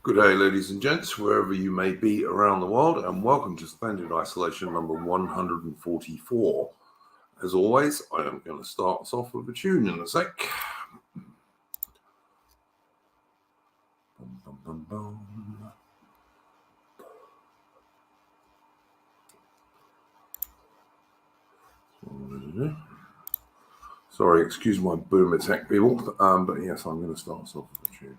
Good day, ladies and gents, wherever you may be around the world, and welcome to Splendid Isolation number 144. As always, I am going to start us off with a tune in a sec. Bum, bum, bum, bum. Sorry, excuse my boom attack, people, but yes, I'm going to start us off with a tune.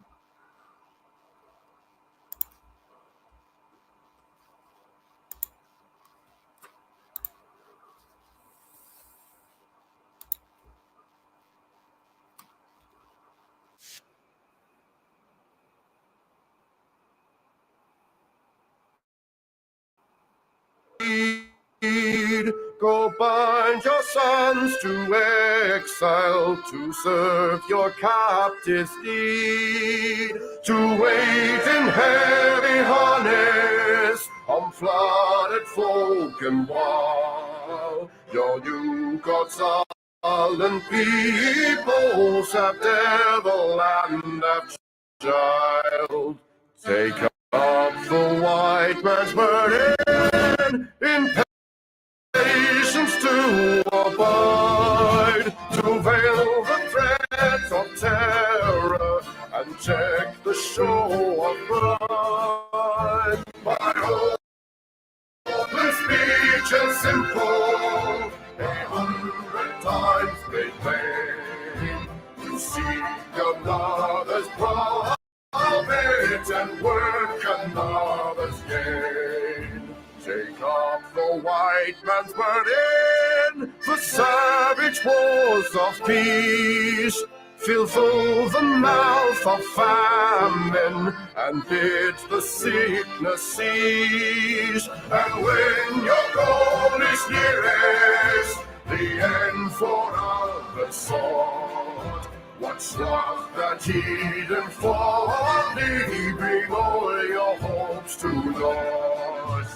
Go bind your sons to exile, to serve your captive steed, to wait in heavy harness on flooded folk and wild. Your new gods sullen peoples have devil and have child. Take up the white man's burden in patience to abide, to veil the threats of terror and check the show of pride. My open speech is simple, 100 times made plain. You seek another's profit and work another's gain. Take up the white man's burden, the savage wars of peace. Fill full the mouth of famine and bid the sickness cease. And when your goal is nearest, the end for others sought, what's wrath that heathen folly bring all your hopes to naught?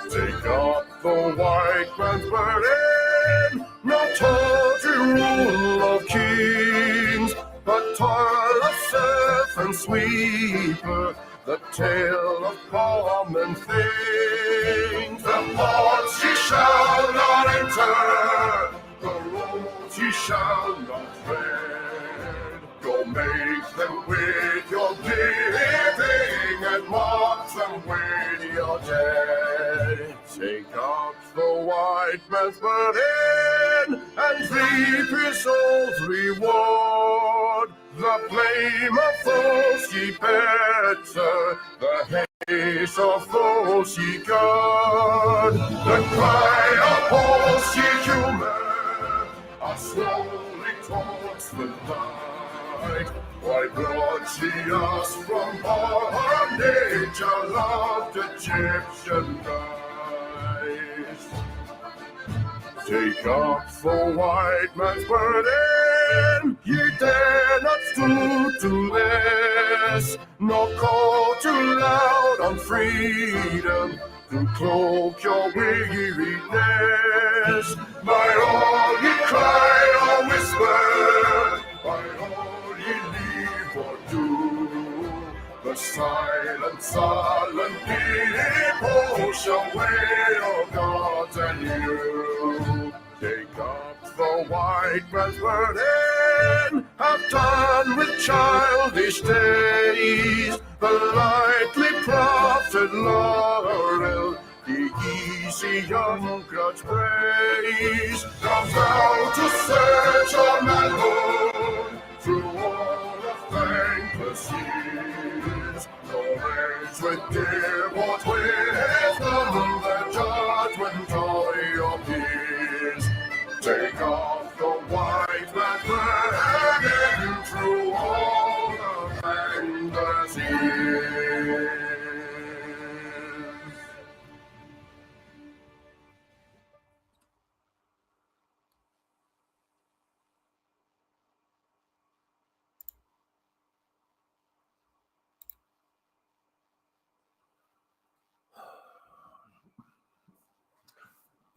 Take up the white man's burden, not tawdry rule of kings, but toil of serf and sweeper, the tale of common things. The ports ye shall not enter, the roads ye shall not tread. Go make them with your giving and mark them with your dead. Take up the white man's burden and reap his old reward. The blame of those ye better, the hate of those ye guard. The cry of those ye humour are slowly towards the light. Why brought ye us from bondage, our loved Egyptian guys? Take up the white man's burden, ye dare not stoop to less, nor call too loud on freedom to cloak your weariness. By all ye cry or whisper, by all ye leave or do, the silent, sullen people shall weigh your gods and you. Take up the white man's burden, have done with childish days, the lightly proffered laurel, the easy young grudge praise. Come thou to search on alone through all of thankless years, no age with dear what wisdom the judgment of your peers. Take off the white man's burden through all the thankless years.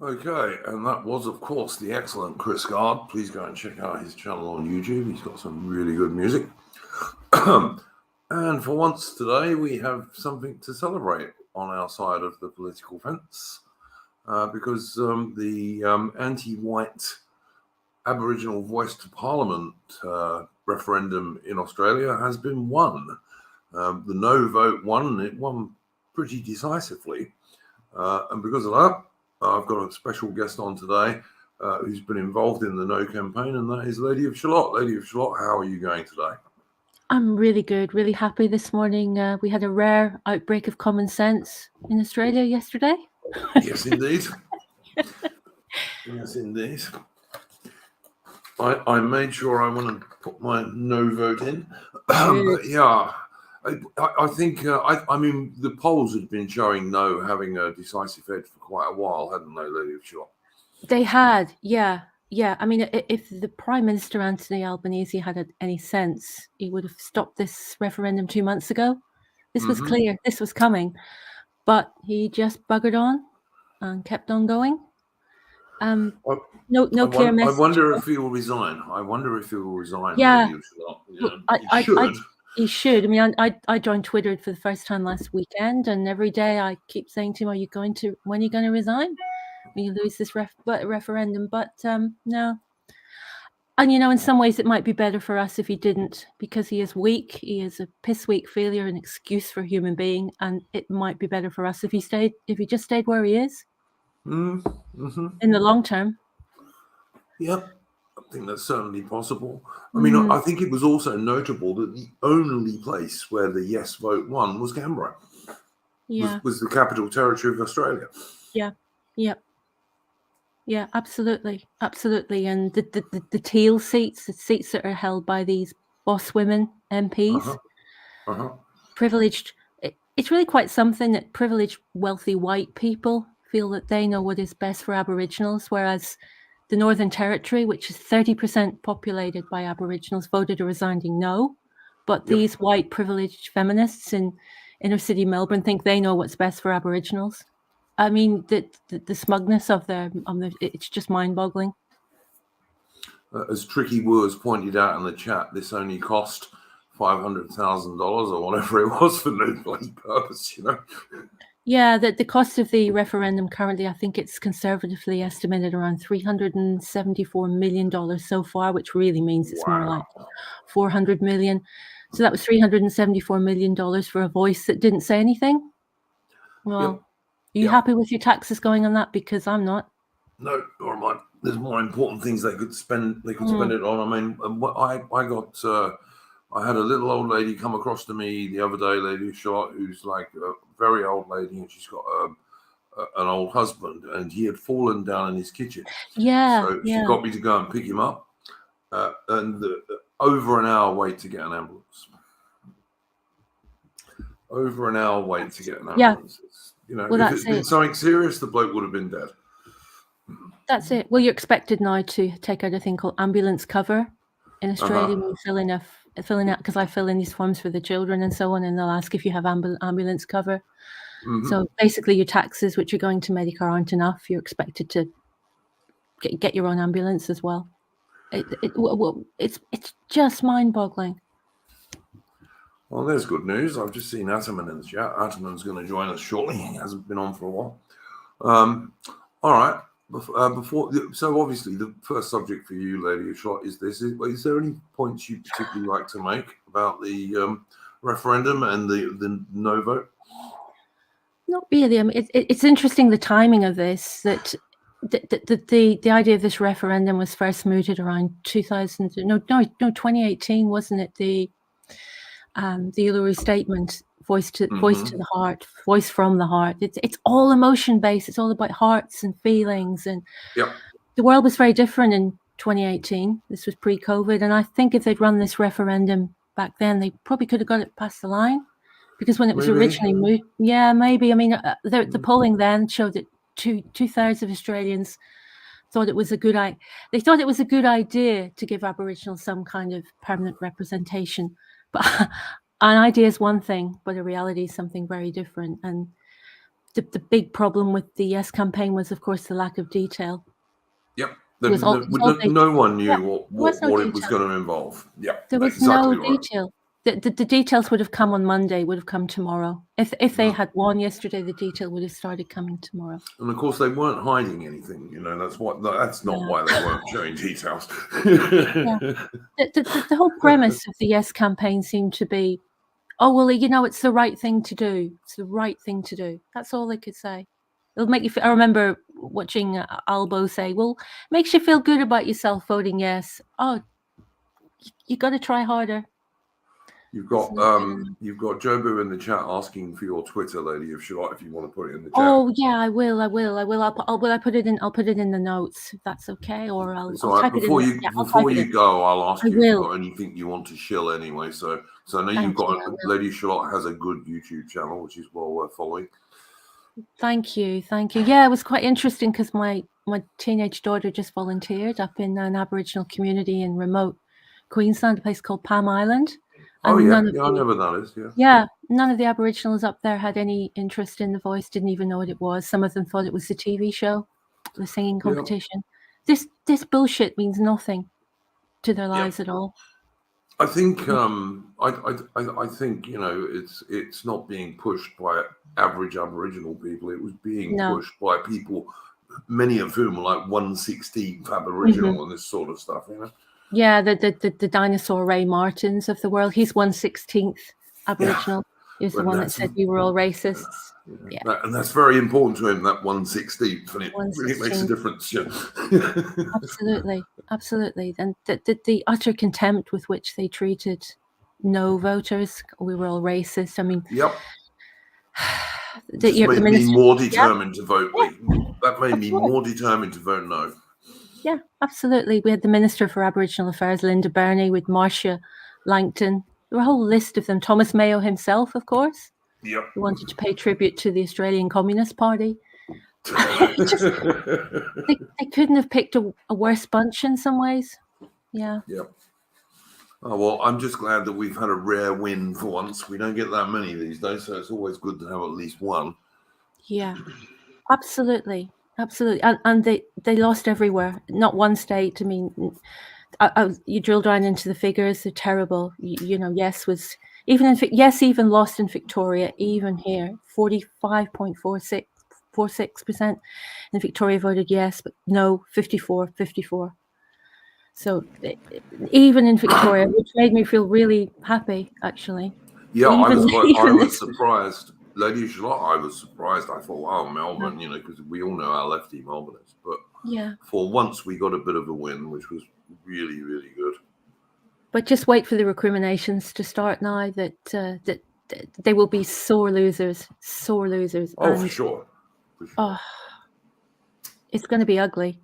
Okay, and that was, of course, the excellent Chris Gard. Please go and check out his channel on YouTube. He's got some really good music. And for once today, we have something to celebrate on our side of the political fence, because the anti-white Aboriginal voice to Parliament referendum in Australia has been won. The no vote won, and it won pretty decisively. And because of that, I've got a special guest on today who's been involved in the no campaign, and that is Lady of Shalott. Lady of Shalott, how are you going today? I'm really good, really happy this morning. We had a rare outbreak of common sense in Australia yesterday. Yes, indeed. Yes, indeed. I made sure I want to put my no vote in. But yeah, I think, I mean, the polls had been showing no having a decisive edge for quite a while, hadn't they, Lady of Shalott? They had, yeah. I mean, if the Prime Minister, Anthony Albanese, had any sense, he would have stopped this referendum 2 months ago. This was clear, this was coming. But he just buggered on and kept on going. No clear message. I wonder if he will resign. Yeah. Lady of Shalott. He should. He should. I mean, I joined Twitter for the first time last weekend, and every day I keep saying to him, when are you going to resign? When you lose this referendum? But no. And, in some ways it might be better for us if he didn't, because he is weak. He is a piss-weak failure, an excuse for a human being, and it might be better for us if he just stayed where he is in the long term. Yep. I think that's certainly possible. I mean, I think it was also notable that the only place where the yes vote won was Canberra. Yeah. Was the capital territory of Australia. Yeah. Yep. Yeah, absolutely. And the teal seats, the seats that are held by these boss women MPs, privileged. It's really quite something that privileged, wealthy white people feel that they know what is best for Aboriginals, whereas the Northern Territory, which is 30% populated by Aboriginals, voted a resounding no. But these white privileged feminists in inner city Melbourne think they know what's best for Aboriginals. I mean, the smugness of them, it's just mind-boggling. As Tricky Wars pointed out in the chat, this only cost $500,000 or whatever it was for no bloody purpose, Yeah, the cost of the referendum currently, I think it's conservatively estimated around $374 million so far, which really means it's more like $400 million. So that was $374 million for a voice that didn't say anything. Well, are you happy with your taxes going on that? Because I'm not. No, nor am I. There's more important things they could spend. They could spend it on. I mean, I had a little old lady come across to me the other day, Lady of Shalott, who's like a very old lady, and she's got an old husband, and he had fallen down in his kitchen. Yeah. So she got me to go and pick him up, and over an hour wait to get an ambulance. Over an hour wait to get an ambulance. Well, if it's been something serious, the bloke would have been dead. That's it. Well, you're expected now to take out a thing called ambulance cover in Australia. When you fill in out, because I fill in these forms for the children and so on, and they'll ask if you have ambulance cover. So basically, your taxes, which are going to Medicare, aren't enough. You're expected to get your own ambulance as well. It's just mind-boggling. Well, there's good news. I've just seen Ataman in the chat. Ataman's going to join us shortly. He hasn't been on for a while. All right. So obviously the first subject for you, Lady of Shalott, is this. Is there any points you'd particularly like to make about the referendum and the no vote? Not really. I mean, it's interesting, the timing of this, that the idea of this referendum was first mooted around 2018, wasn't it? The Uluru Statement, voice to the heart, voice from the heart. It's all emotion based. It's all about hearts and feelings. And the world was very different in 2018. This was pre-COVID, and I think if they'd run this referendum back then, they probably could have got it past the line, because when it was originally moved, maybe. I mean, the polling then showed that two-thirds of Australians thought it was a good idea. They thought it was a good idea to give Aboriginals some kind of permanent representation. But an idea is one thing, but a reality is something very different. And the big problem with the Yes campaign was, of course, the lack of detail. Yep. No one knew what it was going to involve. Yeah, there was no detail. the details would have come on Monday, would have come tomorrow. If they had won yesterday, the detail would have started coming tomorrow. And of course, they weren't hiding anything. That's not why they weren't showing details. The whole premise of the Yes campaign seemed to be, oh, well, it's the right thing to do. It's the right thing to do. That's all they could say. It'll make you feel, I remember watching Albo say, well, makes you feel good about yourself voting yes. Oh, you got to try harder. You've got Jobu in the chat asking for your Twitter, lady, if you want to put it in the chat. Oh yeah, I will. I'll put it in the notes if that's okay, or I'll type it in. Before you go, I'll ask you if you've got anything you want to shill anyway. So I know you've got Lady Charlotte has a good YouTube channel, which is well worth following. Thank you. Yeah, it was quite interesting because my teenage daughter just volunteered up in an Aboriginal community in remote Queensland, a place called Palm Island. I know where that is. Yeah, none of the Aboriginals up there had any interest in The Voice, didn't even know what it was. Some of them thought it was the TV show, the singing competition. This bullshit means nothing to their lives at all. I think I think it's not being pushed by average Aboriginal people. It was being pushed by people, many of whom are like 1/16th Aboriginal and this sort of stuff. Yeah, the dinosaur Ray Martins of the world. He's 1/16th Aboriginal. He was the one that said we were all racists. Yeah. And that's very important to him, that 1/16th, and it really makes a difference. Yeah. Absolutely. And the utter contempt with which they treated no voters, we were all racist. I mean, made me more determined to vote. That made me more determined to vote no. Yeah, absolutely. We had the Minister for Aboriginal Affairs, Linda Burney, with Marcia Langton. There were a whole list of them. Thomas Mayo himself, of course. Yep. Who wanted to pay tribute to the Australian Communist Party. They couldn't have picked a worse bunch in some ways. Yeah. Yep. Oh, well, I'm just glad that we've had a rare win for once. We don't get that many these days, so it's always good to have at least one. Yeah, absolutely. And they lost everywhere. Not one state. I mean, you drill down into the figures. They're terrible. Yes was even lost in Victoria. Even here, 45.46% in Victoria voted yes, but no 54. So even in Victoria, which made me feel really happy, actually. Yeah, I was surprised. Lady Charlotte, I was surprised. I thought, wow, Melbourne, because we all know how lefty Melbourne is. But for once, we got a bit of a win, which was really, really good. But just wait for the recriminations to start now. That they will be sore losers. Oh, for sure. Oh, it's going to be ugly.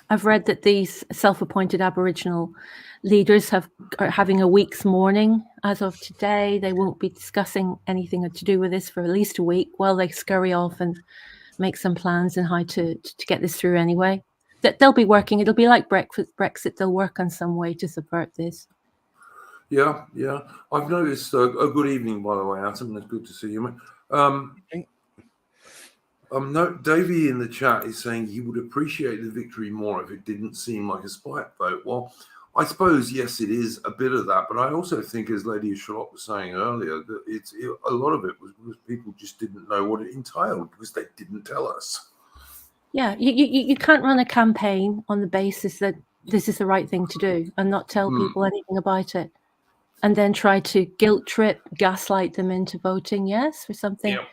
I've read that these self-appointed Aboriginal leaders are having a week's mourning as of today. They won't be discussing anything to do with this for at least a week while they scurry off and make some plans on how to get this through anyway. That they'll be working. It'll be like Brexit. They'll work on some way to subvert this. Yeah. I've noticed. A good evening, by the way, Atom. It's good to see you, mate. No, Davey in the chat is saying he would appreciate the victory more if it didn't seem like a spite vote. Well, I suppose, yes, it is a bit of that, but I also think, as Lady Charlotte was saying earlier, that a lot of it was because people just didn't know what it entailed because they didn't tell us. Yeah, you can't run a campaign on the basis that this is the right thing to do and not tell people anything about it, and then try to guilt trip, gaslight them into voting yes for something. Yep.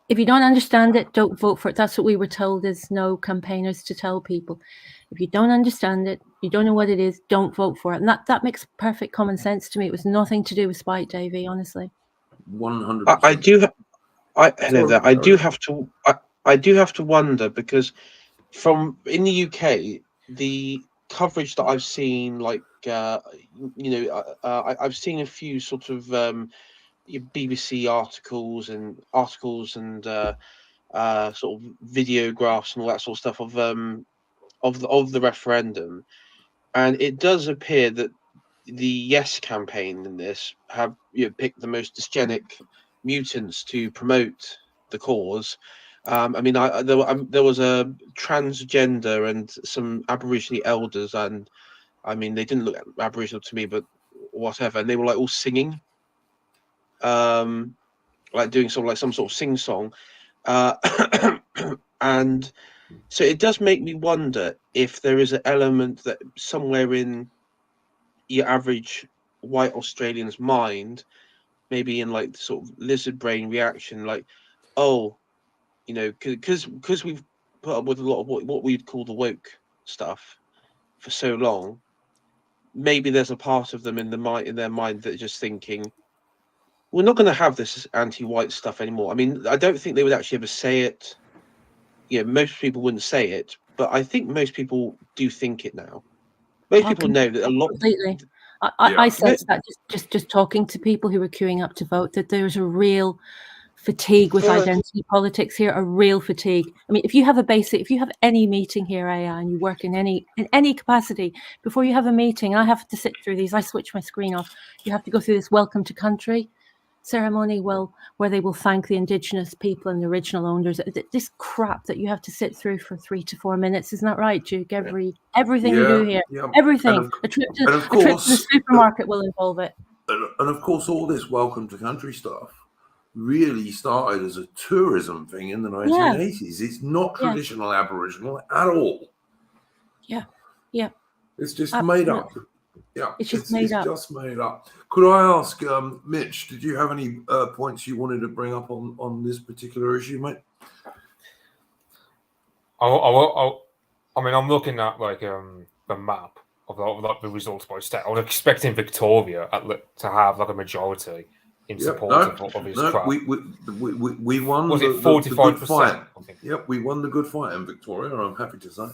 If you don't understand it, don't vote for it. That's what we were told as no campaigners to tell people. If you don't understand it, you don't know what it is, don't vote for it. And that makes perfect common sense to me. It was nothing to do with spite, Davey, honestly. 100%. I do have to wonder, because in the UK, the coverage that I've seen, I've seen a few sort of BBC articles and sort of videographs and all that sort of stuff of the referendum, and it does appear that the Yes campaign in this have picked the most dysgenic mutants to promote the cause. I mean, there was a transgender and some Aboriginal elders, and I mean, they didn't look Aboriginal to me, but whatever, and they were like all singing like doing sort of like some sort of sing song, and so it does make me wonder if there is an element that somewhere in your average white Australian's mind, maybe in like the sort of lizard brain reaction, like, oh, you know, because we've put up with a lot of what we'd call the woke stuff for so long, maybe there's a part of them in their mind that are just thinking, we're not going to have this anti-white stuff anymore. I mean, I don't think they would actually ever say it. You know, most people wouldn't say it, but I think most people do think it now. Most people know that a lot. Completely. I sense that just talking to people who were queuing up to vote, that there's a real fatigue with identity politics here, a real fatigue. I mean, if you have any meeting here, Aya, and you work in any capacity, before you have a meeting, I have to sit through these. I switch my screen off. You have to go through this welcome to country ceremony, where they will thank the Indigenous people and the original owners. This crap that you have to sit through for 3 to 4 minutes, isn't that right, Duke? Everything we do here, everything. A trip to the supermarket will involve it. And of course, all this welcome to country stuff really started as a tourism thing in the 1980s. It's not traditional Aboriginal at all. Yeah. It's just made up. Yeah, it's just made up. Could I ask, Mitch, did you have any points you wanted to bring up on this particular issue, mate? I mean, I'm looking at like the map of like the results by state. I was expecting Victoria to have like a majority in support of his crap. We won. Was it 45%? Yep, we won the good fight in Victoria. I'm happy to say.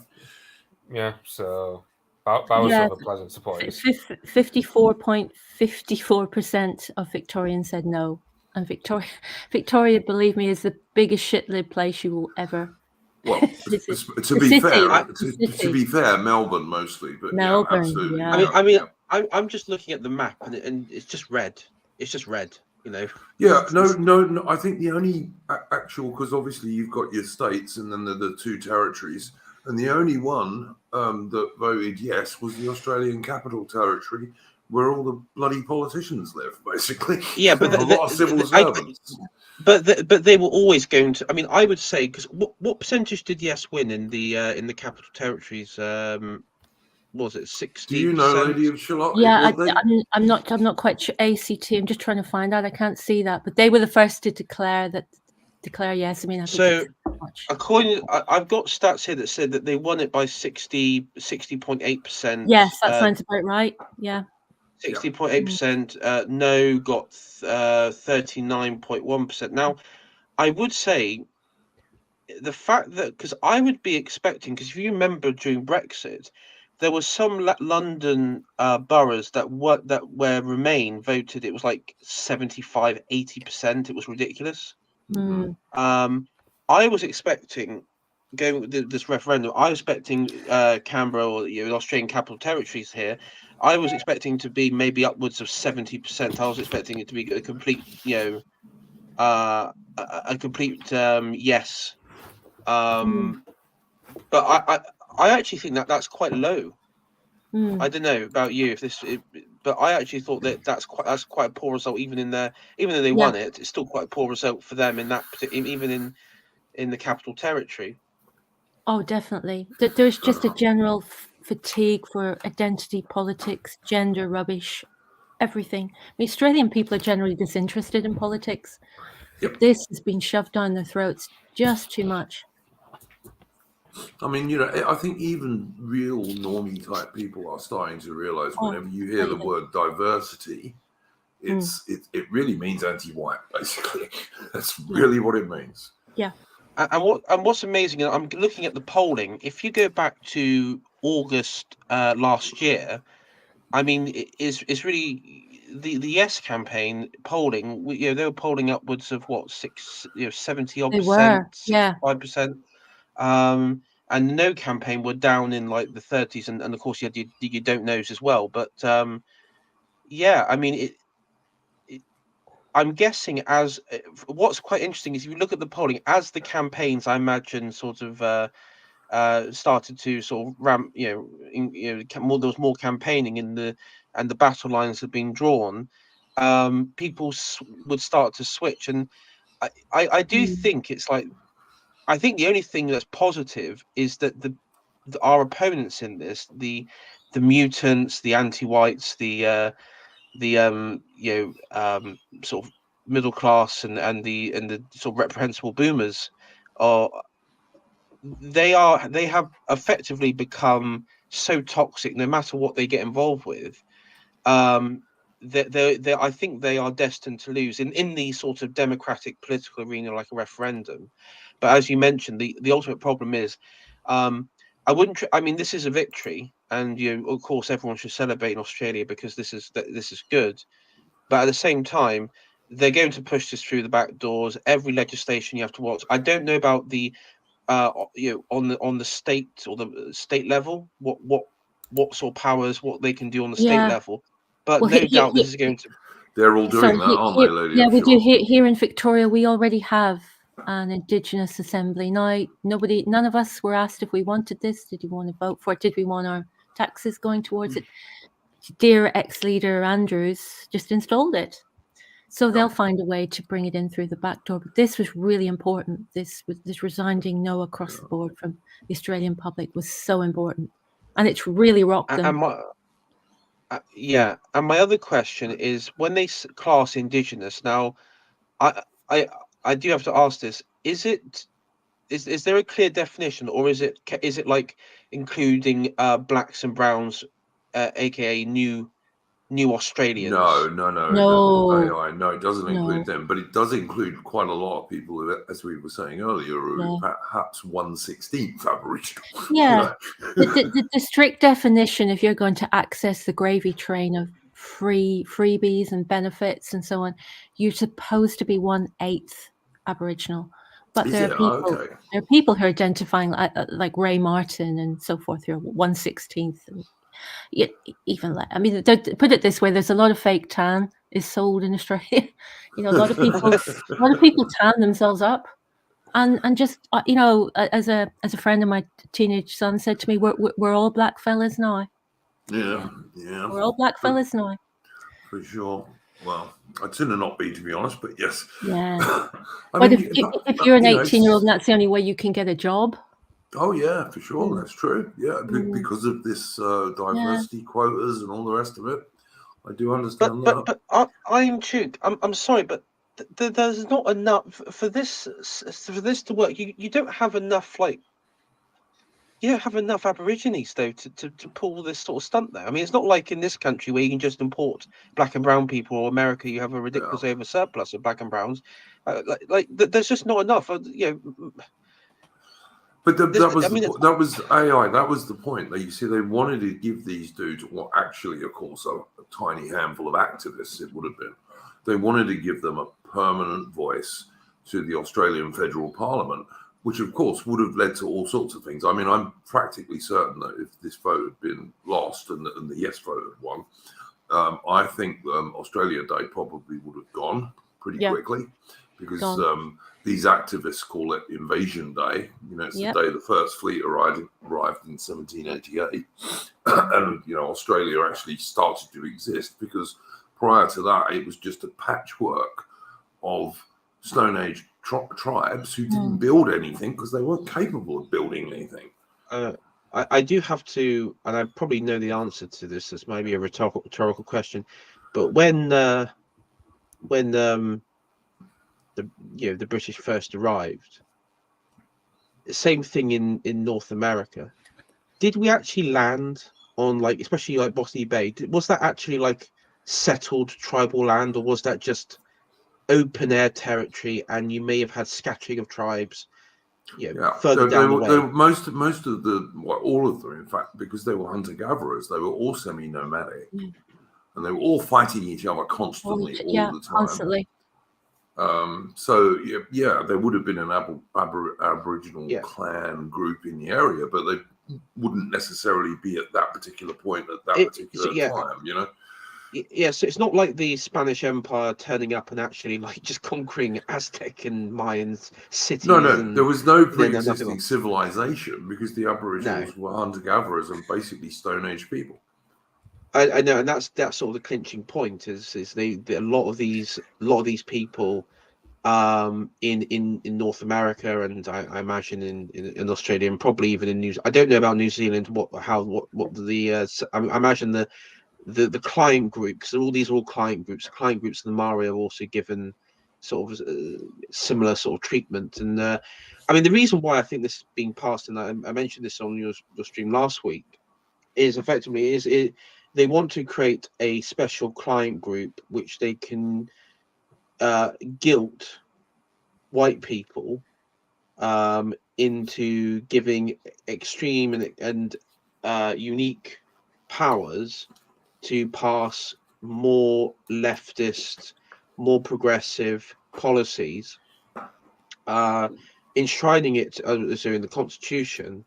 Yeah, so that was sort of a pleasant surprise. 54.54% of Victorians said no, and Victoria, believe me, is the biggest shit-lib place you will ever. Well, to be fair, Melbourne mostly, but Melbourne, absolutely. Yeah. I mean, I'm just looking at the map, and it's just red. It's just red, you know. Yeah, no. I think the only actual, because obviously you've got your states and then the two territories, and the only one that voted yes was the Australian Capital Territory, where all the bloody politicians live, basically. Yeah, but a lot of civil servants. But they were always going to. I mean, I would say, because what percentage did yes win in the Capital Territories? Was it 60%? Do you know, Lady of Shalott? Yeah, I'm not quite sure. ACT. I'm just trying to find out. I can't see that, but they were the first to declare yes. I mean, so according, I've got stats here that said that they won it by 60.8%. Yes, that sounds about right. Yeah. 60.8%. No got 39.1%. Now, I would say the fact that, because I would be expecting, because if you remember during Brexit, there was some London boroughs that where Remain voted. It was like 75-80%. It was ridiculous. Mm. I was expecting, going with this referendum, I was expecting Canberra or the Australian Capital Territories here. I was expecting to be maybe upwards of 70%. I was expecting it to be a complete, a complete yes. But I actually think that's quite low. I don't know about you, but I actually thought that's quite a poor result. Even though they won it, it's still quite a poor result for them in that, even in the Capital Territory. Oh, definitely. There's just a general fatigue for identity politics, gender rubbish, everything. I mean, Australian people are generally disinterested in politics. But this has been shoved down their throats just too much. I mean, I think even real normie type people are starting to realise whenever you hear the word diversity, it really means anti-white, basically. That's really what it means. Yeah. And what's amazing, I'm looking at the polling. If you go back to August last year, I mean, it's really the Yes campaign polling. They were polling upwards of 70 odd percent, 65%. And the No campaign were down in like the 30s, and of course you had you don't knows as well. But I mean, I'm guessing what's quite interesting is if you look at the polling as the campaigns, I imagine sort of started to sort of ramp, there was more campaigning and the battle lines had been drawn. people would start to switch. And I do think it's like, I think the only thing that's positive is that our opponents in this, the mutants, the anti-whites, the sort of middle class and the sort of reprehensible boomers, they have effectively become so toxic. No matter what they get involved with, I think they are destined to lose in the sort of democratic political arena, like a referendum. But as you mentioned, the ultimate problem is, I wouldn't. I mean, this is a victory, and of course, everyone should celebrate in Australia because this is good. But at the same time, they're going to push this through the back doors. Every legislation you have to watch. I don't know about the on the state or the state level, what sort of powers, what they can do on the state level. But no doubt this is going to. They're all doing that, aren't they, lady? Yeah, we do. Here in Victoria, we already have an Indigenous assembly. Now, none of us were asked if we wanted this. Did you want to vote for it? Did we want our taxes going towards it? Dear ex-leader Andrews just installed it. So they'll find a way to bring it in through the back door. But this was really important. This resounding no across the board from the Australian public was so important. And it's really rocked them. And my other question is, when they class Indigenous, now, I do have to ask this: is there a clear definition, or is it like including blacks and browns, aka new Australians? No, it doesn't include them, but it does include quite a lot of people who, as we were saying earlier, are perhaps 1/16th Aboriginal. Yeah, the strict definition, if you're going to access the gravy train of freebies and benefits and so on, you're supposed to be 1/8 Aboriginal. But there are people who are identifying like Ray Martin and so forth who are 1/16th. Even I mean, put it this way: there's a lot of fake tan is sold in Australia. A lot of people tan themselves up, and just as a friend of my teenage son said to me, we're all black fellas now. Yeah, we're all black fellas now. For sure. Well, I'd sooner not be, to be honest, but yes. Yeah. But if you're an 18-year-old and that's the only way you can get a job. Oh yeah, for sure, that's true. Yeah, because of this diversity quotas and all the rest of it, I do understand that. But I'm Chuk. I'm sorry, but there's not enough for this to work. You don't have enough you don't have enough Aborigines though to pull this sort of stunt there. I mean, it's not like in this country where you can just import black and brown people, or America, you have a ridiculous over surplus of black and browns. There's just not enough. But that was AI. That was the point. You see, they wanted to give these dudes, well, actually, of course, a tiny handful of activists. It would have been. They wanted to give them a permanent voice to the Australian Federal Parliament, which, of course, would have led to all sorts of things. I mean, I'm practically certain that if this vote had been lost and the yes vote had won, I think Australia Day probably would have gone pretty quickly, because these activists call it Invasion Day. It's the day the first fleet arrived in 1788. And, Australia actually started to exist because prior to that, it was just a patchwork of Stone Age tribes who didn't build anything because they weren't capable of building anything. I do have to, and I probably know the answer to this. This may be a rhetorical question, but when the British first arrived, same thing in North America. Did we actually land on especially like Botany Bay? Was that actually settled tribal land, or was that just open air territory, and you may have had scattering of tribes further down the way? Most of all of them, in fact, because they were hunter-gatherers, they were all semi-nomadic, and they were all fighting each other constantly all the time. Constantly. So there would have been an Aboriginal clan group in the area, but they wouldn't necessarily be at that particular point at that particular time, Yeah, so it's not like the Spanish Empire turning up and actually just conquering Aztec and Mayan cities. No, there was no pre-existing civilization because the Aboriginals were hunter-gatherers and basically Stone Age people. I know, and that's sort of the clinching point. Is a lot of these people in North America, and I imagine in Australia, and probably even in I don't know about New Zealand. What the I imagine the client groups, all these are all client groups. Client groups and the Maori are also given sort of similar sort of treatment. And I mean, the reason why I think this is being passed, and I mentioned this on your stream last week, is effectively they want to create a special client group which they can guilt white people into giving extreme and unique powers to pass more leftist, more progressive policies, enshrining it as in the Constitution,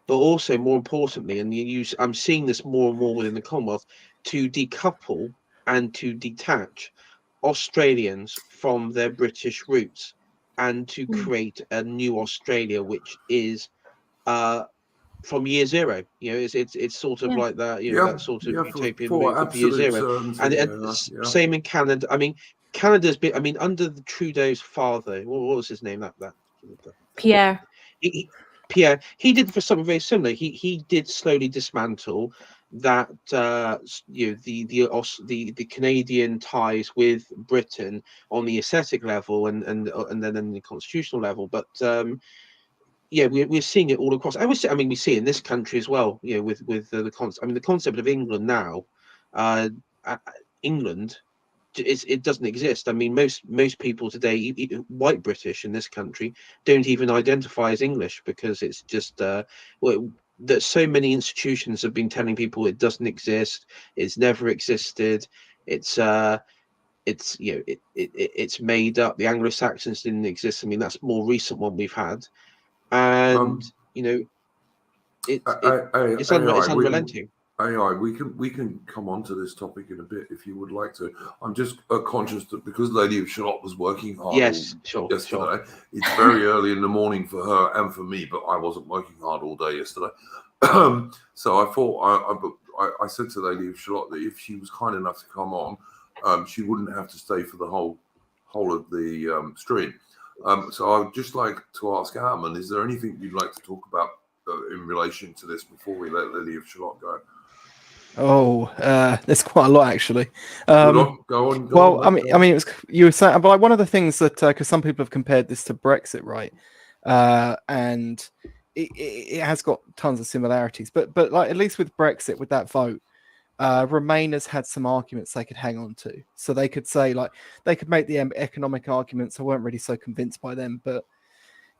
but also more importantly, and I'm seeing this more and more within the Commonwealth, to decouple and to detach Australians from their British roots, and to create a new Australia, which is from year zero. It's sort of like that, that sort of utopian move of year zero. And same in Canada. I mean, Canada's been, I mean, under the Trudeau's father, what was his name? That Pierre. Pierre, he did for something very similar. He did slowly dismantle that the Canadian ties with Britain on the aesthetic level and then on the constitutional level. But we're seeing it all across. I mean, we see it in this country as well. With the concept. I mean, the concept of England now, England. It doesn't exist. I mean, most people today, white British in this country, don't even identify as English, because it's just that so many institutions have been telling people it doesn't exist. It's never existed. It's made up. The Anglo-Saxons didn't exist. I mean, that's a more recent one we've had, and it's unrelenting. AI, we can come on to this topic in a bit if you would like to. I'm just conscious that because Lady of Shalott was working hard yesterday, sure. It's very early in the morning for her and for me, but I wasn't working hard all day yesterday. So I thought, I said to Lady of Shalott that if she was kind enough to come on, she wouldn't have to stay for the whole of the stream. So I'd just like to ask Hartman, is there anything you'd like to talk about in relation to this before we let Lady of Shalott go? Oh, there's quite a lot actually. Go on. I mean, it was, you were saying, but one of the things that because some people have compared this to Brexit, right? And it has got tons of similarities, but like at least with Brexit, with that vote, Remainers had some arguments they could hang on to, so they could say, like, they could make the economic arguments. I weren't really so convinced by them, but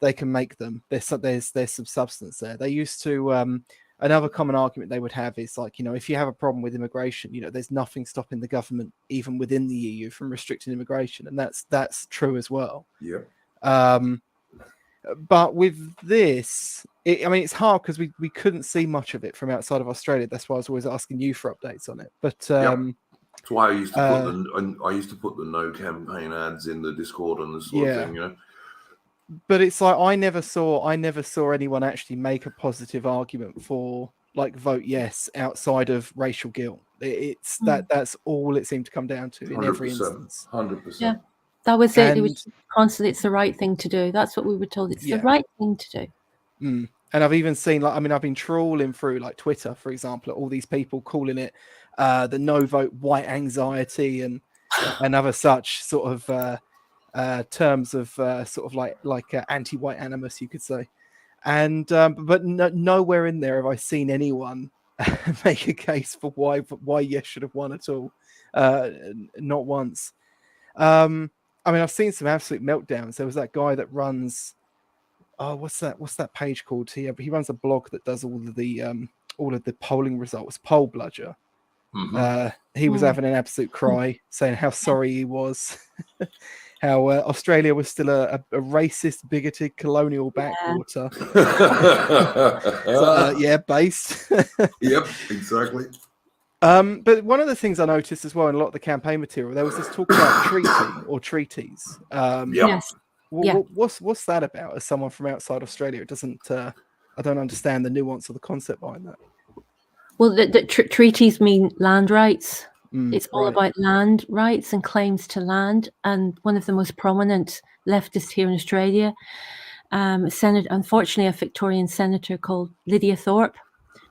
they can make them. There's some substance there. They used to. Another common argument they would have is like, if you have a problem with immigration, there's nothing stopping the government, even within the EU, from restricting immigration, and that's true as well. Yeah. But with this, it's hard because we couldn't see much of it from outside of Australia. That's why I was always asking you for updates on it. But that's why I used to put the no campaign ads in the Discord and the sort of thing. But it's like I never saw anyone actually make a positive argument for like vote yes outside of racial guilt. It's that's all it seemed to come down to in every instance. 100%. Yeah, that was it. It was constantly, it's the right thing to do. That's what we were told. It's the right thing to do. And I've even seen, like, I've been trawling through like Twitter, for example, all these people calling it the no vote white anxiety and other such sort of terms of sort of like anti-white animus, you could say. And but nowhere in there have I seen anyone make a case for why yes should have won at all. Not once. I've seen some absolute meltdowns. There was that guy that runs what's that page called? He runs a blog that does all of the polling results, Poll Bludger. He was having an absolute cry, saying how sorry he was. How Australia was still a racist, bigoted, colonial backwater. Based. Yep, exactly. But one of the things I noticed as well in a lot of the campaign material, there was this talk about treaty or treaties. Yes. What's that about? As someone from outside Australia, it doesn't. I don't understand the nuance of the concept behind that. Well, the treaties mean land rights. It's all right. about land rights and claims to land. And one of the most prominent leftists here in Australia, unfortunately, a Victorian senator called Lydia Thorpe,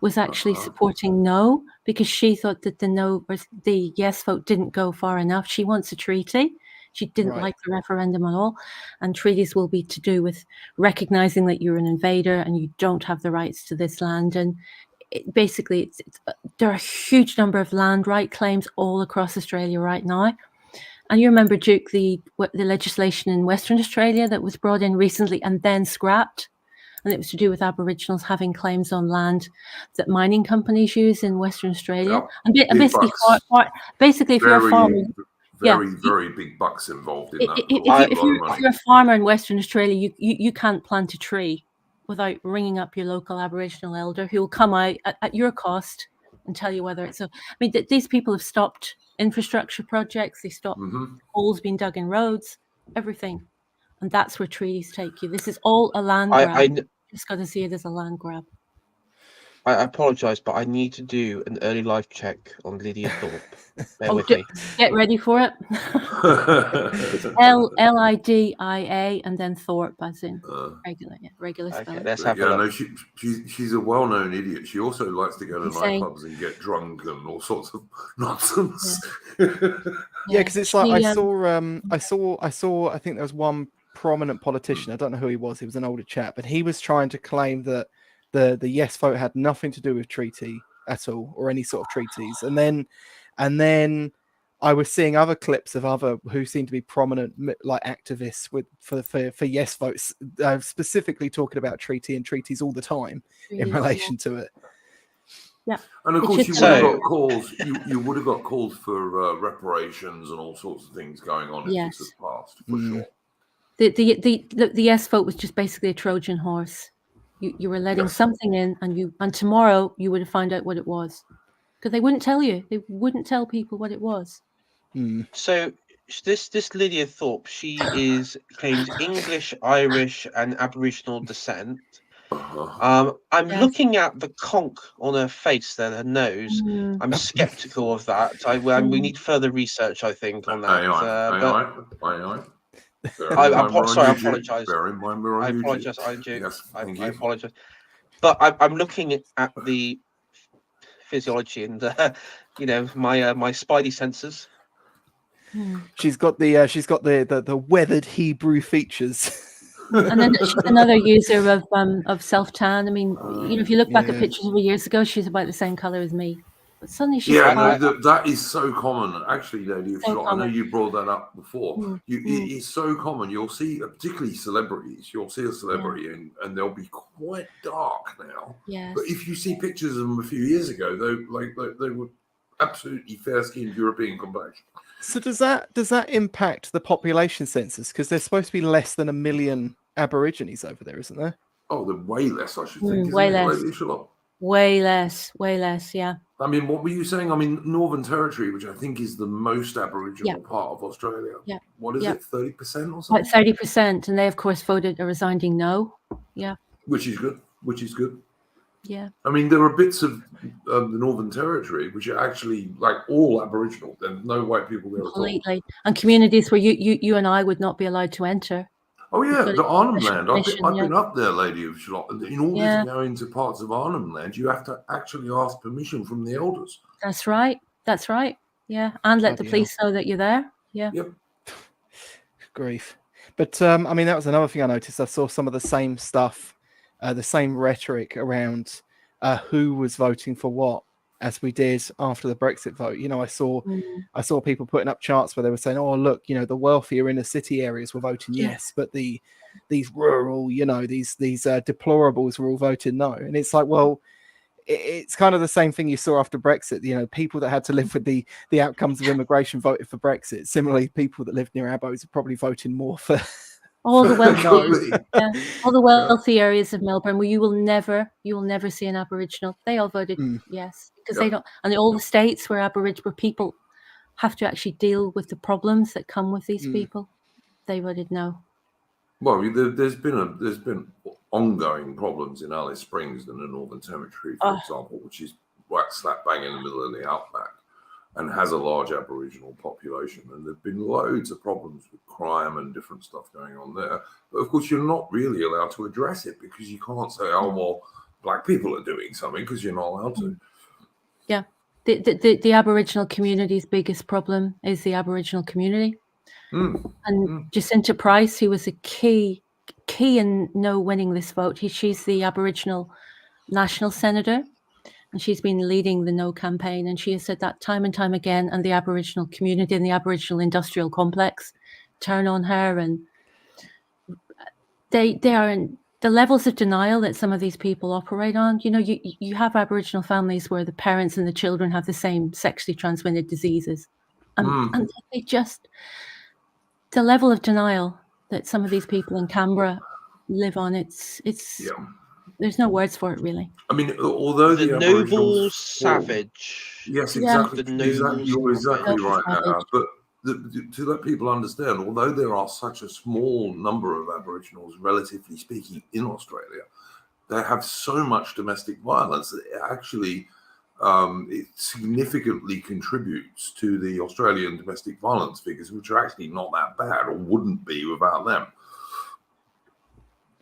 was actually supporting no, because she thought that the yes vote didn't go far enough. She wants a treaty. She didn't like the referendum at all. And treaties will be to do with recognizing that you're an invader and you don't have the rights to this land. And basically, there are a huge number of land right claims all across Australia right now. And you remember, Duke, the legislation in Western Australia that was brought in recently and then scrapped, and it was to do with Aboriginals having claims on land that mining companies use in Western Australia. Yeah. And basically, if you're a farmer, very big bucks involved in that. If you're a farmer in Western Australia, you can't plant a tree without ringing up your local Aboriginal elder, who will come out at your cost and tell you whether it's a. I mean, these people have stopped infrastructure projects. They stopped holes being dug in roads, everything, and that's where treaties take you. This is all a land grab. Just got to see it as a land grab. I apologise, but I need to do an early life check on Lydia Thorpe. Bear with me. Get ready for it. It's Lydia and then Thorpe, as in regular spelling. Let's have a look. She's a well-known idiot. She also likes to go to nightclubs and get drunk and all sorts of nonsense. Yeah, because it's like I saw. I think there was one prominent politician. I don't know who he was. He was an older chap, but he was trying to claim that the yes vote had nothing to do with treaty at all, or any sort of treaties. And then I was seeing other clips of other who seem to be prominent, like activists for yes votes, specifically talking about treaties all the time in relation to it. Yeah, and of course you would have got calls. You would have got calls for reparations and all sorts of things going on if this had passed, for sure. The yes vote was just basically a Trojan horse. You were letting something in, and tomorrow you would have found out what it was, because they wouldn't tell you. They wouldn't tell people what it was. So this Lydia Thorpe, she claims English, Irish, and Aboriginal descent. I'm looking at the conch on her face, there, her nose. I'm skeptical of that. We need further research, I think, on that. I apologise. I apologise. But I'm looking at the physiology and my spidey senses. She's got the weathered Hebrew features. And then she's another user of self-tan. I mean, if you look back at pictures of years ago, she's about the same color as me. But suddenly she's that is so common. Actually, Lady, I know you brought that up before. It is so common. You'll see, particularly celebrities. You'll see a celebrity, and they'll be quite dark now. Yes. But if you see pictures of them a few years ago, they were absolutely fair-skinned European complexion. So does that impact the population census? Because there's supposed to be less than 1 million Aborigines over there, isn't there? Oh, they're way less, I should think. Way less, yeah. I mean, what were you saying? I mean, Northern Territory, which I think is the most Aboriginal part of Australia. Yeah. What is it, 30% or something? Like 30%, and they, of course, voted a resounding no. Yeah. Which is good. Yeah. I mean, there are bits of the Northern Territory which are actually like all Aboriginal. There's no white people there completely. at all. And communities where you and I would not be allowed to enter. Oh yeah, the Arnhem Land. I've been up there, Lady of Shalott. In order to go into parts of Arnhem Land, you have to actually ask permission from the elders. That's right. Yeah, and let the police know that you're there. Yeah. Yep. Grief. But I mean, that was another thing I noticed. I saw some of the same stuff. The same rhetoric around who was voting for what, as we did after the Brexit vote. I saw people putting up charts where they were saying, "Oh, look, the wealthier inner city areas were voting yes, but these rural, these deplorables were all voting no." And it's like, well, it's kind of the same thing you saw after Brexit. People that had to live with the outcomes of immigration voted for Brexit. Similarly, people that lived near Abos are probably voting more for. All the wealthy areas of Melbourne where you will never see an Aboriginal. They all voted yes, because they don't. And all the states where Aboriginal people have to actually deal with the problems that come with these people, they voted no. Well, there's been ongoing problems in Alice Springs and the Northern Territory, for example, which is right slap bang in the middle of the outback and has a large Aboriginal population. And there've been loads of problems with crime and different stuff going on there. But of course, you're not really allowed to address it because you can't say, oh, well, black people are doing something, because you're not allowed to. Yeah. The Aboriginal community's biggest problem is the Aboriginal community. And Jacinta Price, who was a key in winning this vote, she's the Aboriginal national senator, and she's been leading the No campaign, and she has said that time and time again, and the Aboriginal community and the Aboriginal industrial complex turn on her, and they are in the levels of denial that some of these people operate on. You know, you have Aboriginal families where the parents and the children have the same sexually transmitted diseases, and they just, the level of denial that some of these people in Canberra live on, it's there's no words for it, really. I mean, although the noble savage. Yes, exactly. You're exactly right, but to let people understand, although there are such a small number of Aboriginals, relatively speaking, in Australia, they have so much domestic violence that it actually it significantly contributes to the Australian domestic violence figures, which are actually not that bad, or wouldn't be without them.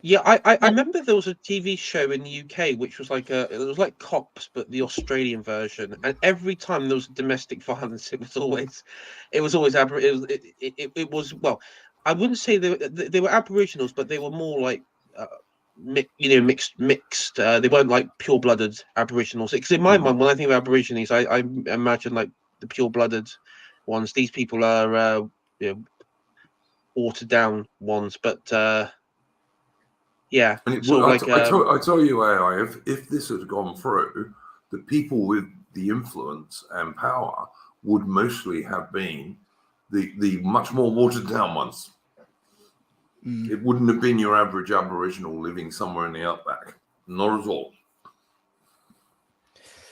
Yeah, I remember there was a TV show in the UK which was like it was like Cops, but the Australian version. And every time there was domestic violence, it was always well, I wouldn't say they were Aboriginals, but they were more like mixed. They weren't like pure-blooded Aboriginals. Because in my mind, when I think of Aborigines, I imagine like the pure-blooded ones. These people are watered down ones, but. Yeah, and I tell you, AI, if this had gone through, the people with the influence and power would mostly have been the much more watered down ones. It wouldn't have been your average Aboriginal living somewhere in the outback. Not at all.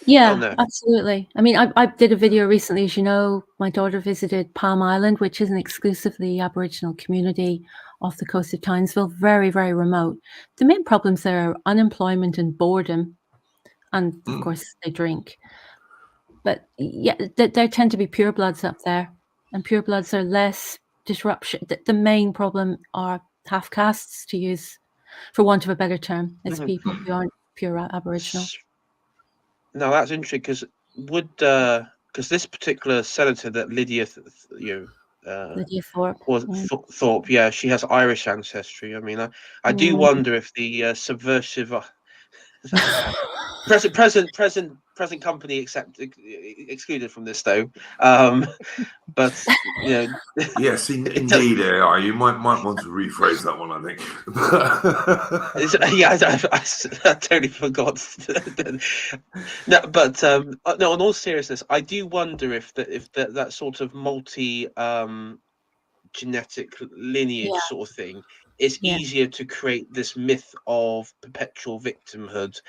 Yeah, no. Absolutely. I mean, I did a video recently, as you know, my daughter visited Palm Island, which is an exclusively Aboriginal community off the coast of Townsville, very, very remote. The main problems there are unemployment and boredom, and of course they drink. But yeah, there tend to be purebloods up there, and purebloods are less disruption. The main problem are half castes, to use, for want of a better term, it's people who aren't pure Aboriginal. No, that's interesting, because because this particular senator that Lydia Thorpe was Thorpe, yeah, she has Irish ancestry. I mean, I do wonder if the subversive present company excluded from this, though. But yes, indeed, AI. You might want to rephrase that one, I think. I totally forgot. No, but no. In all seriousness, I do wonder if that sort of multi genetic lineage sort of thing is easier to create this myth of perpetual victimhood,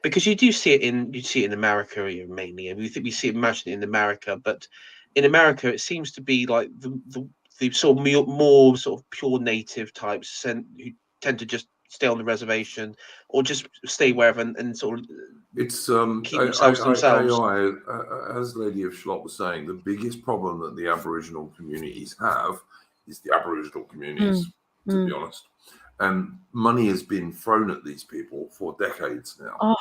because you see it in America mainly, and we see it imagined in America, but in America it seems to be like the sort of more sort of pure native types who tend to just stay on the reservation or just stay wherever and sort of keep themselves to themselves. As Lady of Schlott was saying, the biggest problem that the Aboriginal communities have is the Aboriginal communities, to be honest. And money has been thrown at these people for decades now. Oh,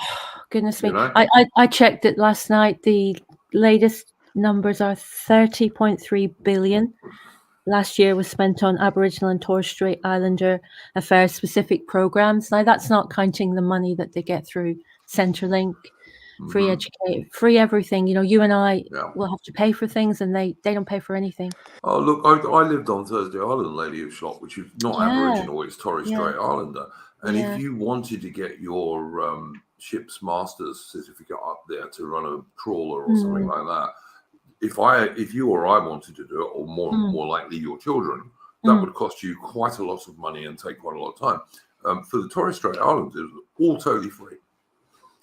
goodness me. I checked it last night. The latest numbers are 30.3 billion. Last year was spent on Aboriginal and Torres Strait Islander affairs specific programs. Now, that's not counting the money that they get through Centrelink, free education, free everything. You know, you and I will have to pay for things, and they don't pay for anything. Oh, look, I lived on Thursday Island, Lady of Schlott, which is not Aboriginal, it's Torres Strait Islander. And if you wanted to get your ship's master's certificate up there to run a trawler or something like that, if you or I wanted to do it, or more likely your children, that would cost you quite a lot of money and take quite a lot of time. For the Torres Strait Islanders, all totally free.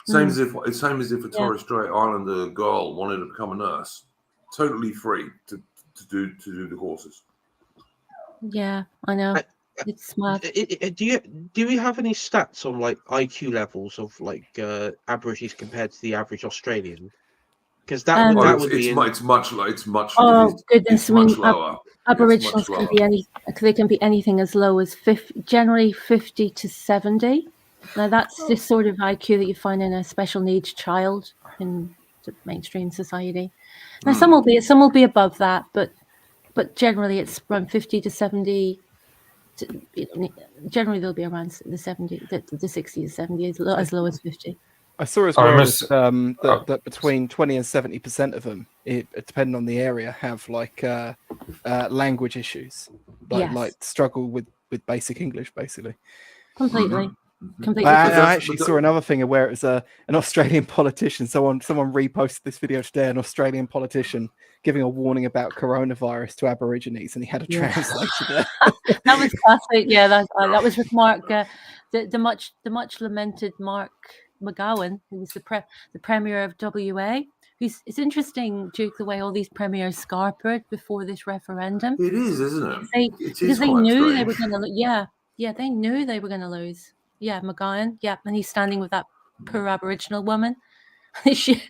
Same as if a Torres Strait Islander girl wanted to become a nurse, totally free to do the courses. Yeah, I know. It's mad. Do we have any stats on like IQ levels of like Aborigines compared to the average Australian? Because that would be it's much Oh goodness! it's much lower. Aboriginals can be they can be anything as low as 50, generally 50 to 70. Now that's the sort of IQ that you find in a special needs child in the mainstream society. Now some will be above that, but generally it's around 50 to 70. Generally they'll be around the 70, the 60 to 70, as low as 50. I saw as well that between 20 and 70% of them, depending on the area, have like language issues, like struggle with basic English, basically. Completely. I actually saw another thing where it was an Australian politician. Someone reposted this video today. An Australian politician giving a warning about coronavirus to Aborigines, and he had a translator there. That was classic. Yeah, that was with Mark, the much lamented Mark McGowan, who was the premier of WA. It's interesting, Duke, the way all these premiers scarpered before this referendum. It is, isn't it? Because they knew they were going to. Yeah, they knew they were going to lose. Yeah, McGowan. Yeah, and he's standing with that poor Aboriginal woman. She's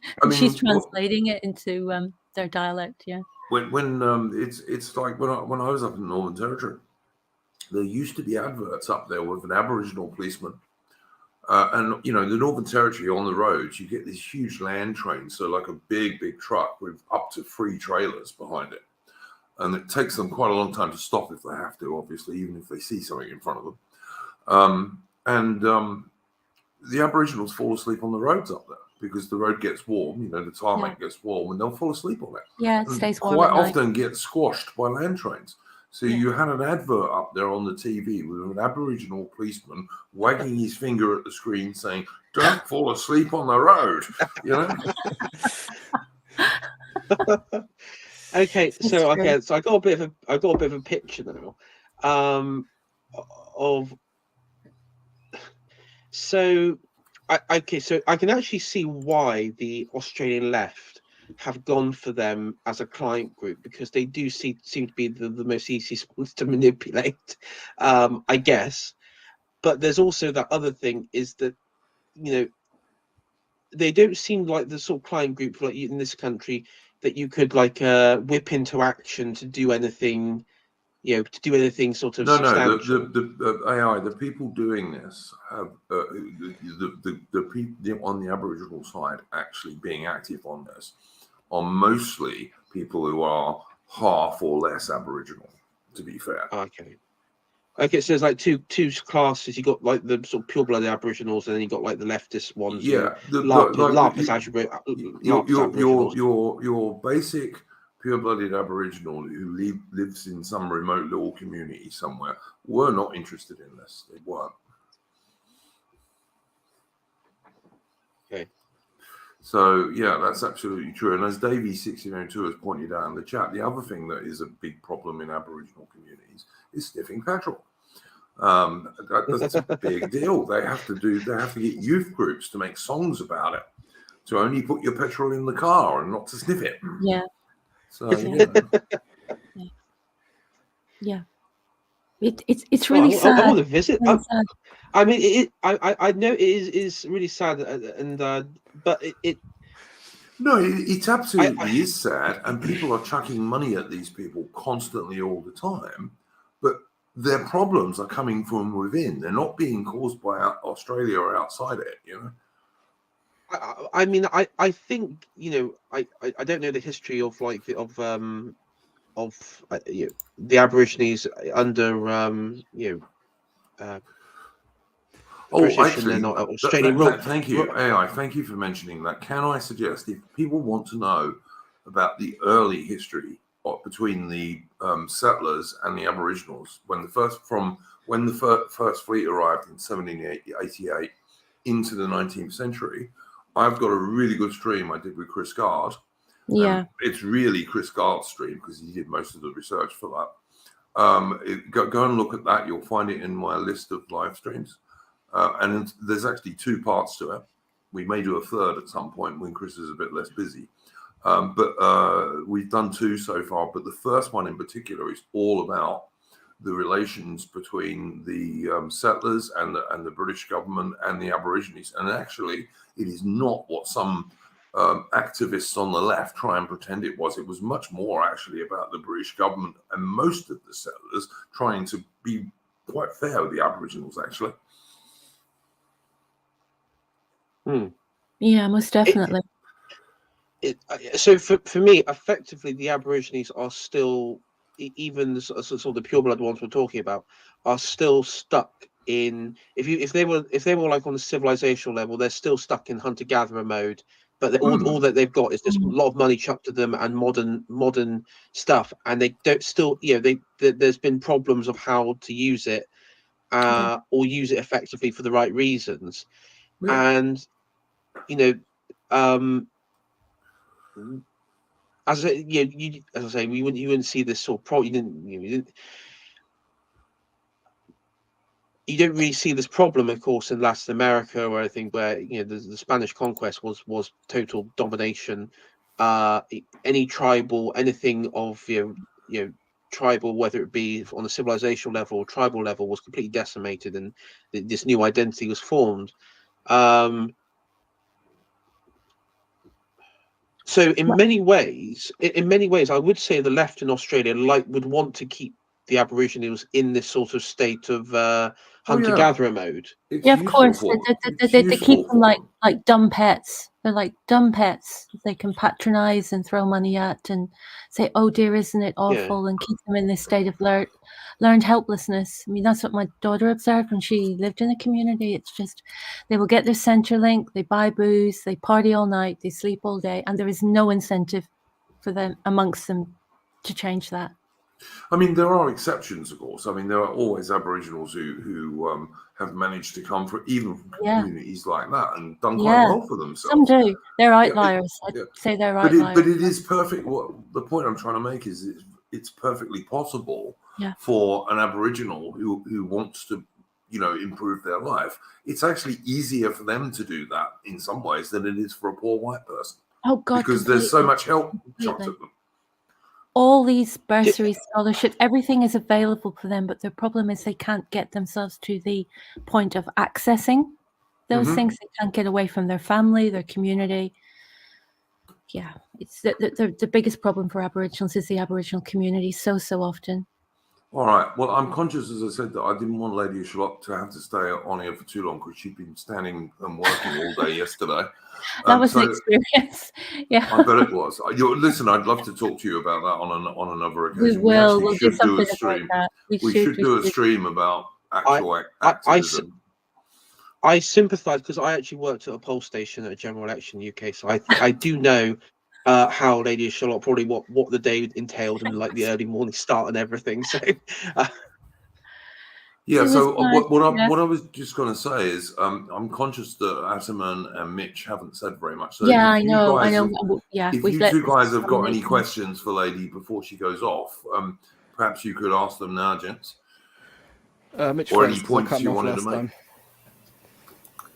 translating it into their dialect. Yeah. When it's like when I was up in the Northern Territory, there used to be adverts up there with an Aboriginal policeman, and the Northern Territory on the roads, you get these huge land trains, so like a big truck with up to 3 trailers behind it, and it takes them quite a long time to stop if they have to, obviously, even if they see something in front of them. The Aboriginals fall asleep on the roads up there because the road gets warm, the tarmac gets warm, and they'll fall asleep on it. Yeah, it stays warm. Quite often get squashed by land trains. So you had an advert up there on the TV with an Aboriginal policeman wagging his finger at the screen saying, "Don't fall asleep on the road," Okay, so I got a bit of a picture now. So I can actually see why the Australian left have gone for them as a client group, because they do seem to be the most easiest ones to manipulate, I guess. But there's also that other thing is that they don't seem like the sort of client group like in this country that you could like whip into action to do anything. To do anything sort of substantial. The AI, the people doing this have the people on the Aboriginal side actually being active on this are mostly people who are half or less Aboriginal, to be fair. Okay, so there's like two classes. You got like the sort of pure-blooded Aboriginals, and then you got like the leftist ones. Yeah, your basic pure-blooded Aboriginal who lives in some remote little community somewhere were not interested in this. They weren't. Okay. So yeah, that's absolutely true. And as Davey1602 has pointed out in the chat, the other thing that is a big problem in Aboriginal communities is sniffing petrol. That's a big deal. They have to get youth groups to make songs about it, to only put your petrol in the car and not to sniff it. Yeah. So yeah. It's really sad. I want to visit. I mean, I know it is really sad, but it. No, it absolutely is sad, and people are chucking money at these people constantly all the time. But their problems are coming from within. They're not being caused by Australia or outside it. I mean, I think I don't know the history of like the Aborigines under Actually, Australian rule. Thank you, AI. Thank you for mentioning that. Can I suggest, if people want to know about the early history between the settlers and the Aboriginals, when the first fleet arrived in 1788 into the 19th century, I've got a really good stream I did with Chris Gard. Yeah, it's really Chris Gard's stream because he did most of the research for that. Go and look at that. You'll find it in my list of live streams. And there's actually 2 parts to it. We may do a third at some point when Chris is a bit less busy. But we've done 2 so far. But the first one in particular is all about the relations between the settlers and the British government and the Aborigines. And actually, it is not what some activists on the left try and pretend it was. It was much more actually about the British government and most of the settlers trying to be quite fair with the Aboriginals, actually. Yeah, most definitely. So for me, effectively, the Aborigines are still, even the sort of the pureblood ones we're talking about, are still stuck in. If they were like on the civilizational level, they're still stuck in hunter-gatherer mode. But all that they've got is just a lot of money chucked to them and modern stuff, and they don't still. There's been problems of how to use it, or use it effectively for the right reasons, and as I say, you wouldn't see this sort of problem. You don't really see this problem, of course, in Latin America or anything where the Spanish conquest was total domination. Any tribal, anything of tribal, whether it be on a civilizational level or tribal level, was completely decimated, and this new identity was formed. So in many ways, I would say the left in Australia would want to keep the Aborigines in this sort of state of hunter-gatherer mode. Yeah, of course. They keep them like dumb pets. They're like dumb pets they can patronize and throw money at and say, "Oh dear, isn't it awful?" and keep them in this state of learned helplessness. I mean, that's what my daughter observed when she lived in a community. It's just they will get their Centrelink, they buy booze, they party all night, they sleep all day, and there is no incentive for them amongst them to change that. I mean, there are exceptions, of course. I mean, there are always Aboriginals who have managed to come from communities like that and done quite well for themselves. Some do. They're outliers. I'd say they're outliers. But it is perfect. The point I'm trying to make is it's perfectly possible for an Aboriginal who wants to, improve their life. It's actually easier for them to do that in some ways than it is for a poor white person. Oh God! Because there's so much help chucked at them. All these bursaries, scholarships, everything is available for them, but the problem is they can't get themselves to the point of accessing those things. They can't get away from their family, their community. Yeah, it's the biggest problem for Aboriginals is the Aboriginal community so often. All right. Well, I'm conscious, as I said, that I didn't want Lady Charlotte to have to stay on here for too long because she'd been standing and working all day yesterday. That was an experience. Yeah, I bet it was. Listen, I'd love to talk to you about that on another occasion. We will. We'll do something about that. We should do a stream about actual activism. I sympathise because I actually worked at a poll station at a general election in the UK, so I do know how Lady Charlotte probably what the day entailed and like the early morning start and everything. So. So what I was just going to say is I'm conscious that Ataman and Mitch haven't said very much. So I know. If you two guys have got any questions for Lady before she goes off, perhaps you could ask them now, gents. Mitch, or any points you wanted to make.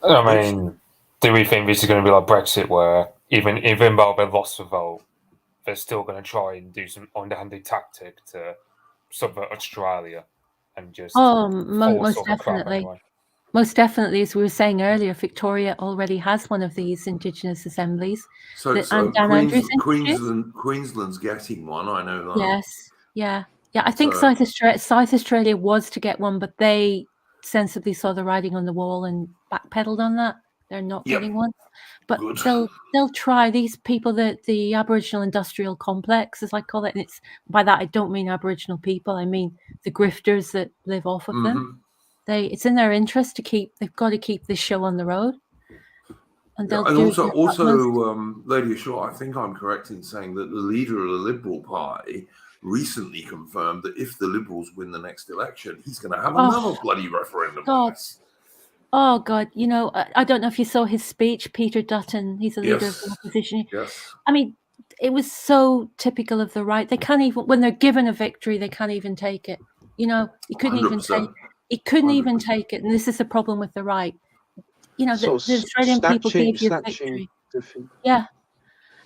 I mean, do we think this is going to be like Brexit, where even though they lost the vote, they're still going to try and do some underhanded tactic to subvert Australia? And just most definitely. Anyway. Most definitely, as we were saying earlier, Victoria already has one of these Indigenous assemblies. So Queensland's getting one. I know that. Yes, yeah. I think South Australia was to get one, but they sensibly saw the writing on the wall and backpedaled on that. They're not getting one, but they'll try. These people, the Aboriginal industrial complex, as I call it, and it's by that I don't mean Aboriginal people. I mean the grifters that live off of them. It's in their interest to keep. They've got to keep this show on the road. And they'll also, Lady Shaw, I think I'm correct in saying that the leader of the Liberal Party recently confirmed that if the Liberals win the next election, he's going to have another bloody referendum. Oh God! I don't know if you saw his speech, Peter Dutton. He's a leader of the opposition. Yes. I mean, it was so typical of the right. They can't even, when they're given a victory, they can't even take it. He couldn't 100%. Even take. He couldn't 100%. Even take it, and this is the problem with the right. The Australian people gave you a victory. Yeah,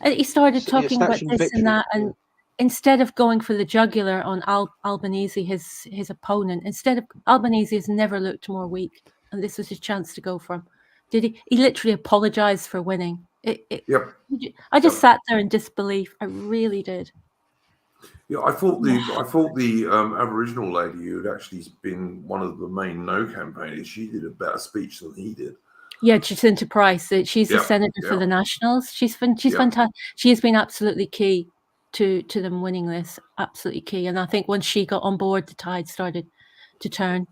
and he started talking about this and that, and instead of going for the jugular on Albanese, his opponent, instead of Albanese has never looked more weak, and this was his chance to go for him. Did he? He literally apologized for winning. I just sat there in disbelief. I really did. Yeah, I thought the Aboriginal lady who had actually been one of the main No campaigners, she did a better speech than he did. Yeah, Jacinta Price. She's the senator for the Nationals. She's fantastic. She has been absolutely key to them winning this. Absolutely key. And I think once she got on board, the tide started to turn.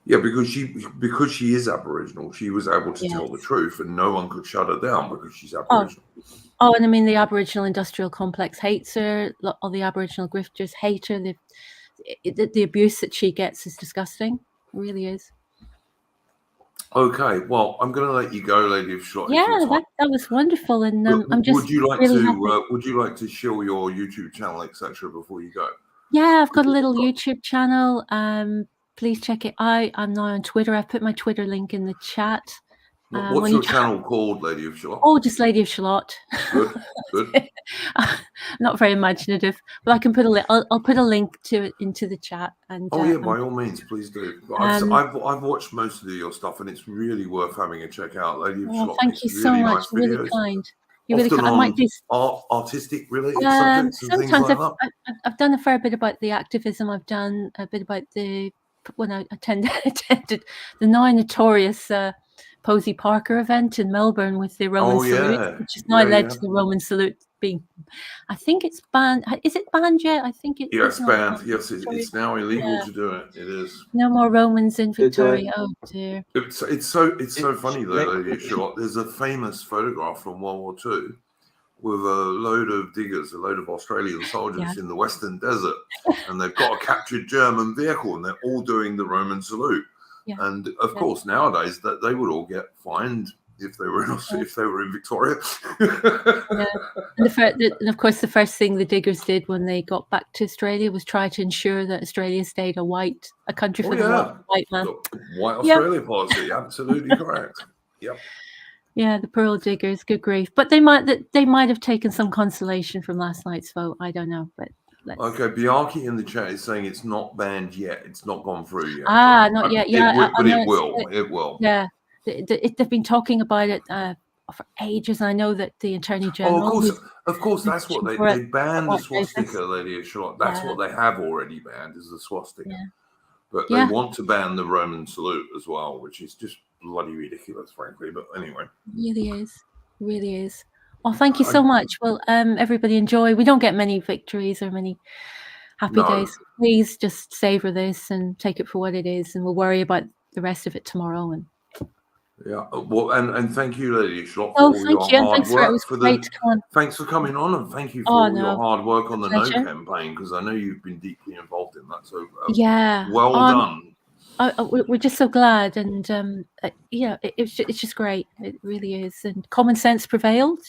Yeah, because she is Aboriginal, she was able to tell the truth, and no one could shut her down because she's Aboriginal. Oh, and I mean, the Aboriginal industrial complex hates her. All the Aboriginal grifters hate her. The abuse that she gets is disgusting. It really is. Okay, well, I'm going to let you go, Lady of Shalott. Yeah, that was wonderful, and I'm just would you like really to would you like to show your YouTube channel, etc., before you go? Yeah, I've got a little YouTube channel. Please check it out. I'm now on Twitter. I've put my Twitter link in the chat. What's your channel called, Lady of Shalott? Oh, just Lady of Shalott. Good. Not very imaginative, but I can put I'll put a link to it into the chat. And yeah, by all means, please do. I've watched most of your stuff, and it's really worth having a check out, Lady of Shalott. Thank you so much. Nice You're really kind. You're Often really kind. I might do artistic related subjects and things like that. I've done a fair bit about the activism. I've done a bit about when I attended the now notorious Posey Parker event in Melbourne with the Roman salute, which has now led to the Roman salute being, I think it's banned. Is it banned yet? I think it. Yeah, it's banned. Yes, it's now illegal to do it. It is. No more Romans in Victoria. Oh dear. It's so funny though, Lady Shalott. There's a famous photograph from World War II with a load of diggers, a load of Australian soldiers in the Western Desert, and they've got a captured German vehicle, and they're all doing the Roman salute. Yeah. And of course, nowadays that they would all get fined if they were in Victoria. And of course, the first thing the diggers did when they got back to Australia was try to ensure that Australia stayed a country for the white man. White Australia policy, absolutely correct. Yep. Yeah, the pearl diggers, good grief. But they might have taken some consolation from last night's vote. I don't know, but. Okay, Bianchi in the chat is saying it's not banned yet. It's not gone through yet. Not yet. Yeah, but it will. It will. Yeah, they've been talking about it for ages. I know that the Attorney General. Of course, that's what they banned the swastika, Lady of Shalott. That's what they have already banned is the swastika. Yeah. But they want to ban the Roman salute as well, which is just bloody ridiculous, frankly. But anyway, really is. Oh, thank you so much. Well, everybody enjoy. We don't get many victories or many happy days. So please just savor this and take it for what it is, and we'll worry about the rest of it tomorrow. And well, and thank you, Lady Shalott, for all your hard work. Thanks for coming on, and thank you for all your hard work on the No campaign, because I know you've been deeply involved in that. So well done. We're just so glad, and it's just great. It really is, and common sense prevailed.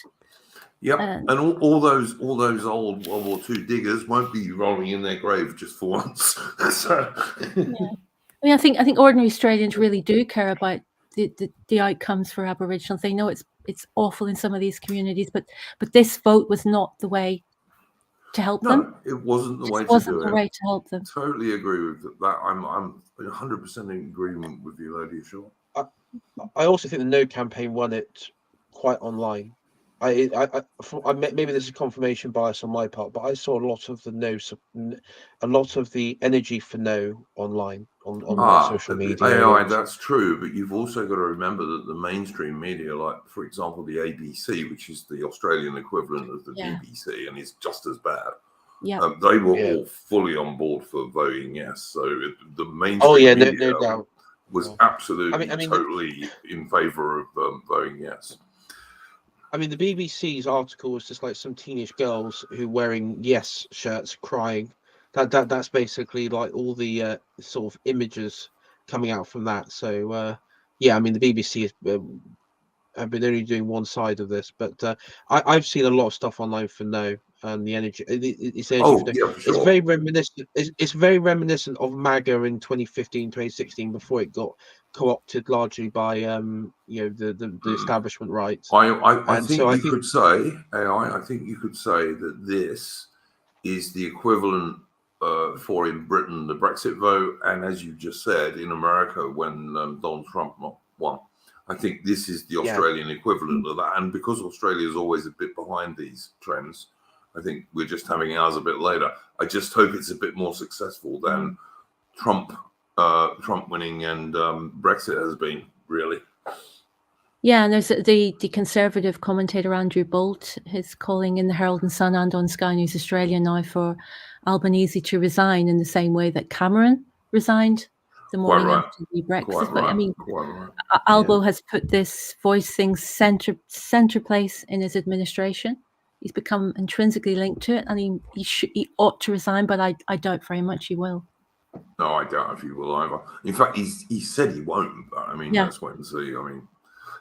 Yep, and all those old World War II diggers won't be rolling in their grave just for once. So, I mean, I think ordinary Australians really do care about the outcomes for Aboriginals. They know it's awful in some of these communities, but this vote was not the way to help them. It wasn't the way to help them. Totally agree with that. I'm 100% in agreement with you, Lady Shaw. I also think the No campaign won it quite online. I maybe this is confirmation bias on my part, but I saw a lot of the energy for No online on social media. That's true, but you've also got to remember that the mainstream media, like for example the ABC, which is the Australian equivalent of the BBC, and is just as bad. Yeah, they were all fully on board for voting yes. So the mainstream media no doubt. was absolutely totally in favour of voting yes. I mean, the BBC's article was just like some teenage girls who wearing yes shirts crying. That's basically like all the sort of images coming out from that. So I mean, the BBC have been only doing one side of this, but I've seen a lot of stuff online for No, and the energy. It's energy it's very reminiscent. It's very reminiscent of MAGA in 2015, 2016, before it got co-opted largely by the establishment right. I think you could say that this is the equivalent for in Britain the Brexit vote, and as you just said, in America when Donald Trump won. I think this is the Australian equivalent of that, and because Australia is always a bit behind these trends, I think we're just having ours a bit later. I just hope it's a bit more successful than Trump winning and Brexit has been, really. Yeah, and there's the Conservative commentator Andrew Bolt is calling in the Herald and Sun and on Sky News Australia now for Albanese to resign in the same way that Cameron resigned the morning after the Brexit. But I mean, Albo has put this voice thing center place in his administration. He's become intrinsically linked to it, and he ought to resign, but I doubt very much he will. No, I doubt if he will either. In fact, he said he won't. But I mean, let's wait and see. I mean,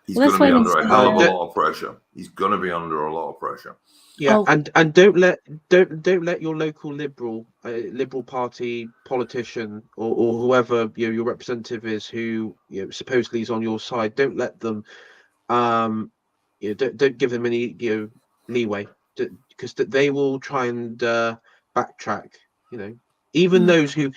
he's going to be under a hell of a lot of pressure. He's going to be under a lot of pressure. Yeah, and don't let your local Liberal Party politician or whoever your representative is, who supposedly is on your side. Don't let them, don't give them any leeway, because they will try and backtrack. Even those who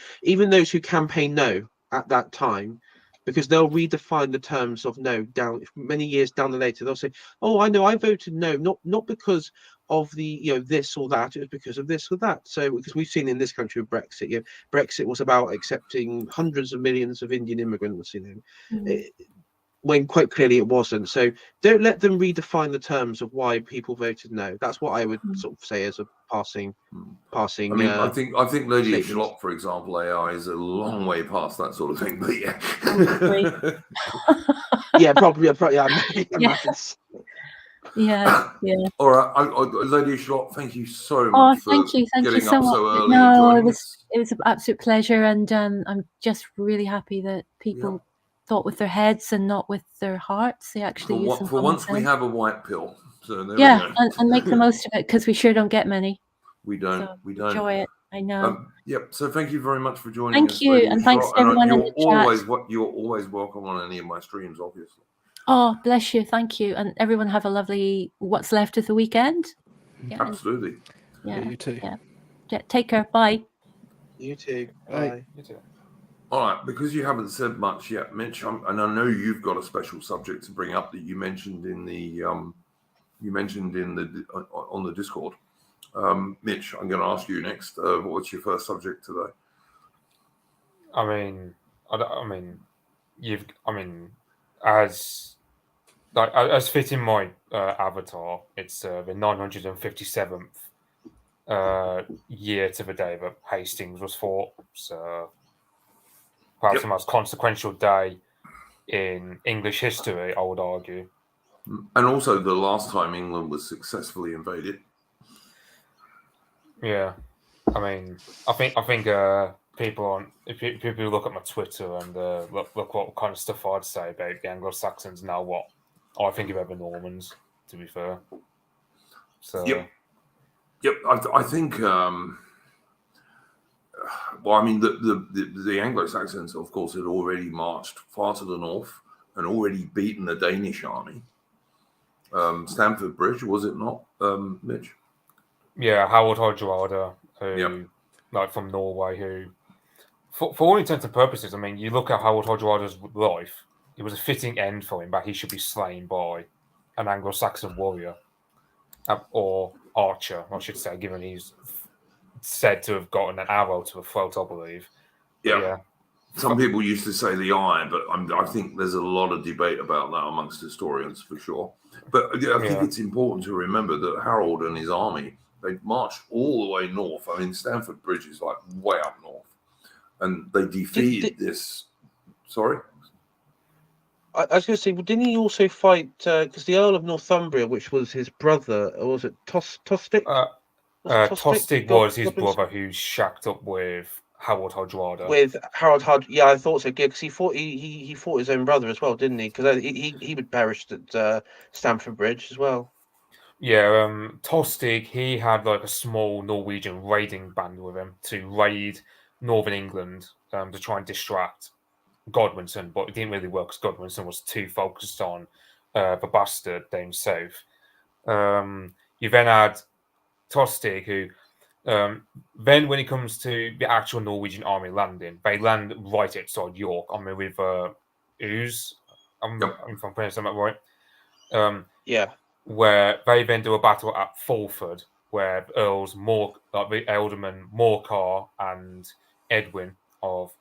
campaign no at that time, because they'll redefine the terms of no down many years down the later. They'll say, "Oh, I know, I voted no, not because of the this or that. It was because of this or that." So, because we've seen in this country with Brexit, Brexit was about accepting hundreds of millions of Indian immigrants. When quite clearly it wasn't. So don't let them redefine the terms of why people voted no. That's what I would sort of say as a passing. I mean, I think Lady Schlott, for example, AI is a long way past that sort of thing. But yeah, probably. Yeah. All right, Lady Schlott, thank you so much for thank you so much. so early and joining us. It was an absolute pleasure, and I'm just really happy that people thought with their heads and not with their hearts. They actually use some for once we have a white pill. So there we go. and make the most of it, because we sure don't get many. We don't. So enjoy it. I know. So thank you very much for joining us. Thank you, and thanks to everyone in the chat. You're always welcome on any of my streams, obviously. Oh, bless you. Thank you. And everyone have a lovely what's left of the weekend. Yeah, absolutely. Yeah, you too. Yeah. Take care. Bye. You too. Bye. You too. All right, because you haven't said much yet, Mitch, and I know you've got a special subject to bring up that you mentioned in the on the Discord. Mitch, I'm going to ask you next. What's your first subject today? As fitting my avatar, it's the 957th year to the day that Hastings was fought. So perhaps the most consequential day in English history, I would argue. And also the last time England was successfully invaded. Yeah, I think people if you look at my Twitter and look what kind of stuff I'd say about the Anglo-Saxons now, what I think about the Normans, to be fair. So yep. I think. The Anglo-Saxons, of course, had already marched far to the north and already beaten the Danish army. Stamford Bridge, was it not, Mitch? Yeah, Harold Hardrada, from Norway, who, for all intents and purposes, you look at Harold Hardrada's life, it was a fitting end for him that he should be slain by an Anglo-Saxon warrior, or archer, I should say, given he's said to have gotten an arrow to the throat, I believe. Yeah. Some people used to say the eye, but I think there's a lot of debate about that amongst historians, for sure. But I think it's important to remember that Harold and his army, they marched all the way north. Stamford Bridge is like way up north. And they defeated this... Sorry? I was going to say, well, didn't he also fight... Because the Earl of Northumbria, which was his brother, or was it Tostig? Tostig was his brother who shacked up with Harold Hardrada. With Harold Hardrada, yeah, I thought so. Because he fought his own brother as well, didn't he? Because he would perished at Stamford Bridge as well. Yeah, Tostig, he had like a small Norwegian raiding band with him to raid northern England to try and distract Godwinson, but it didn't really work because Godwinson was too focused on the bastard down south. You then had Tostig, who Then when it comes to the actual Norwegian army landing, they land right outside York on the river Ouse, if I'm pronouncing that right. Where they then do a battle at Fulford, where Earls the Ealdorman Morcar and Edwin of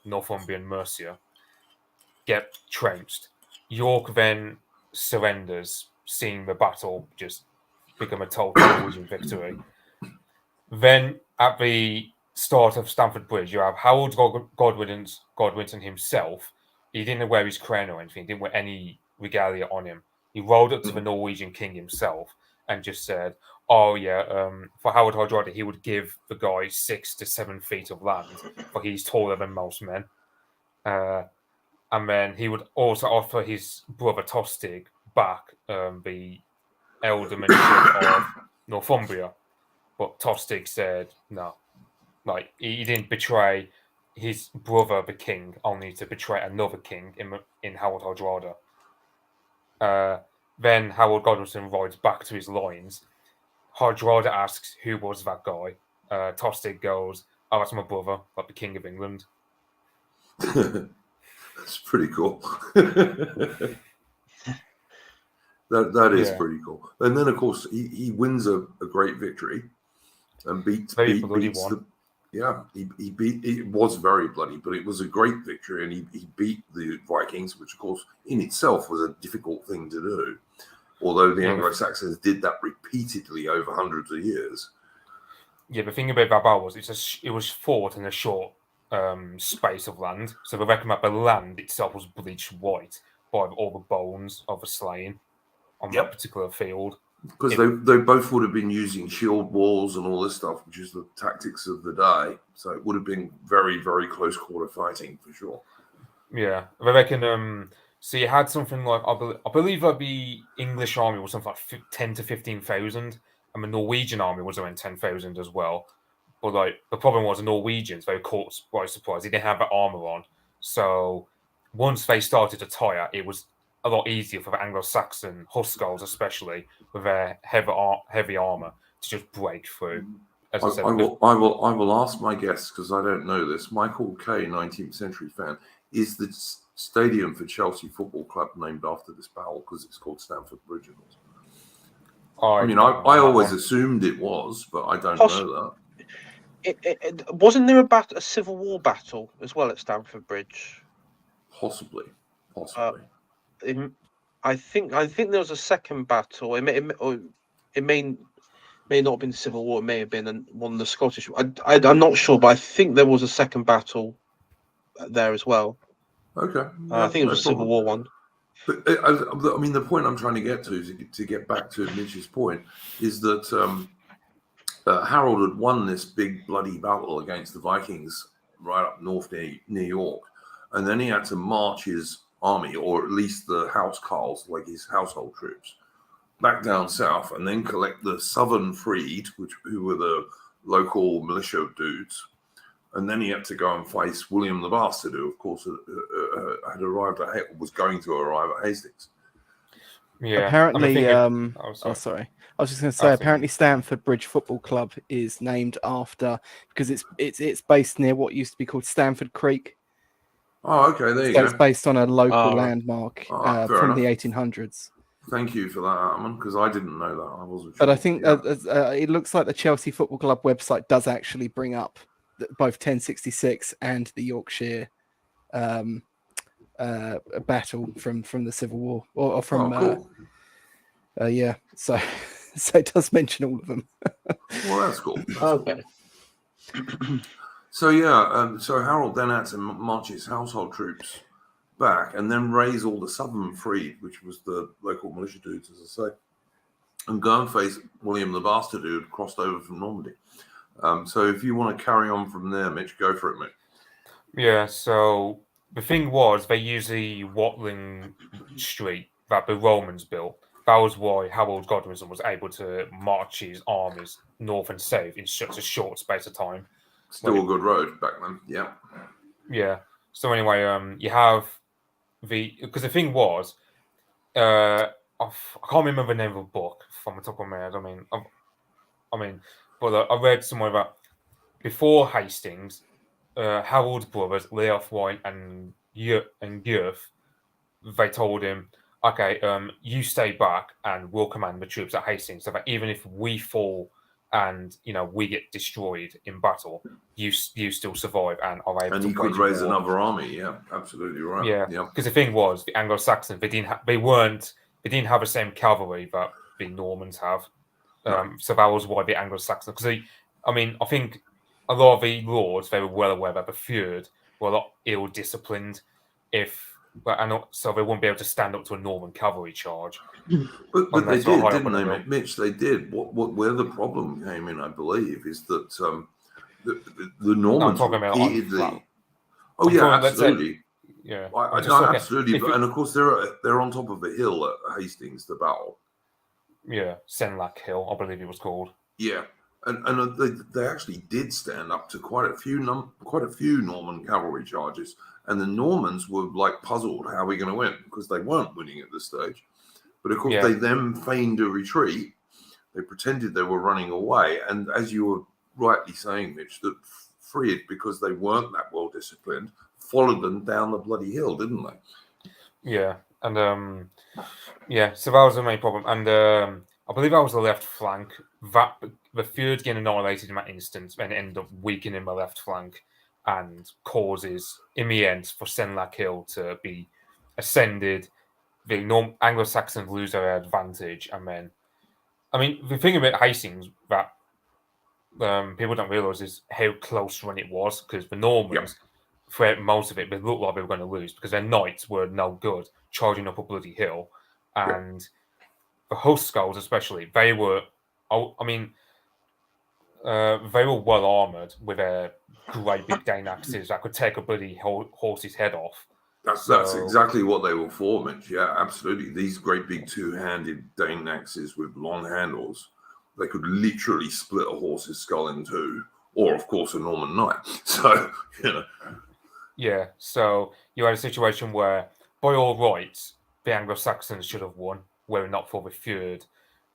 Northumbria and Mercia get trounced. York then surrenders, seeing the battle just become a total Norwegian victory. Then at the start of Stamford Bridge, you have Harold Godwinson himself. He didn't wear his crown or anything. He didn't wear any regalia on him. He rolled up to the Norwegian king himself and just said, "Oh yeah, for Howard Hardrada, he would give the guy 6 to 7 feet of land, for he's taller than most men." And then he would also offer his brother Tostig back the ealdormanship of Northumbria. But Tostig said no. Like, he didn't betray his brother, the king, only to betray another king in Howard Hardrada. Then Howard Godwinson rides back to his lines. Hardrada asks, "Who was that guy?" Tostig goes, "Oh, that's my brother, like the King of England." That's pretty cool. That is pretty cool. And then, of course, he wins a great victory and beats Very the it was very bloody, but it was a great victory, and he beat the Vikings, which of course in itself was a difficult thing to do, although the Anglo-Saxons did that repeatedly over hundreds of years. Yeah, the thing about that battle was it was fought in a short space of land, so they reckon that the land itself was bleached white by all the bones of the slain on that particular field. Because they both would have been using shield walls and all this stuff, which is the tactics of the day. So it would have been very, very close quarter fighting for sure. Yeah, they reckon. So you had something like I believe that the English army was something like 10 to 15,000, and the Norwegian army was around 10,000 as well. But like the problem was the Norwegians, they were caught by surprise. They didn't have that armor on, so once they started to tire, it was a lot easier for the Anglo-Saxon Huskarls, especially with their heavy armor, to just break through. As I said, I will ask my guests, because I don't know this. Michael Kay, 19th century fan, is the stadium for Chelsea Football Club named after this battle because it's called Stamford Bridge? I mean, I always assumed it was, but I don't know that. Wasn't there a Civil War battle as well at Stamford Bridge? Possibly. I think there was a second battle. It may not have been Civil War. It may have been one of the Scottish. I'm not sure, but I think there was a second battle there as well. Okay. I think it was a Civil War one. But I mean, the point I'm trying to get to get back to Mitch's point is that Harold had won this big bloody battle against the Vikings right up north near York, and then he had to march his army, or at least the housecarls, like his household troops, back down south, and then collect the Southern Freed, who were the local militia dudes, and then he had to go and face William the Bastard, who of course had arrived was going to arrive at Hastings. Yeah. Apparently, sorry. I was just going to say, apparently Stamford Bridge Football Club is named after, because it's based near what used to be called Stamford Creek. Oh, okay, there you go. It's based on a local landmark from the 1800s. Thank you for that, Armin, because I didn't know that. I wasn't sure. But I think it looks like the Chelsea Football Club website does actually bring up both 1066 and the Yorkshire battle from the Civil War, or from cool. So it does mention all of them. Well, that's cool. Okay. So so Harold then had to march his household troops back and then raise all the Southern Freed, which was the local militia dudes, as I say, and go and face William the Bastard, who had crossed over from Normandy. So if you want to carry on from there, Mitch, go for it, mate. Yeah, so the thing was, they used the Watling Street that the Romans built. That was why Harold Godwinson was able to march his armies north and south in such a short space of time. Still a good road back then, yeah. Yeah. So anyway, you have because the thing was, I can't remember the name of the book from the top of my head. I mean, but I read somewhere about before Hastings, Harold's brothers, Leofwine and Gurth, they told him, okay, you stay back and we'll command the troops at Hastings, so that even if we fall and we get destroyed in battle, you still survive and are able and to he could raise another army. Yeah, absolutely right. Yeah, because the thing was, the Anglo-Saxons, they didn't have the same cavalry that the Normans have. So that was why the Anglo-Saxons, because I think a lot of the lords, they were well aware that the Fjord were a lot ill-disciplined, so they wouldn't be able to stand up to a Norman cavalry charge. But they did, didn't they, Mitch? They did. Where the problem came in, I believe, is that the Normans repeatedly. Oh yeah, absolutely. Yeah, absolutely. And of course, they're on top of a hill at Hastings, the battle. Yeah, Senlac Hill, I believe it was called. Yeah, and they actually did stand up to quite a few Norman cavalry charges, and the Normans were like puzzled, how are we going to win? Because they weren't winning at this stage. But of course, they then feigned a retreat. They pretended they were running away, and as you were rightly saying, Mitch, that Fried, because they weren't that well disciplined, followed them down the bloody hill, didn't they? Yeah, and so that was the main problem, and I believe that was the left flank. That the Fjord getting annihilated in that instance, and ended up weakening the left flank, and causes in the end for Senlac Hill to be ascended. The Anglo-Saxons lose their advantage, and then, the thing about Hastings that people don't realise is how close run it was, because the Normans, throughout most of it, they looked like they were going to lose because their knights were no good, charging up a bloody hill, and the Hussars especially, they were, they were well armoured with their great big Dane axes that could take a bloody horse's head off. That's exactly what they were for, Mitch. Yeah, absolutely. These great big two-handed Dane axes with long handles, they could literally split a horse's skull in two, or of course a Norman knight. So, Yeah, so you had a situation where, by all rights, the Anglo-Saxons should have won, were it not for the Fjord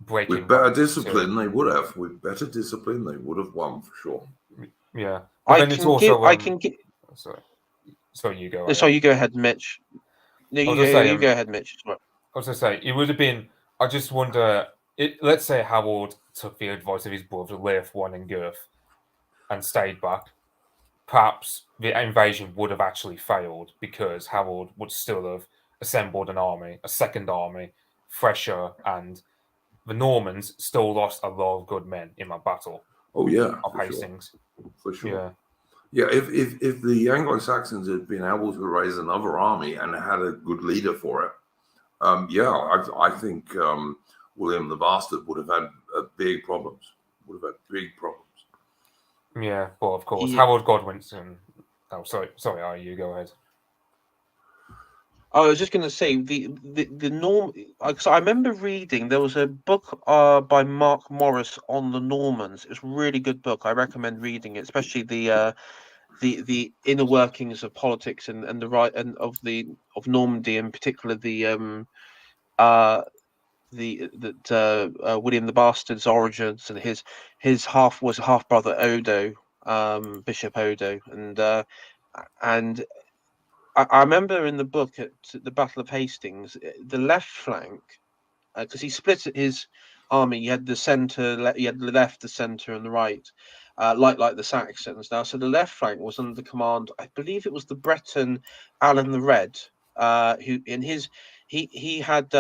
breaking. With better discipline, they would have. With better discipline, they would have won for sure. Yeah, Sorry, you go. Sorry, you go ahead, Mitch. No, you go ahead, Mitch. I was going to say, it would have been. I just wonder. Let's say Harold took the advice of his brother Leofwine and Gurth and stayed back. Perhaps the invasion would have actually failed because Harold would still have assembled an army, a second army, fresher, and the Normans still lost a lot of good men in that battle. Oh yeah, of Hastings. For sure. Yeah, if the Anglo-Saxons had been able to raise another army and had a good leader for it, I think William the Bastard would have had big problems. Yeah, well, of course, Harold Godwinson. Oh, sorry, you go ahead. I was just going to say the Norm. Because I remember reading there was a book by Mark Morris on the Normans. It was a really good book. I recommend reading it, especially the inner workings of politics and the right and of Normandy, in particular William the Bastard's origins, and his half brother Odo, Bishop Odo, and I remember in the book at the Battle of Hastings, the left flank, because he split his army. You had the center, you had the left, the center, and the right, like the Saxons. Now, so the left flank was under the command, I believe it was the Breton Alan the Red, who he had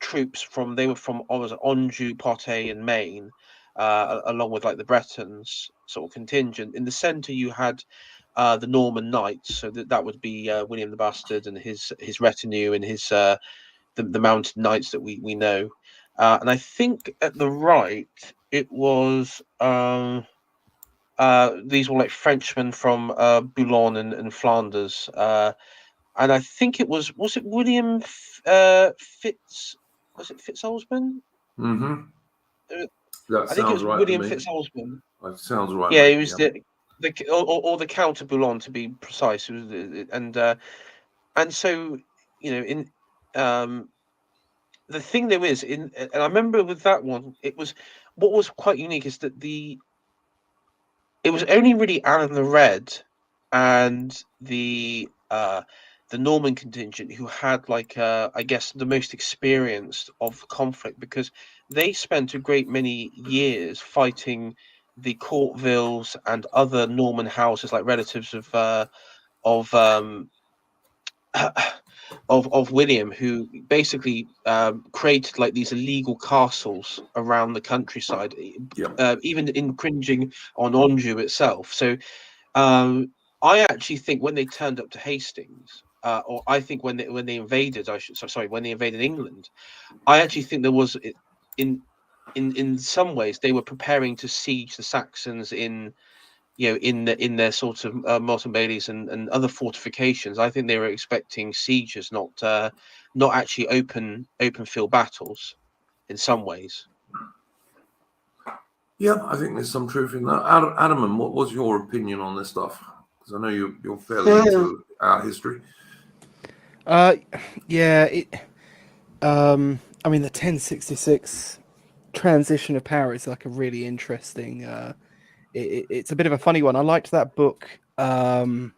troops they were from Anjou, Poitiers, and Maine, along with like the Bretons sort of contingent. In the center, you had the Norman knights, so that would be William the Bastard and his retinue and his the mounted knights that we know. And I think at the right it was these were like Frenchmen from Boulogne and Flanders, and I think it was it William Fitzosmond? Mm-hmm. I think it was William Fitzosmond. That sounds right. Yeah, it was or the Count of Boulogne, to be precise. And so in the thing there is and I remember with that one, it was what was quite unique is that it was only really Alan the Red and the Norman contingent who had I guess the most experience of the conflict, because they spent a great many years fighting the Courtvilles and other Norman houses, like relatives of of William, who basically created like these illegal castles around the countryside, even infringing on Anjou itself. So I actually think when they turned up to Hastings, or I think when they invaded, when they invaded England, I actually think there was in some ways they were preparing to siege the Saxons in their sort of Motte and Baileys and other fortifications. I think they were expecting sieges, not actually open field battles in some ways. Yeah, I think there's some truth in that. Adam, what was your opinion on this stuff? Because I know you're fairly into our history. Yeah, I mean, the 1066 transition of power is like a really interesting. It's a bit of a funny one. I liked that book. Trying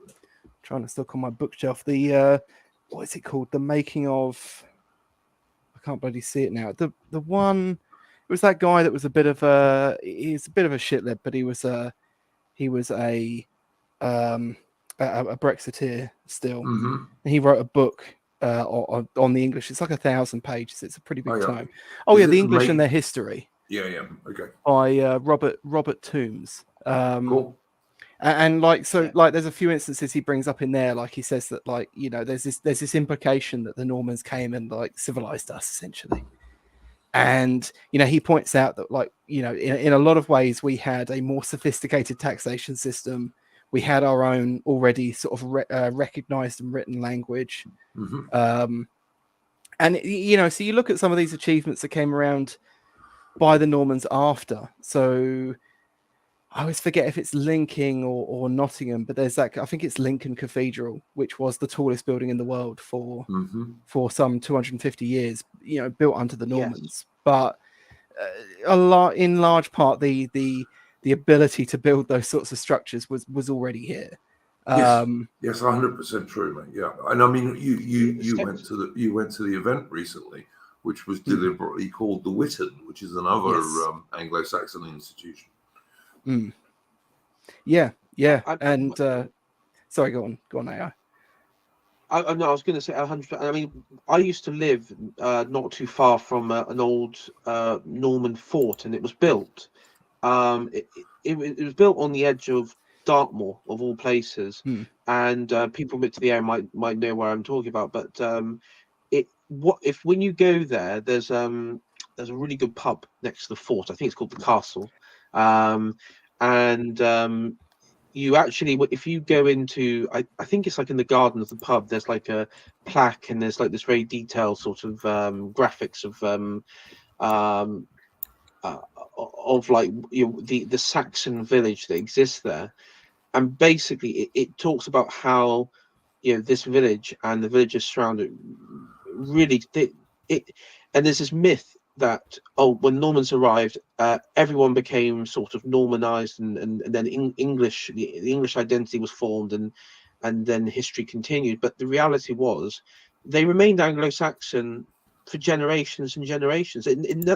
to still on my bookshelf. The what is it called? The Making of. I can't bloody see it now. The one. It was that guy that was a bit of a. He's a bit of a shitlib, but he was a Brexiteer still. Mm-hmm. And he wrote a book on the English. It's like 1,000 pages. It's a pretty big tome. Is the English and their history. Yeah, okay. By Robert Toombs. Cool. And there's a few instances he brings up in there, like he says that there's this implication that the Normans came and like civilized us essentially. And he points out that in a lot of ways we had a more sophisticated taxation system. We had our own already sort of recognized and written language. Mm-hmm. And so you look at some of these achievements that came around by the Normans after. So I always forget if it's Lincoln or Nottingham, but there's that. I think it's Lincoln Cathedral, which was the tallest building in the world for some 250 years. Built under the Normans, yes. But in large part, the ability to build those sorts of structures was already here. Yes, 100% true, mate. Yeah, and I mean, you went to the event recently, which was deliberately called the Witten, which is another Anglo-Saxon institution. Mm. Yeah, and sorry, go on, AI. I was going to say 100%. I mean, I used to live not too far from an old Norman fort, and it was built. It was built on the edge of Dartmoor, of all places, and people to the area might know where I'm talking about. But when you go there, there's a really good pub next to the fort. I think it's called the Castle, and you actually, if you go into, I think it's like in the garden of the pub, there's like a plaque and there's like this very detailed sort of graphics of like the Saxon village that exists there, and basically it talks about how this village and the villages surrounding really and there's this myth that when Normans arrived, everyone became sort of Normanized, and then the English identity was formed, and then history continued. But the reality was they remained Anglo-Saxon for generations and generations.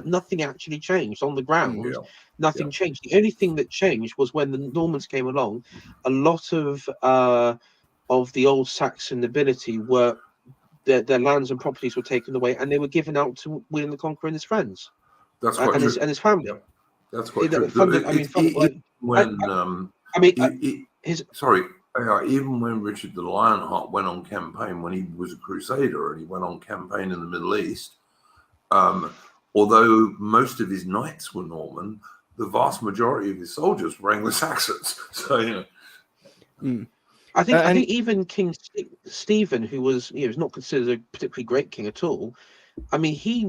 Nothing actually changed on the ground. Yeah. Nothing changed. The only thing that changed was when the Normans came along. A lot of the old Saxon nobility were. Their lands and properties were taken away, and they were given out to William the Conqueror and his friends. That's quite and true. His family. Yeah. That's quite true. Even when Richard the Lionheart went on campaign, when he was a crusader and he went on campaign in the Middle East, although most of his knights were Norman, the vast majority of his soldiers were Anglo-Saxons. So I think even King Stephen, who was not considered a particularly great king at all, I mean he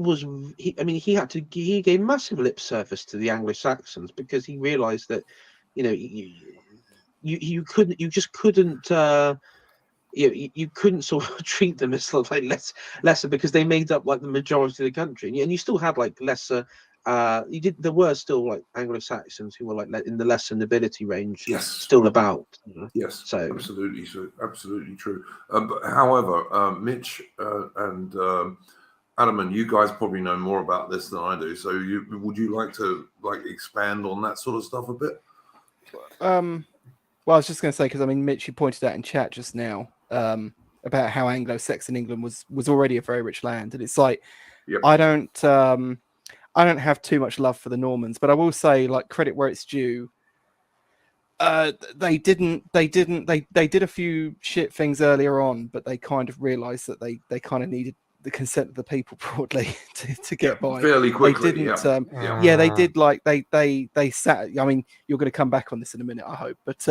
gave massive lip service to the Anglo-Saxons because he realized that you couldn't sort of treat them as sort of like lesser because they made up like the majority of the country, and you still had like lesser there were still like Anglo-Saxons who were like in the lesser nobility range, Yes, still about. Yes, so absolutely true. But however, Mitch and Adam, and you guys probably know more about this than I do. So, would you like to expand on that sort of stuff a bit? Well, I was just going to say, because I mean, Mitch, you pointed out in chat just now about how Anglo-Saxon England was already a very rich land, and it's like, yep. I don't have too much love for the Normans, but I will say, like, credit where it's due. They did a few shit things earlier on, but they kind of realized that they kind of needed the consent of the people broadly to get by fairly quickly. They didn't. They did they sat. I mean, you're going to come back on this in a minute, I hope, but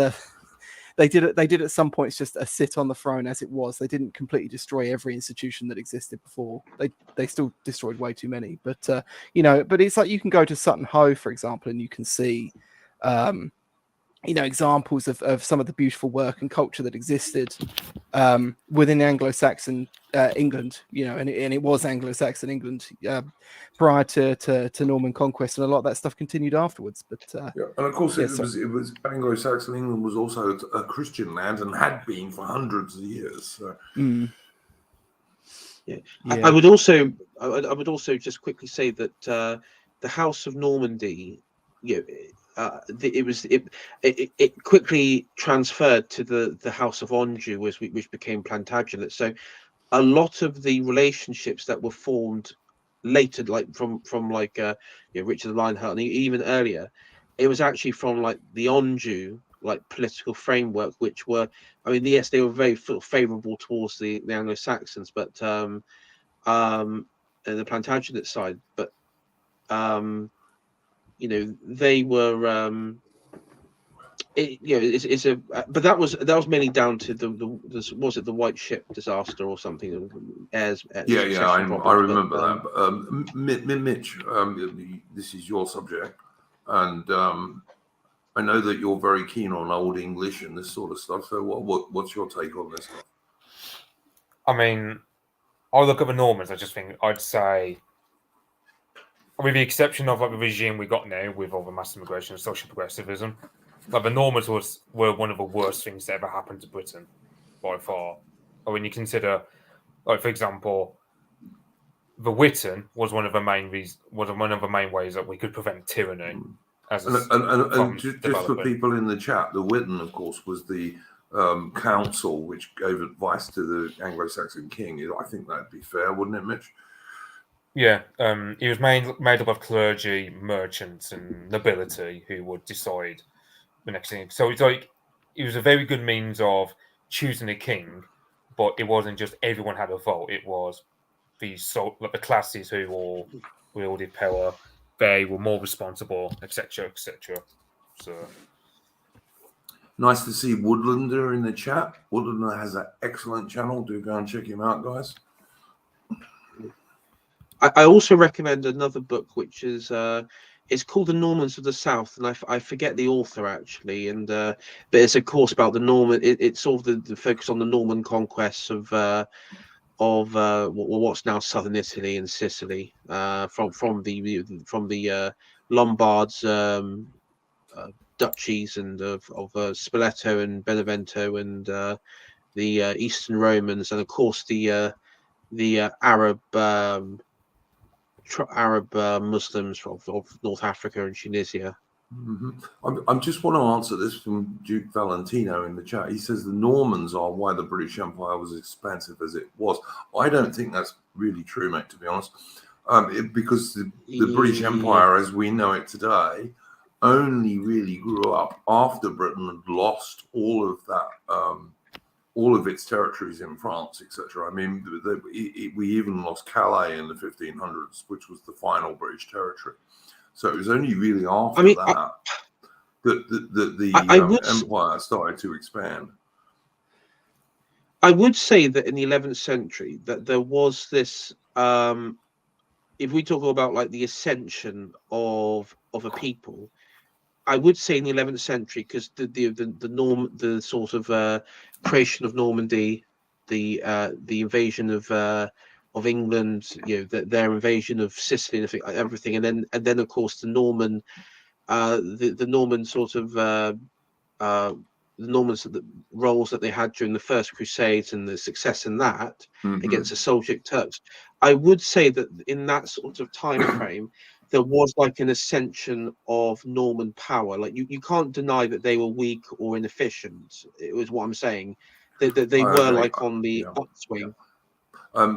they did at some points just a sit on the throne as it was. They didn't completely destroy every institution that existed before. They still destroyed way too many, but but it's like you can go to Sutton Hoo, for example, and you can see examples of some of the beautiful work and culture that existed within Anglo-Saxon England, and it was Anglo-Saxon England prior to Norman conquest, and a lot of that stuff continued afterwards. But and of course, it was Anglo-Saxon England was also a Christian land and had been for hundreds of years. So. I would also just quickly say that the House of Normandy, it quickly transferred to the House of Anjou, which became Plantagenet. So a lot of the relationships that were formed later, like from Richard of Lionheart, and even earlier, it was actually from like the Anjou political framework, which were, I mean, yes, they were very favourable towards the Anglo-Saxons, but and the Plantagenet side, but they were but that was mainly down to the was it the White Ship disaster or something? I remember that. Mitch, this is your subject, and I know that you're very keen on Old English and this sort of stuff. So what's your take on this stuff? I mean, I look at the Normans. I'd say, with the exception of the regime we got now with all the mass immigration and social progressivism, the Normans were one of the worst things that ever happened to Britain by far. When you consider, for example, the Witan was one of the main ways that we could prevent tyranny. And just for people in the chat, the Witan, of course, was the council which gave advice to the Anglo-Saxon king. I think that'd be fair, wouldn't it, Mitch? Yeah, it was made up of clergy, merchants, and nobility who would decide the next thing. So it's like it was a very good means of choosing a king, but it wasn't just everyone had a vote. It was the classes who all wielded power. They were more responsible, etc., etc. So nice to see Woodlander in the chat. Woodlander has an excellent channel. Do go and check him out, guys. I also recommend another book, which is it's called The Normans of the South, and I forget the author actually, and but it's a course about the Norman. It's sort of the focus on the Norman conquests of what's now southern Italy and Sicily, from the Lombards, duchies, and of Spoleto and Benevento, and the Eastern Romans, and of course the Arab Muslims of North Africa and Tunisia. I just want to answer this from Duke Valentino in the chat. He says the Normans are why the British Empire was expansive as it was. I don't think that's really true, mate, to be honest, because the British Empire, as we know it today, only really grew up after Britain had lost all of that, all of its territories in France, etc. I mean, we even lost Calais in the 1500s, which was the final British territory. So it was only really after that the empire started to expand. I would say that in the 11th century that there was this, if we talk about like the ascension of a people, I would say in the 11th century, because the sort of creation of Normandy, the invasion of of England, their invasion of Sicily and everything, and then of course the Norman, the Norman sort of the Normans, the roles that they had during the First Crusades and the success in that against the Seljuk Turks. I would say that in that sort of time frame, there was like an ascension of Norman power. Like you can't deny that they were weak or inefficient. It was what I'm saying. That they were agree. like on the upswing.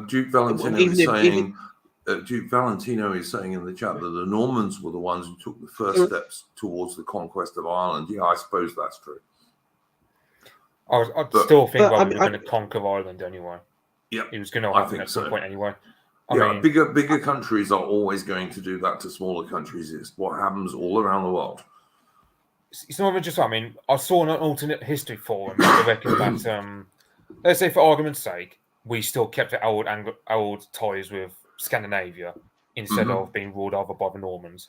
Duke Valentino Even is if- saying. Duke Valentino is saying in the chat that the Normans were the ones who took the first steps towards the conquest of Ireland. Yeah, I suppose that's true. I still think we were going to conquer Ireland anyway. Yeah, it was going to happen at some point anyway. I mean, bigger countries are always going to do that to smaller countries. It's what happens all around the world. It's not even just that. I mean, I saw an alternate history forum that reckon that, let's say for argument's sake, we still kept the old ties with Scandinavia instead of being ruled over by the Normans.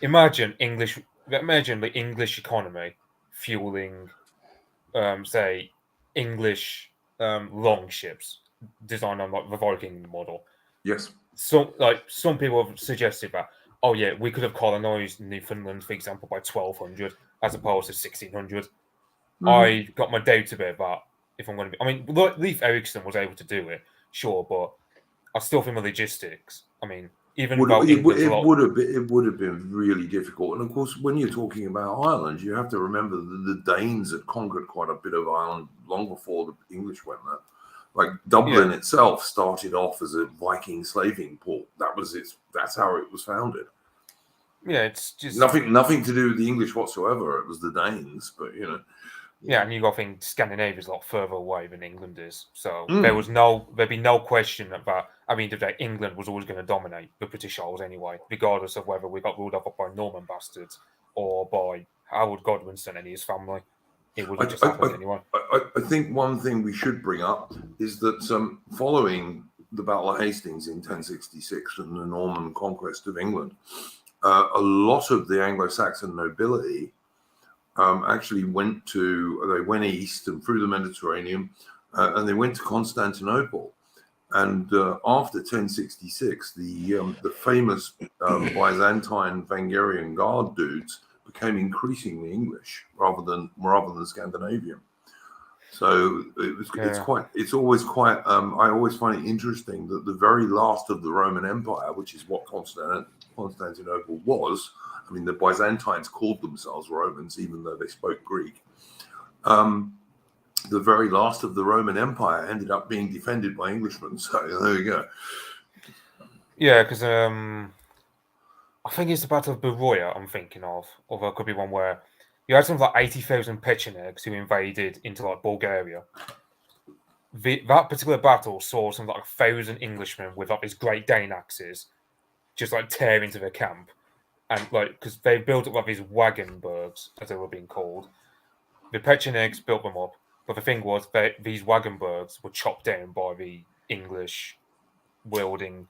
Imagine the English economy fueling, say, English longships designed on like the Viking model. Yes. Some people have suggested that, oh yeah, we could have colonized Newfoundland, for example, by 1200 as opposed to 1600. I got my doubts about that. If I'm going to be, I mean, Leif Erikson was able to do it, sure, but I still think the logistics. I mean, even though it would have been really difficult. And of course, when you're talking about Ireland, you have to remember that the Danes had conquered quite a bit of Ireland long before the English went there. Like Dublin itself started off as a Viking slaving port. That's how it was founded. Yeah, it's just nothing to do with the English whatsoever. It was the Danes, but Yeah, and you got to think Scandinavia is a lot further away than England is. So there'd be no question that at the end of the day, England was always going to dominate the British Isles anyway, regardless of whether we got ruled over by Norman bastards or by Howard Godwinson and his family. It would have just happened anyway. I think one thing we should bring up is that following the Battle of Hastings in 1066 and the Norman conquest of England, a lot of the Anglo-Saxon nobility actually went east and through the Mediterranean, and they went to Constantinople. And after 1066, the famous Byzantine Wangerian Guard dudes became increasingly English rather than Scandinavian. So it's always quite. I always find it interesting that the very last of the Roman Empire, which is what Constantinople was. I mean, the Byzantines called themselves Romans, even though they spoke Greek. The very last of the Roman Empire ended up being defended by Englishmen. So there you go. Yeah, because I think it's the Battle of Beroia I'm thinking of, although it could be one where you had something like 80,000 Pechenegs who invaded into like Bulgaria. That particular battle saw something like 1,000 Englishmen with like these Great Dane axes just like tear into their camp. And like, because they built up like these Wagenburgs, as they were being called. The Pechenegs built them up, but the thing was these Wagenburgs were chopped down by the English wielding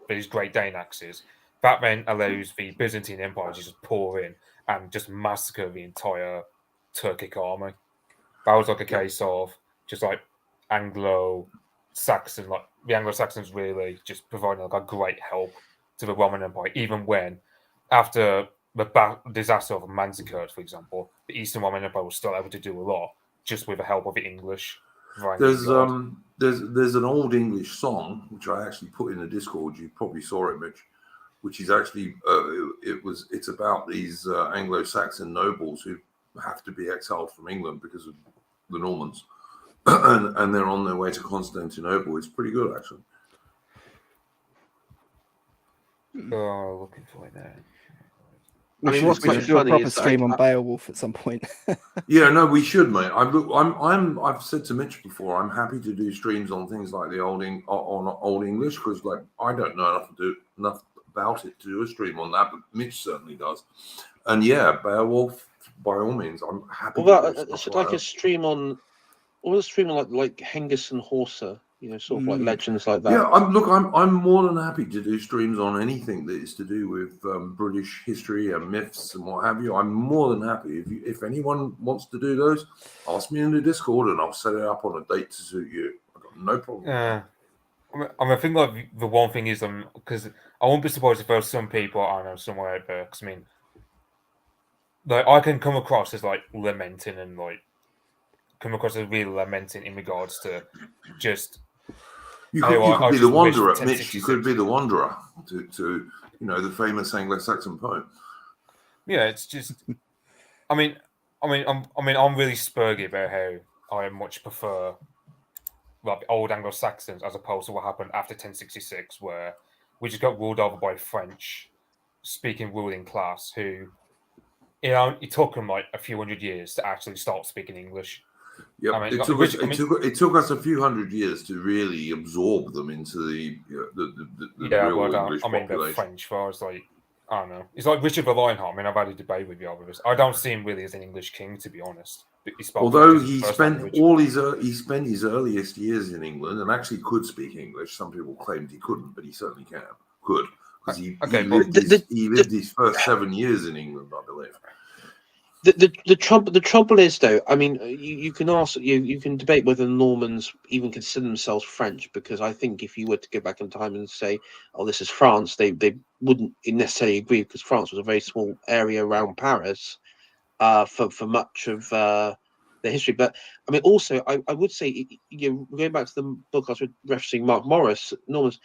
these Great Dane axes. That then allows the Byzantine Empire to just pour in and just massacre the entire Turkic army. That was like a case of just like Anglo-Saxon, like the Anglo-Saxons really just providing like a great help to the Roman Empire, even when after the disaster of Manzikert, for example, the Eastern Roman Empire was still able to do a lot just with the help of the English. There's an old English song which I actually put in the Discord. You probably saw it, Mitch. Which is actually it's about these Anglo-Saxon nobles who have to be exiled from England because of the Normans, and they're on their way to Constantinople. It's pretty good, actually. Looking for it there. We should do a proper stream on Beowulf at some point. Yeah, no, we should, mate. I've said to Mitch before, I'm happy to do streams on things like the old English because, like, I don't know enough about it to do a stream on that, but Mitch certainly does. And yeah, Beowulf, by all means, I'm happy. A stream on, like Hengist and Horsa. Sort of like legends like that. Yeah, I'm more than happy to do streams on anything that is to do with British history and myths and what have you. I'm more than happy. If anyone wants to do those, ask me in the Discord and I'll set it up on a date to suit you. I've got no problem. I think like the one thing is because I won't be surprised if there's some people I know somewhere out there. Because I mean, like I can come across as like lamenting and like come across as really lamenting in regards to just. You could be the wanderer, Mitch. You could be 1066. the wanderer to the famous Anglo-Saxon poet. Yeah, it's just. I'm really spurgy about how I much prefer like old Anglo-Saxons as opposed to what happened after 1066, where we just got ruled over by French-speaking ruling class who, it took them like a few hundred years to actually start speaking English. Yeah, I mean, it took us a few hundred years to really absorb them into the real English population. The French, for us, like I don't know, it's like Richard the Lionheart. I mean, I've had a debate with you over this. I don't see him really as an English king, to be honest. Although he spent spent his earliest years in England and actually could speak English. Some people claimed he couldn't, but he certainly could because he lived his first 7 years in England, I believe. The trouble is though. I mean, you can debate whether the Normans even consider themselves French, because I think if you were to go back in time and say, "Oh, this is France," they wouldn't necessarily agree, because France was a very small area around Paris for much of the history. But I mean, also I would say, going back to the book I was referencing, Mark Morris, Normans.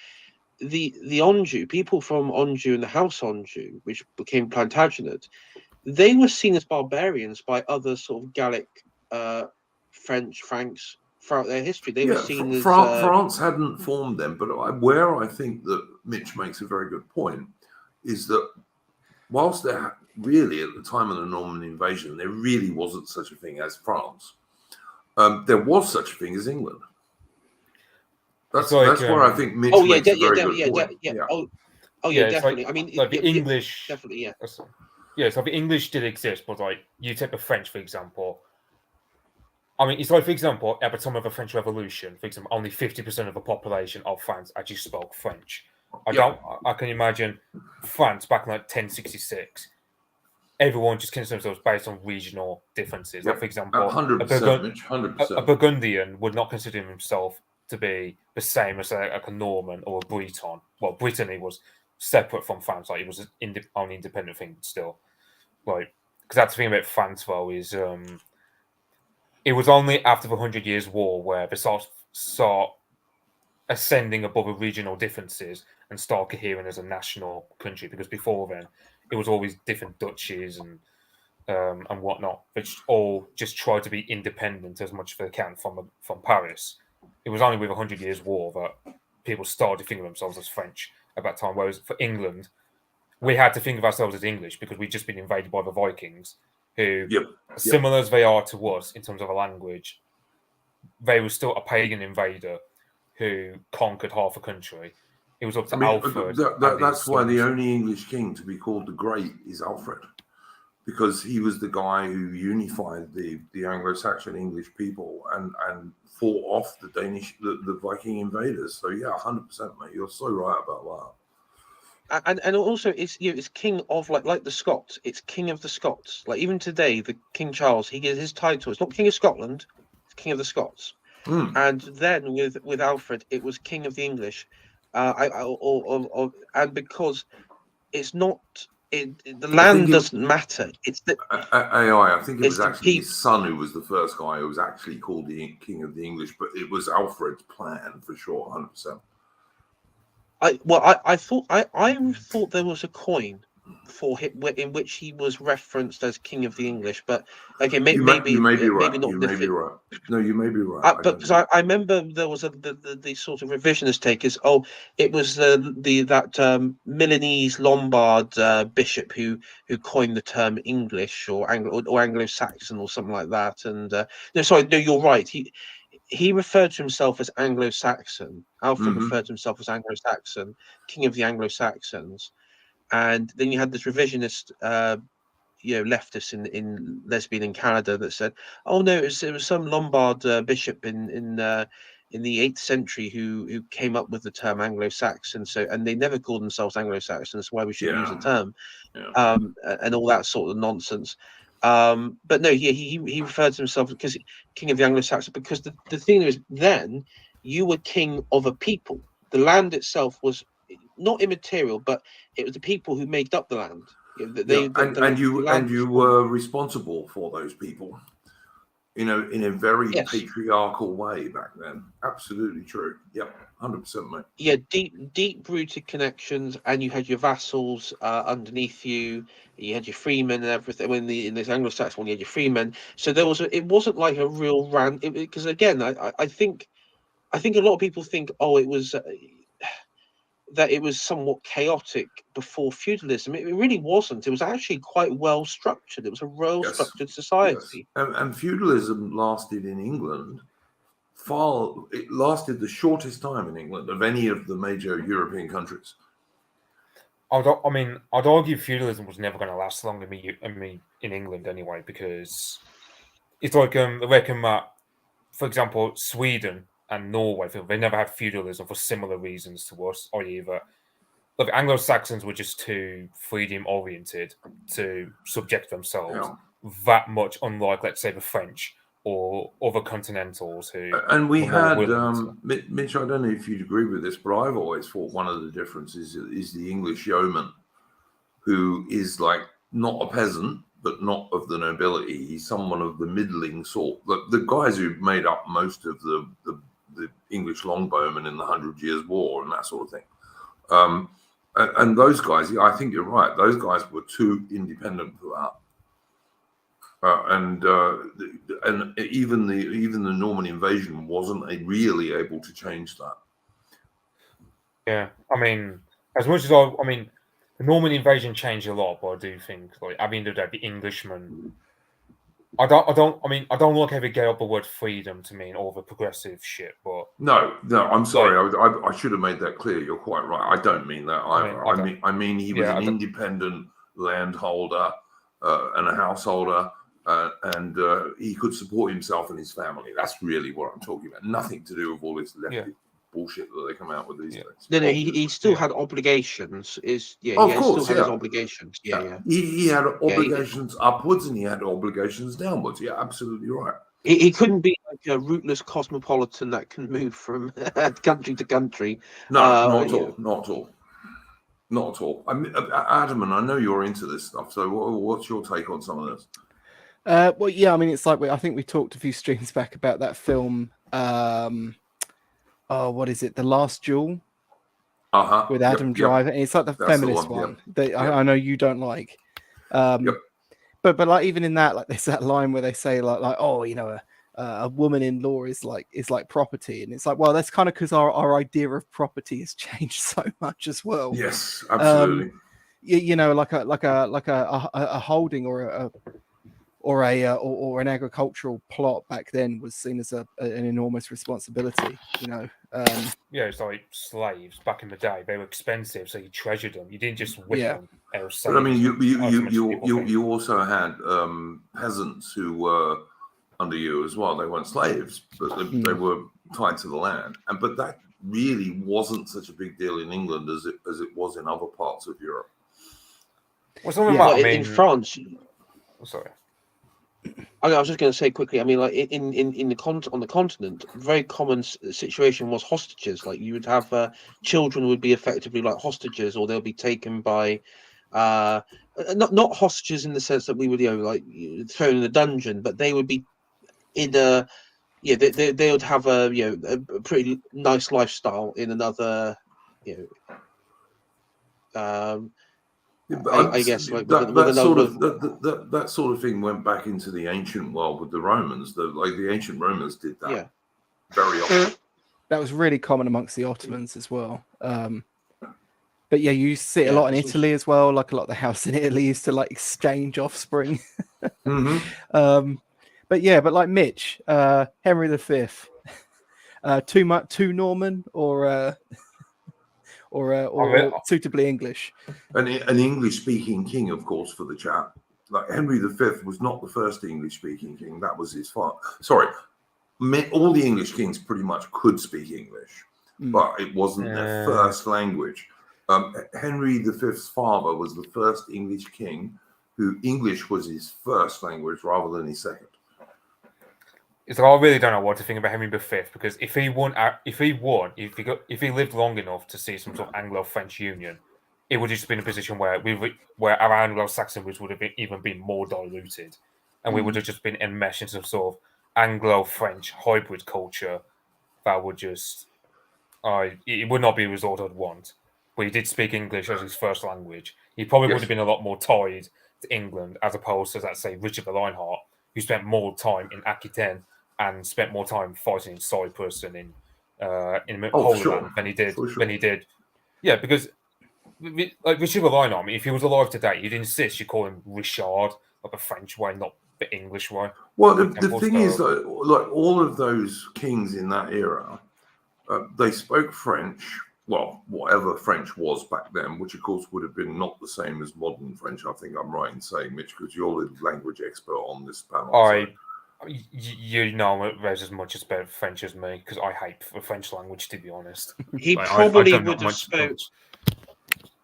The Anjou people from Anjou and the House Anjou, which became Plantagenet, they were seen as barbarians by other sort of Gallic French Franks throughout their history. They were seen as France hadn't formed them, but where I think that Mitch makes a very good point is that whilst there really at the time of the Norman invasion there really wasn't such a thing as France, there was such a thing as England. That's where I think Mitch makes a very good point. Definitely. Like, I mean, like the English, definitely, yeah. Yeah, so the English did exist, but like you take the French, for example. I mean, it's like, for example, at the time of the French Revolution, for example, only 50% of the population of France actually spoke French. I can imagine France back in like 1066. Everyone just considers themselves based on regional differences. Like, for example, 100%. A Burgundian would not consider himself to be the same as like a Norman or a Breton. Well, Brittany was separate from France, like it was an only independent thing still. Like, because that's the thing about France, though, is it was only after the 100 Years' War where they start ascending above the regional differences and start cohering as a national country. Because before then, it was always different duchies and whatnot, which all just try to be independent as much as they can from Paris. It was only with 100 Years' War that people started thinking of themselves as French at that time. Whereas for England, we had to think of ourselves as English because we'd just been invaded by the Vikings, who, similar as they are to us in terms of a language, they were still a pagan invader who conquered half a country. It was up to Alfred. That's why the only English king to be called the Great is Alfred, because he was the guy who unified the Anglo-Saxon English people and fought off the Viking invaders. So yeah, 100%, mate. You're so right about that. And also it's king of like the Scots. It's king of the Scots. Like even today, the King Charles, he gets his title. It's not king of Scotland. It's king of the Scots. And then with Alfred, it was king of the English. And because it's not. The land doesn't matter. It's the AI. I think it was actually his son who was the first guy who was actually called the King of the English, but it was Alfred's plan for sure, 100%. I thought there was a coin for him in which he was referenced as King of the English, but okay, maybe you may be right. Maybe not. You may be right. No, you may be right. But because I remember there was the sort of revisionist take is it was that Milanese Lombard bishop who coined the term English or Anglo-Saxon or something like that. And no, you're right. He referred to himself as Anglo-Saxon. Alfred referred to himself as Anglo-Saxon, King of the Anglo-Saxons. And then you had this revisionist, leftists in lesbian in Canada that said, "Oh no, it was some Lombard bishop in the 8th century who came up with the term Anglo-Saxon. So, and they never called themselves Anglo-Saxons. Why we should use the term, and all that sort of nonsense." But no, he referred to himself because King of the Anglo-Saxons, because the thing is, then you were king of a people. the land itself was not immaterial, but it was the people who made up the land. You were responsible for those people, in a very patriarchal way back then. Absolutely true. Yep, 100%, mate. Yeah, deep-rooted connections, and you had your vassals underneath you. You had your freemen and everything. In this Anglo-Saxon one, you had your freemen. So it wasn't like a real because again, I think a lot of people think, it was. That it was somewhat chaotic before feudalism. It really wasn't. It was actually quite well structured. It was a well-structured society. Yes. And feudalism lasted in England it lasted the shortest time in England of any of the major European countries. I'd argue feudalism was never going to last long in England anyway, because it's like I reckon that, for example, Sweden and Norway, they never had feudalism for similar reasons to us, i.e. that the Anglo-Saxons were just too freedom-oriented to subject themselves that much, unlike, let's say, the French or other continentals who. And we had Mitch. I don't know if you'd agree with this, but I've always thought one of the differences is the English yeoman, who is like not a peasant, but not of the nobility. He's someone of the middling sort. The guys who made up most of the English longbowmen in the 100 Years' War and that sort of thing. And those guys, I think you're right. Those guys were too independent for that. And even the Norman invasion wasn't really able to change that. Yeah, as much as the Norman invasion changed a lot, but I do think, like, at the end of the day, the Englishmen. I don't like how they get up the word freedom to mean all the progressive shit, but no, I'm sorry, I should have made that clear. You're quite right. I don't mean that either. I mean he was an independent landholder and a householder, and he could support himself and his family. That's really what I'm talking about. Nothing to do with all this lefty bullshit that they come out with these days. No, he still had obligations. He still had his obligations. Yeah. He had obligations upwards and he had obligations downwards. Yeah, absolutely right. He couldn't be like a rootless cosmopolitan that can move from country to country. No, not at all. Adam, and I know you're into this stuff. So, what's your take on some of this? Well, yeah, it's like I think we talked a few streams back about that film. What is it? The Last Duel with Adam Driver. And it's like the feminist one that I know you don't like. But like even in that, like there's that line where they say like a woman-in-law is like property, and it's like, well, that's kind of because our idea of property has changed so much as well. Yes, absolutely. Like a holding or an agricultural plot back then was seen as an enormous responsibility. It's like slaves back in the day. They were expensive, so you treasured them. You didn't just whip them. But you also had peasants who were under you as well. They weren't slaves, but they were tied to the land. But that really wasn't such a big deal in England as it was in other parts of Europe. In France. Sorry. I was just going to say quickly. On the continent, a very common situation was hostages. Like you would have children would be effectively like hostages, or they'll be taken by not hostages in the sense that we would thrown in a dungeon, but they would be in a they would have a pretty nice lifestyle in another I guess that sort of thing went back into the ancient world with the Romans. The ancient Romans did that very often. That was really common amongst the Ottomans as well. But you see it a lot in Italy as well. Like a lot of the house in Italy used to like exchange offspring. But like Mitch, Henry V, too Norman or suitably English. An English-speaking king, of course, for the chat. Like Henry V was not the first English-speaking king. That was his father. Sorry, all the English kings pretty much could speak English, but it wasn't their first language. Henry V's father was the first English king who English was his first language rather than his second. is that I really don't know what to think about Henry V, because if he lived long enough to see some sort of Anglo-French union, it would just been a position where our Anglo-Saxon roots would have even been more diluted, and we would have just been enmeshed into some sort of Anglo-French hybrid culture that would just it would not be a result I'd want. But he did speak English as his first language. He probably would have been a lot more tied to England as opposed to, let's say, Richard the Lionheart, who spent more time in Aquitaine and spent more time fighting in Cyprus and in Holy Land than he did. Yeah, because like Richard the Lionheart, I mean, if he was alive today, you'd insist you call him Richard, like the French way, not the English way. Well, the thing is, like all of those kings in that era, they spoke French. Well, whatever French was back then, which of course would have been not the same as modern French. I think I'm right in saying, Mitch, because you're the language expert on this panel. You know Rez as much about French as me, because I hate the French language, to be honest. He probably would have spoken.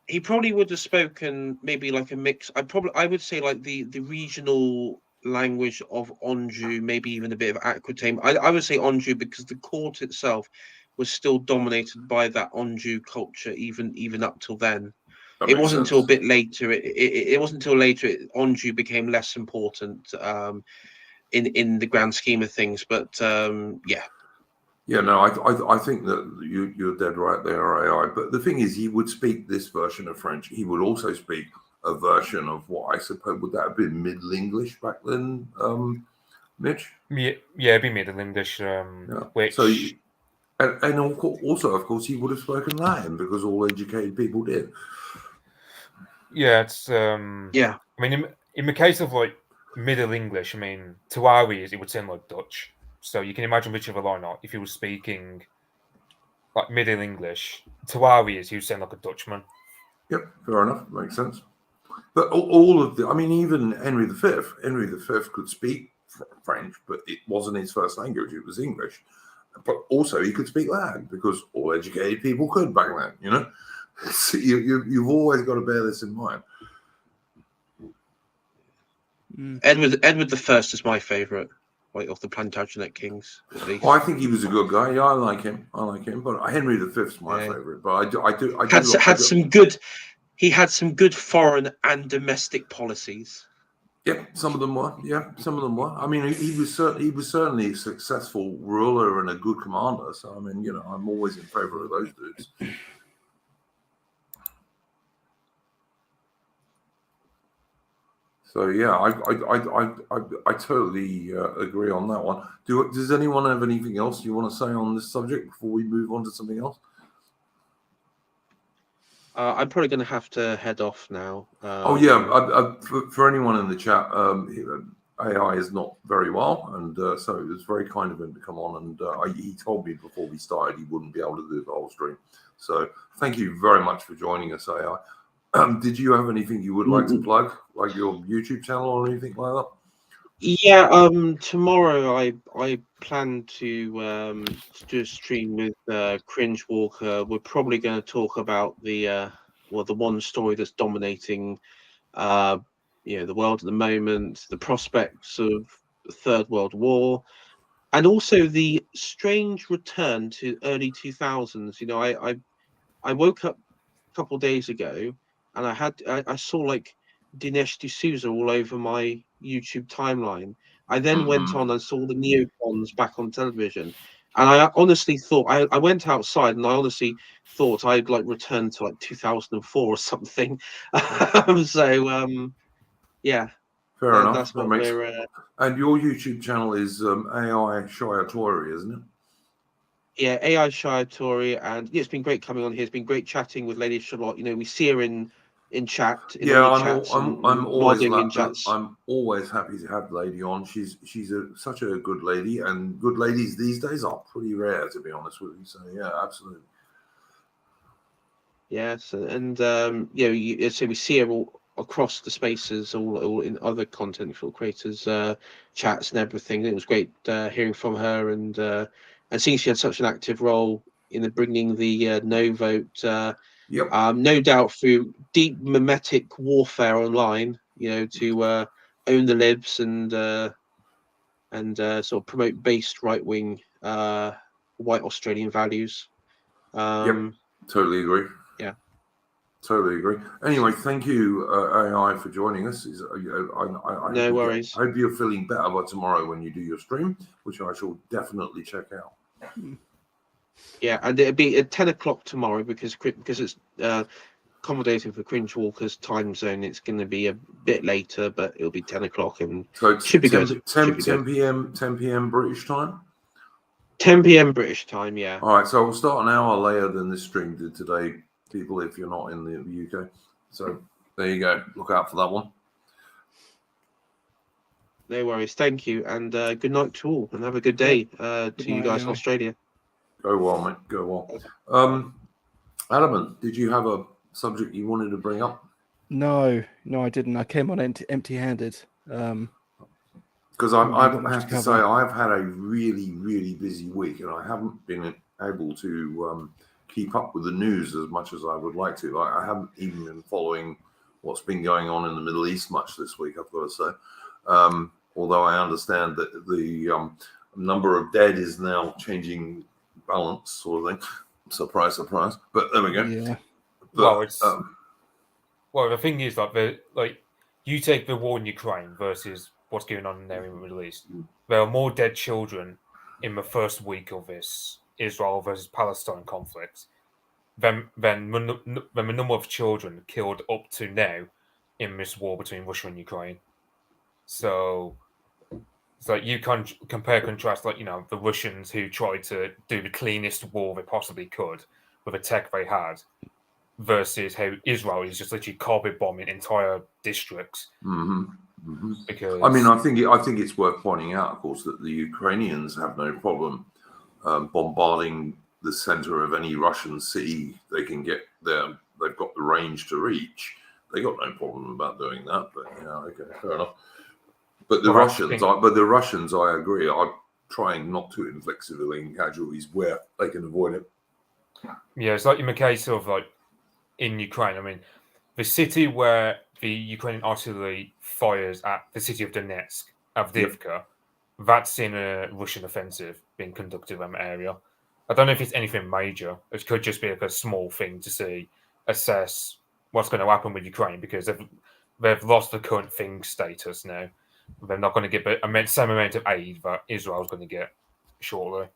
He probably would have spoken maybe like a mix. I would say like the regional language of Anjou, maybe even a bit of Aquitaine. I would say Anjou because the court itself was still dominated by that Anjou culture, even up till then. It wasn't until a bit later. It wasn't until later Anjou became less important in the grand scheme of things. But yeah. Yeah, no, I think that you're dead right there, AI. But the thing is, he would speak this version of French. He would also speak a version of what I suppose would that have been Middle English back then, Mitch? Yeah, it'd be Middle English. Which... So, and also, of course, he would have spoken Latin because all educated people did. Yeah, it's yeah. I mean, in the case of like Middle English, I mean, to our ears, it would sound like Dutch. So you can imagine Richard the Lionheart if he was speaking like Middle English. To our ears, he would sound like a Dutchman. Yep, fair enough. Makes sense. But all of I mean, even Henry V could speak French, but it wasn't his first language. It was English. But also he could speak Latin because all educated people could back then, you know? So you've always got to bear this in mind. Edward I is my favourite. Like of the Plantagenet kings, at least. I think he was a good guy. Yeah, I like him. But Henry V's my favourite. But He had some good foreign and domestic policies. Yeah, some of them were. I mean, he was certainly a successful ruler and a good commander. So I mean, you know, I'm always in favour of those dudes. So yeah, I totally agree on that one. Does anyone have anything else you want to say on this subject before we move on to something else? I'm probably going to have to head off now. For anyone in the chat, AI is not very well, and so it was very kind of him to come on. And he told me before we started he wouldn't be able to do the whole stream. So thank you very much for joining us, AI. Did you have anything you would like to plug, like your YouTube channel or anything like that? Yeah, tomorrow I plan to do a stream with Cringe Walker. We're probably going to talk about the one story that's dominating the world at the moment, the prospects of the Third World War, and also the strange return to early 2000s. You know, I woke up a couple of days ago and I saw like Dinesh D'Souza all over my YouTube timeline. I then went on and saw the neocons back on television, and I honestly thought I went outside and I honestly thought I'd like returned to like 2004 or something. Yeah, fair enough. That's what we're. And your YouTube channel is AI Shiatori, isn't it? Yeah, AI Shiatori, and it's been great coming on here. It's been great chatting with Lady Charlotte. You know, we see her in chat. I'm always happy to have Lady on. She's such a good lady, and good ladies these days are pretty rare, to be honest with you. So yeah, absolutely. Yes, and so we see her all across the spaces, all in other content creators, chats and everything. It was great hearing from her and seeing she had such an active role in bringing the no vote. No doubt through deep mimetic warfare online, you know, to own the libs and and sort of promote based right-wing white Australian values. Yep, totally agree. Yeah. Totally agree. Anyway, thank you, AI, for joining us. No worries. I hope you're feeling better by tomorrow when you do your stream, which I shall definitely check out. Yeah, and it'll be at 10 o'clock tomorrow because it's accommodating for Cringe Walker's time zone. It's going to be a bit later, but it'll be 10 o'clock and So it's should be 10 good. 10 p.m. British time? 10 p.m. British time, yeah. All right, so we'll start an hour later than this stream did today, people, if you're not in the UK. So there you go. Look out for that one. No worries. Thank you. And good night to all. And have a good day to you guys in Australia. Go well, mate. Go well. Adamant, did you have a subject you wanted to bring up? No, I didn't. I came on empty-handed. Because I have to say, I've had a really, really busy week, and I haven't been able to keep up with the news as much as I would like to. I haven't even been following what's been going on in the Middle East much this week, I've got to say. Although I understand that the number of dead is now changing balance, sort of thing. Surprise, surprise. But there we go. Yeah. But, well, the thing is, you take the war in Ukraine versus what's going on there in the Middle East. There are more dead children in the first week of this Israel versus Palestine conflict than the number of children killed up to now in this war between Russia and Ukraine. So it's like you can contrast, the Russians who tried to do the cleanest war they possibly could with the tech they had, versus how Israel is just literally carpet bombing entire districts. Because I mean, I think it's worth pointing out, of course, that the Ukrainians have no problem bombarding the center of any Russian city they can get there. They've got the range to reach. They got no problem about doing that. But okay, fair enough. But the Russians, I agree, are trying not to inflict civilian casualties where they can avoid it. Yeah, it's like in the case of in Ukraine. I mean, the city where the Ukrainian artillery fires at the city of Donetsk, Avdiivka, that's in a Russian offensive being conducted in that area. I don't know if it's anything major. It could just be a small thing to assess what's going to happen with Ukraine, because they've lost the current thing status now. They're not going to get the same amount of aid that Israel's going to get shortly.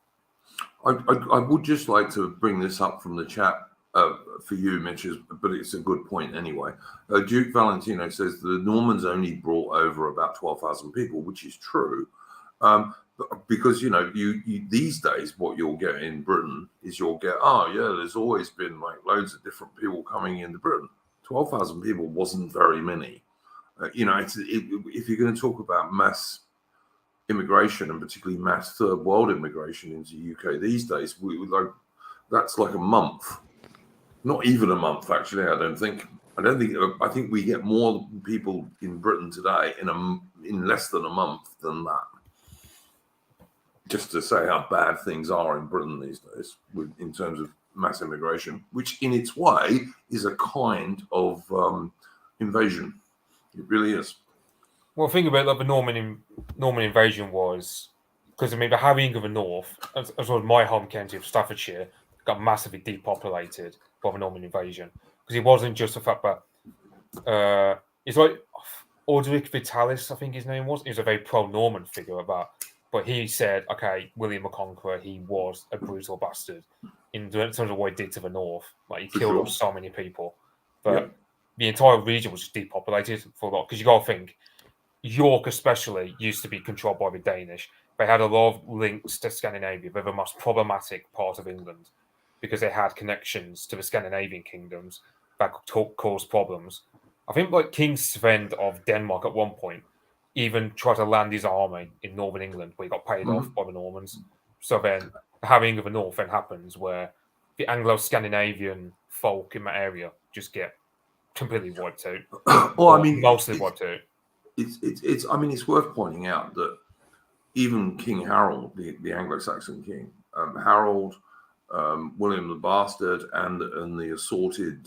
I would just like to bring this up from the chat for you, Mitch, but it's a good point anyway. Duke Valentino says the Normans only brought over about 12,000 people, which is true. Because, you these days, what you'll get in Britain is there's always been loads of different people coming into Britain. 12,000 people wasn't very many. If you're going to talk about mass immigration, and particularly mass third world immigration into the UK these days, that's like a month. Not even a month, actually. I think we get more people in Britain today in less than a month than that. Just to say how bad things are in Britain these days in terms of mass immigration, which in its way is a kind of invasion. It really is. Well, the thing about the Norman invasion was, because the harrying of the north, as well as my home county of Staffordshire, got massively depopulated by the Norman invasion. Because it wasn't just the fact that it's like Orderic Vitalis, I think his name was. He was a very pro-Norman figure of that. But he said, okay, William the Conqueror, he was a brutal bastard in terms of what he did to the north. He killed off so many people. But the entire region was just depopulated for a lot. Because you got to think, York especially used to be controlled by the Danish. They had a lot of links to Scandinavia. They're the most problematic part of England because they had connections to the Scandinavian kingdoms that could cause problems. I think King Sven of Denmark at one point even tried to land his army in northern England, where he got paid off by the Normans. So then the harrying of the north then happens, where the Anglo-Scandinavian folk in that area just get completely wiped out. Mostly wiped out. It's worth pointing out that even King Harold, the Anglo-Saxon king, Harold, William the Bastard, and the assorted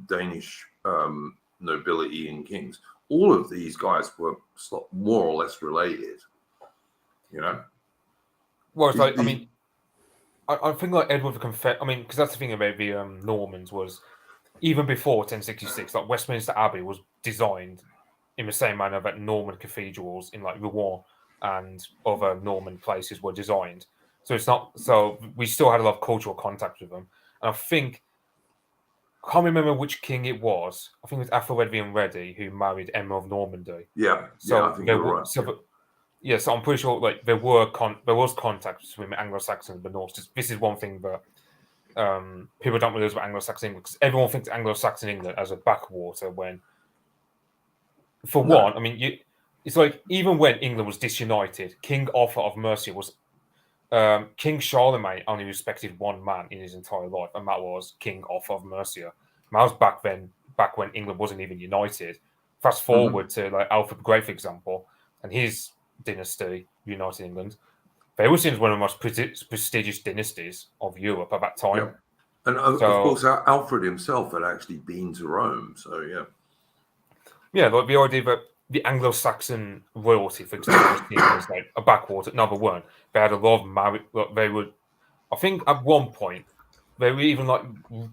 Danish nobility and kings, all of these guys were more or less related. You know. Well, it's like, I mean, I think like Edward the Confessor. I mean, because that's the thing about the Normans was even before 1066, like Westminster Abbey was designed in the same manner that Norman cathedrals in like Rouen and other Norman places were designed. So it's not. So we still had a lot of cultural contact with them, and I think. I can't remember which king it was. I think it was Ethelred and Reddy who married Emma of Normandy. Yeah, So I think you're right. So I'm pretty sure like there was contact between Anglo-Saxon and the North. This is one thing that people don't realize about Anglo-Saxon England, because everyone thinks Anglo-Saxon England as a backwater when, for one, I mean, it's like even when England was disunited, King Arthur of Mercia was King Charlemagne only respected one man in his entire life, and that was King Arthur of Mercia. And that was back when England wasn't even united. Fast forward to like Alfred the Great, for example, and his dynasty, United England. They were seen as one of the most prestigious dynasties of Europe at that time. Yeah. And of course, Alfred himself had actually been to Rome, so yeah. Yeah, like the idea that the Anglo-Saxon royalty, for example, was seen as like a backwater. No, they weren't. They had a lot of married. Like, they would, I think, at one point, there were even like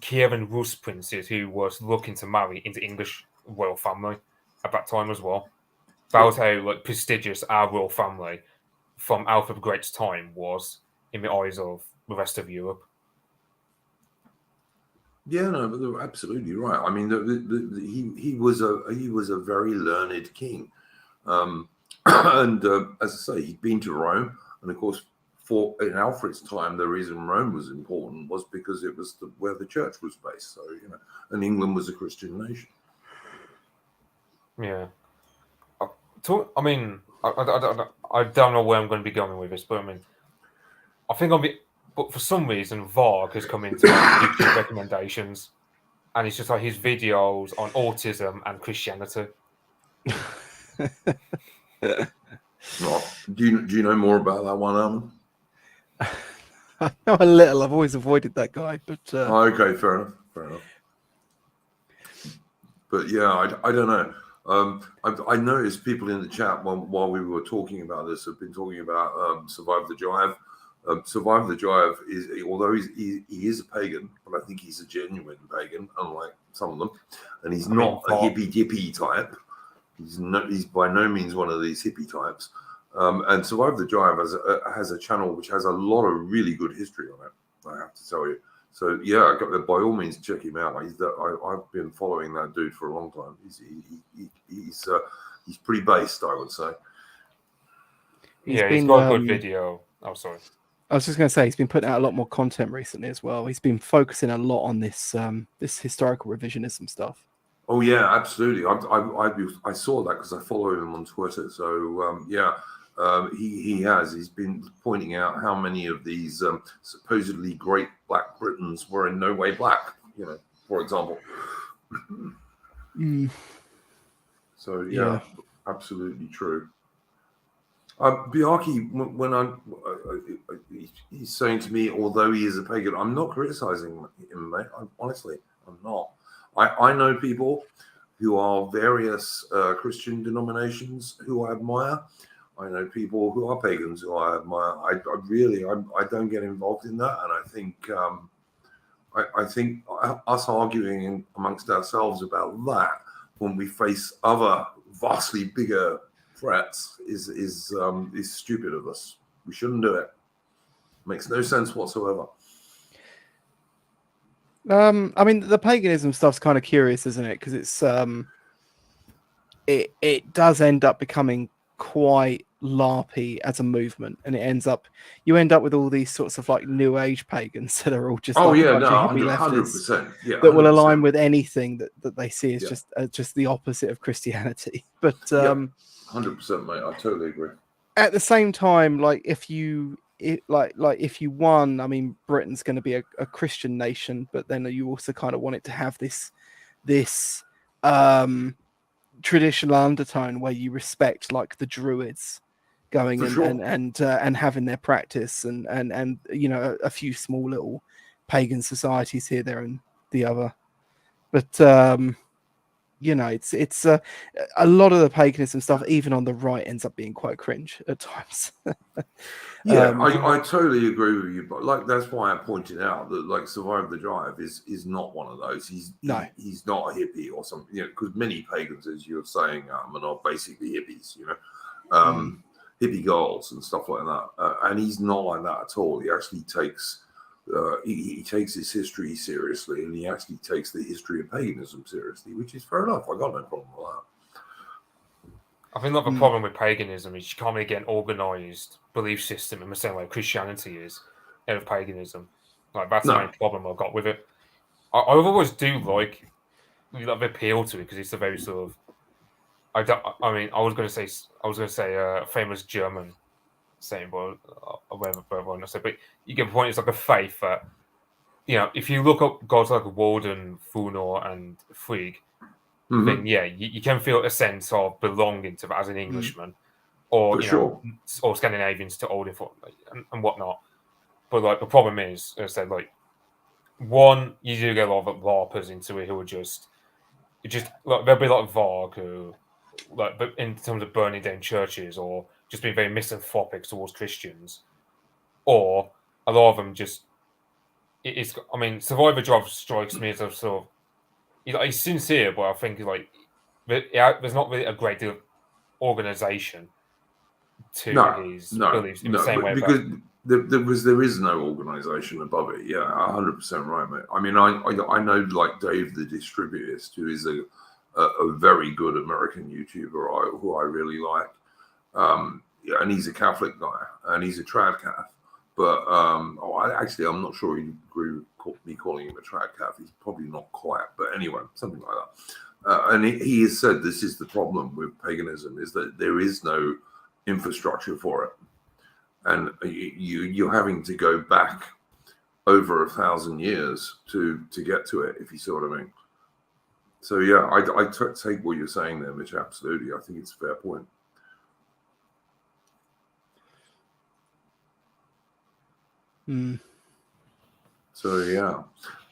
Kiev and Rus princes who was looking to marry into English royal family at that time as well. That was how like prestigious our royal family from Alfred the Great's time was in the eyes of the rest of Europe. Yeah, no, but they're absolutely right. I mean, he was a very learned king, and as I say, he'd been to Rome, and of course, in Alfred's time, the reason Rome was important was because it was where the church was based. So and England was a Christian nation. Yeah, I mean, I don't know where I'm going to be going with this, but I mean, I think but for some reason, Varg has come into my YouTube recommendations, and it's just like his videos on autism and Christianity. Do you know more about that one, Alan? I know a little. I've always avoided that guy, but okay, fair enough. But yeah, I don't know. I noticed people in the chat while we were talking about this have been talking about Survive the Jive. Survive the Jive is, although he is a pagan, but I think he's a genuine pagan, unlike some of them, and he's not a hippy dippy type. He's by no means one of these hippie types. And Survive the Jive has a channel which has a lot of really good history on it, I have to tell you. So yeah, by all means check him out. I've been following that dude for a long time. He's pretty based, I would say. He's got a good video. Oh, sorry. I was just going to say he's been putting out a lot more content recently as well. He's been focusing a lot on this this historical revisionism stuff. Oh yeah, absolutely. I saw that because I follow him on Twitter. So he's been pointing out how many of these supposedly great Black Britons were in no way black. For example. So yeah, absolutely true. Biaki, when he's saying to me, although he is a pagan, I'm not criticizing him, mate. Honestly, I'm not. I know people who are various Christian denominations who I admire. I know people who are pagans who I admire. I don't get involved in that, and I think us arguing amongst ourselves about that when we face other vastly bigger threats is stupid of us. We shouldn't do it. Makes no sense whatsoever. I mean, the paganism stuff's kind of curious, isn't it? Because it's it does end up becoming quite LARPy as a movement, and you end up with all these sorts of like new age pagans that are all just 100%, yeah, that will align with anything that they see as just the opposite of Christianity. But 100%, mate, I totally agree. At the same time, like if you won, I mean, Britain's going to be a Christian nation, but then you also kind of want it to have this traditional undertone where you respect like the Druids going and having their practice and a few small little pagan societies here, there, and the other. But you know, it's a lot of the paganism stuff, even on the right, ends up being quite cringe at times. Yeah, I totally agree with you, but like that's why I pointed out that like Survive the Drive is not one of those. He's not a hippie or something, you know, because many pagans, as you're saying, are basically hippies, you know, hippie girls and stuff like that, and he's not like that at all. He actually takes he takes his history seriously, and he actually takes the history of paganism seriously, which is fair enough. I got no problem with that. I think the problem with paganism is you can't really get an organised belief system in the same way Christianity is out of paganism. Like that's the main problem I've got with it. I always do like the appeal to it because it's a very sort of. I was going to say a famous German saying, but whatever I want to say. But you get the point. It's like a faith that, you know, if you look up gods like Woden, Funor, and Frigg, then yeah, you can feel a sense of belonging to that as an Englishman, or or Scandinavians to Odin and whatnot. But like the problem is, as I said, like one, you do get a lot of LARPers into it who are just like there'll be a lot of Varg who, like, but in terms of burning down churches or just being very misanthropic towards Christians, or a lot of them just it's. I mean, Survivor Drive strikes me as a sort of. He's sincere, but I think like there's not really a great deal of organization to his beliefs in the same way. Because there is no organization above it. Yeah, 100% right, mate. I mean, I know like Dave the Distributist, who is a very good American YouTuber who I really like. Yeah, and he's a Catholic guy, and he's a trad calf. But I'm not sure he'd agree with me calling him a trad calf. He's probably not quite, but anyway, something like that. And he has said this is the problem with paganism, is that there is no infrastructure for it. And you're having to go back over 1,000 years to get to it, if you see what I mean. So, yeah, I take what you're saying there, Mitch, absolutely. I think it's a fair point. So yeah,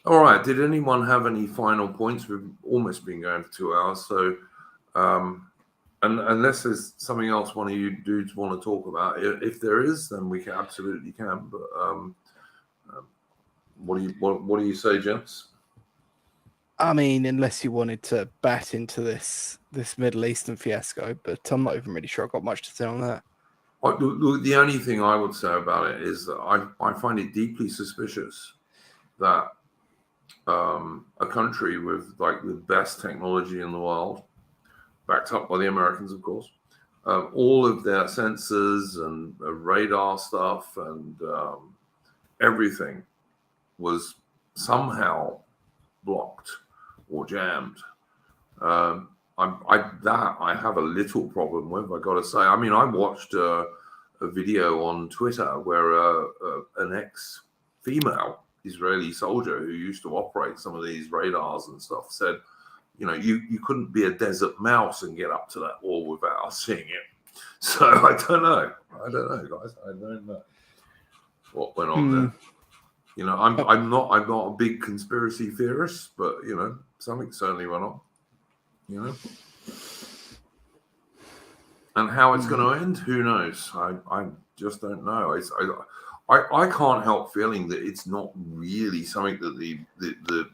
all right. Did anyone have any final points? We've almost been going for 2 hours. So, and unless there's something else one of you dudes want to talk about, if there is, then we can absolutely can. But what do you say, gents? I mean, unless you wanted to bat into this Middle Eastern fiasco, but I'm not even really sure I've got much to say on that. The only thing I would say about it is that I find it deeply suspicious that a country with like the best technology in the world, backed up by the Americans, of course, all of their sensors and radar stuff and everything was somehow blocked or jammed. I have a little problem with, I got to say. I mean, I watched a video on Twitter where an ex-female Israeli soldier who used to operate some of these radars and stuff said, you know, you couldn't be a desert mouse and get up to that wall without us seeing it. So I don't know, guys. I don't know what went on there. You know, I'm not a big conspiracy theorist, but you know, something certainly went on. You know, and how it's going to end, who knows? I just don't know. I can't help feeling that it's not really something that the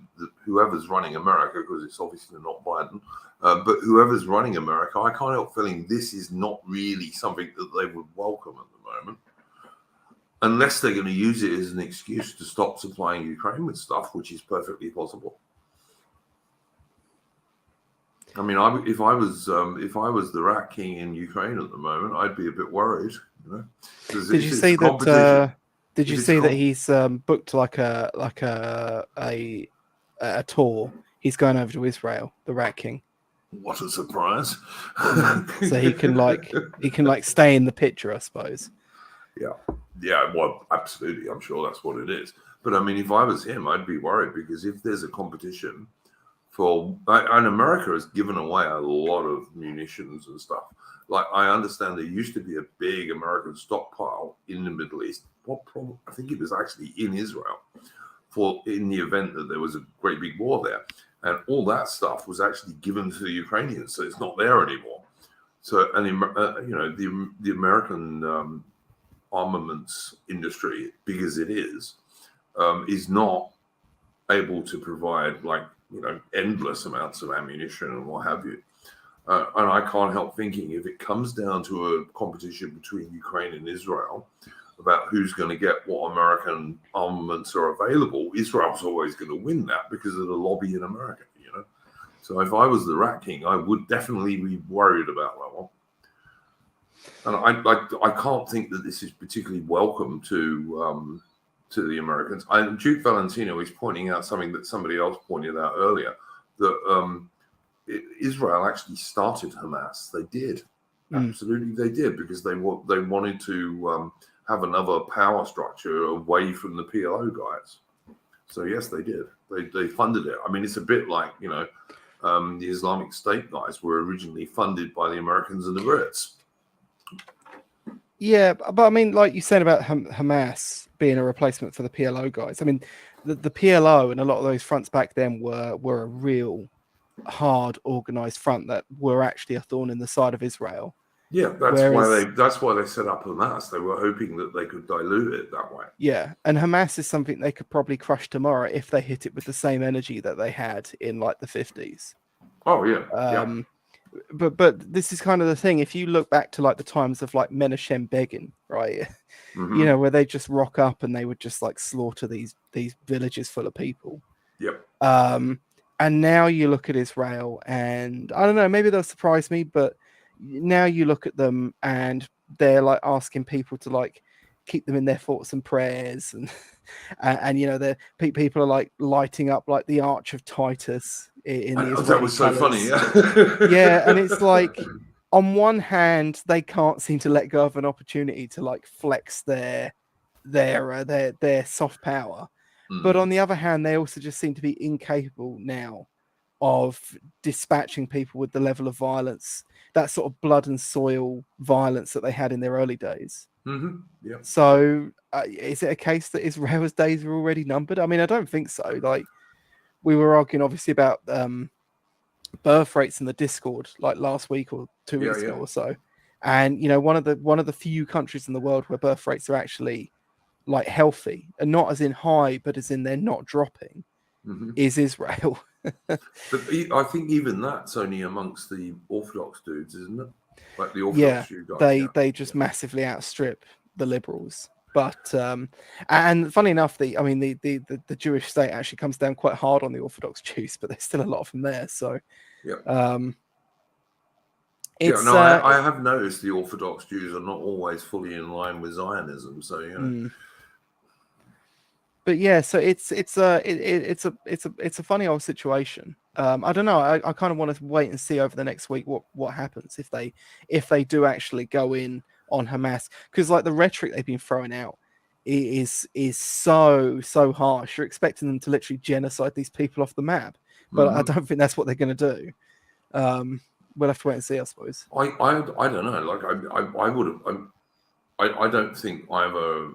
whoever's running America, because it's obviously not Biden, but whoever's running America, I can't help feeling this is not really something that they would welcome at the moment, unless they're going to use it as an excuse to stop supplying Ukraine with stuff, which is perfectly possible. I mean, if I was the Rat King in Ukraine at the moment, I'd be a bit worried. You know, did you see that? Did you see that he's booked like a tour? He's going over to Israel, the Rat King. What a surprise! So he can stay in the picture, I suppose. Yeah. Well, absolutely. I'm sure that's what it is. But I mean, if I was him, I'd be worried because if there's a competition. And America has given away a lot of munitions and stuff. Like, I understand there used to be a big American stockpile in the Middle East. I think it was actually in Israel in the event that there was a great big war there. and all that stuff was actually given to the Ukrainians, so it's not there anymore. So, and the American armaments industry, big as it is not able to provide endless amounts of ammunition and what have you. And I can't help thinking, if it comes down to a competition between Ukraine and Israel about who's going to get what American armaments are available, Israel's always going to win that because of the lobby in America, So if I was the Rat King, I would definitely be worried about that one. And I can't think that this is particularly welcome to the Americans. Duke Valentino is pointing out something that somebody else pointed out earlier, that Israel actually started Hamas. They did. Absolutely, they did, because they wanted to have another power structure away from the PLO guys. So yes, they did. They funded it. I mean, it's a bit like the Islamic State guys were originally funded by the Americans and the Brits. Yeah, but I mean, like you said about Hamas being a replacement for the PLO guys. I mean, the PLO and a lot of those fronts back then were a real hard organized front that were actually a thorn in the side of Israel. Yeah, that's why they set up Hamas. They were hoping that they could dilute it that way. Yeah, and Hamas is something they could probably crush tomorrow if they hit it with the same energy that they had in like the 50s. Oh yeah. But this is kind of the thing. If you look back to like the times of like Menachem Begin, right? Mm-hmm. Where they just rock up and they would just like slaughter these villages full of people. Yep. And now you look at Israel, and I don't know, maybe they'll surprise me, but now you look at them and they're like asking people to like keep them in their thoughts and prayers, and the people are like lighting up like the Arch of Titus in the Israeli that was so colours. funny. Yeah, and it's like, on one hand, they can't seem to let go of an opportunity to like flex their soft power, but on the other hand, they also just seem to be incapable now of dispatching people with the level of violence, that sort of blood and soil violence that they had in their early days. Mm-hmm. Yeah. So is it a case that Israel's days are already numbered? I mean, I don't think so. Like, we were arguing obviously about birth rates in the Discord like last week or 2 weeks ago or so, and one of the few countries in the world where birth rates are actually like healthy, and not as in high, but as in they're not dropping, is Israel. But I think even that's only amongst the Orthodox dudes, isn't it? Like the Orthodox Jew guys. They just massively outstrip the liberals. But and funny enough, the Jewish state actually comes down quite hard on the Orthodox Jews, but there's still a lot of them there. So I have noticed the Orthodox Jews are not always fully in line with Zionism. So But yeah, so it's a funny old situation. I don't know. I kind of want to wait and see over the next week what happens if they do actually go in on Hamas, because like the rhetoric they've been throwing out is so harsh. You're expecting them to literally genocide these people off the map, but I don't think that's what they're going to do. We'll have to wait and see, I suppose. I don't know. Like I would have. I don't think either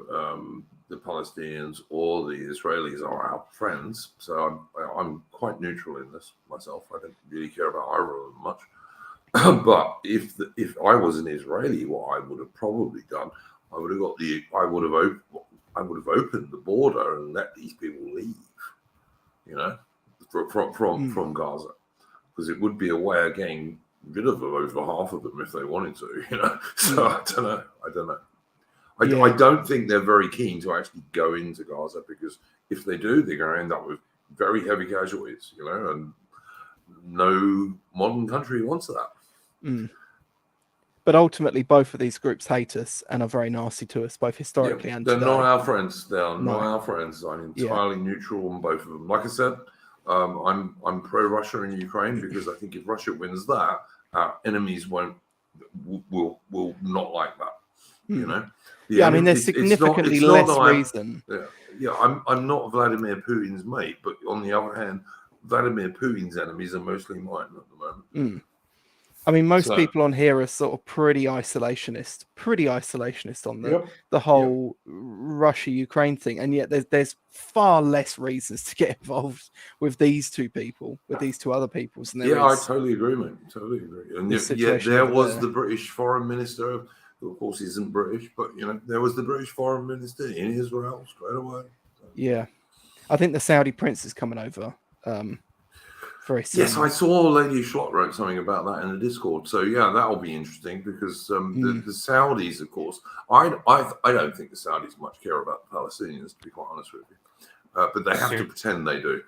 the Palestinians or the Israelis are our friends, so I'm quite neutral in this myself. I don't really care about either of them much. But if I was an Israeli, what I would have probably done, I would have opened the border and let these people leave, from Gaza, because it would be a way of getting rid of them, over half of them, if they wanted to, So I don't know. I don't think they're very keen to actually go into Gaza, because if they do, they're going to end up with very heavy casualties, and no modern country wants that. But ultimately, both of these groups hate us and are very nasty to us, both historically and they're today. not our friends. They're not our friends. I'm entirely neutral on both of them. Like I said, I'm pro-Russia in Ukraine, because I think if Russia wins that, our enemies will not like that. I mean, there's significantly less reason. I'm not Vladimir Putin's mate, but on the other hand, Vladimir Putin's enemies are mostly mine at the moment. I mean, most people on here are sort of pretty isolationist on the whole Russia-Ukraine thing, and yet there's far less reasons to get involved with these two other peoples. Than there I is totally agree, mate. Totally agree. And situation there over was there. the British foreign minister, who of course isn't British, but there was the British foreign minister in Israel straight away. Yeah, I think the Saudi prince is coming over. Very soon. Yes, I saw Lady Schlott wrote something about that in the Discord. So yeah, that'll be interesting because the Saudis, of course, I don't think the Saudis much care about the Palestinians, to be quite honest with you, but they have to pretend they do.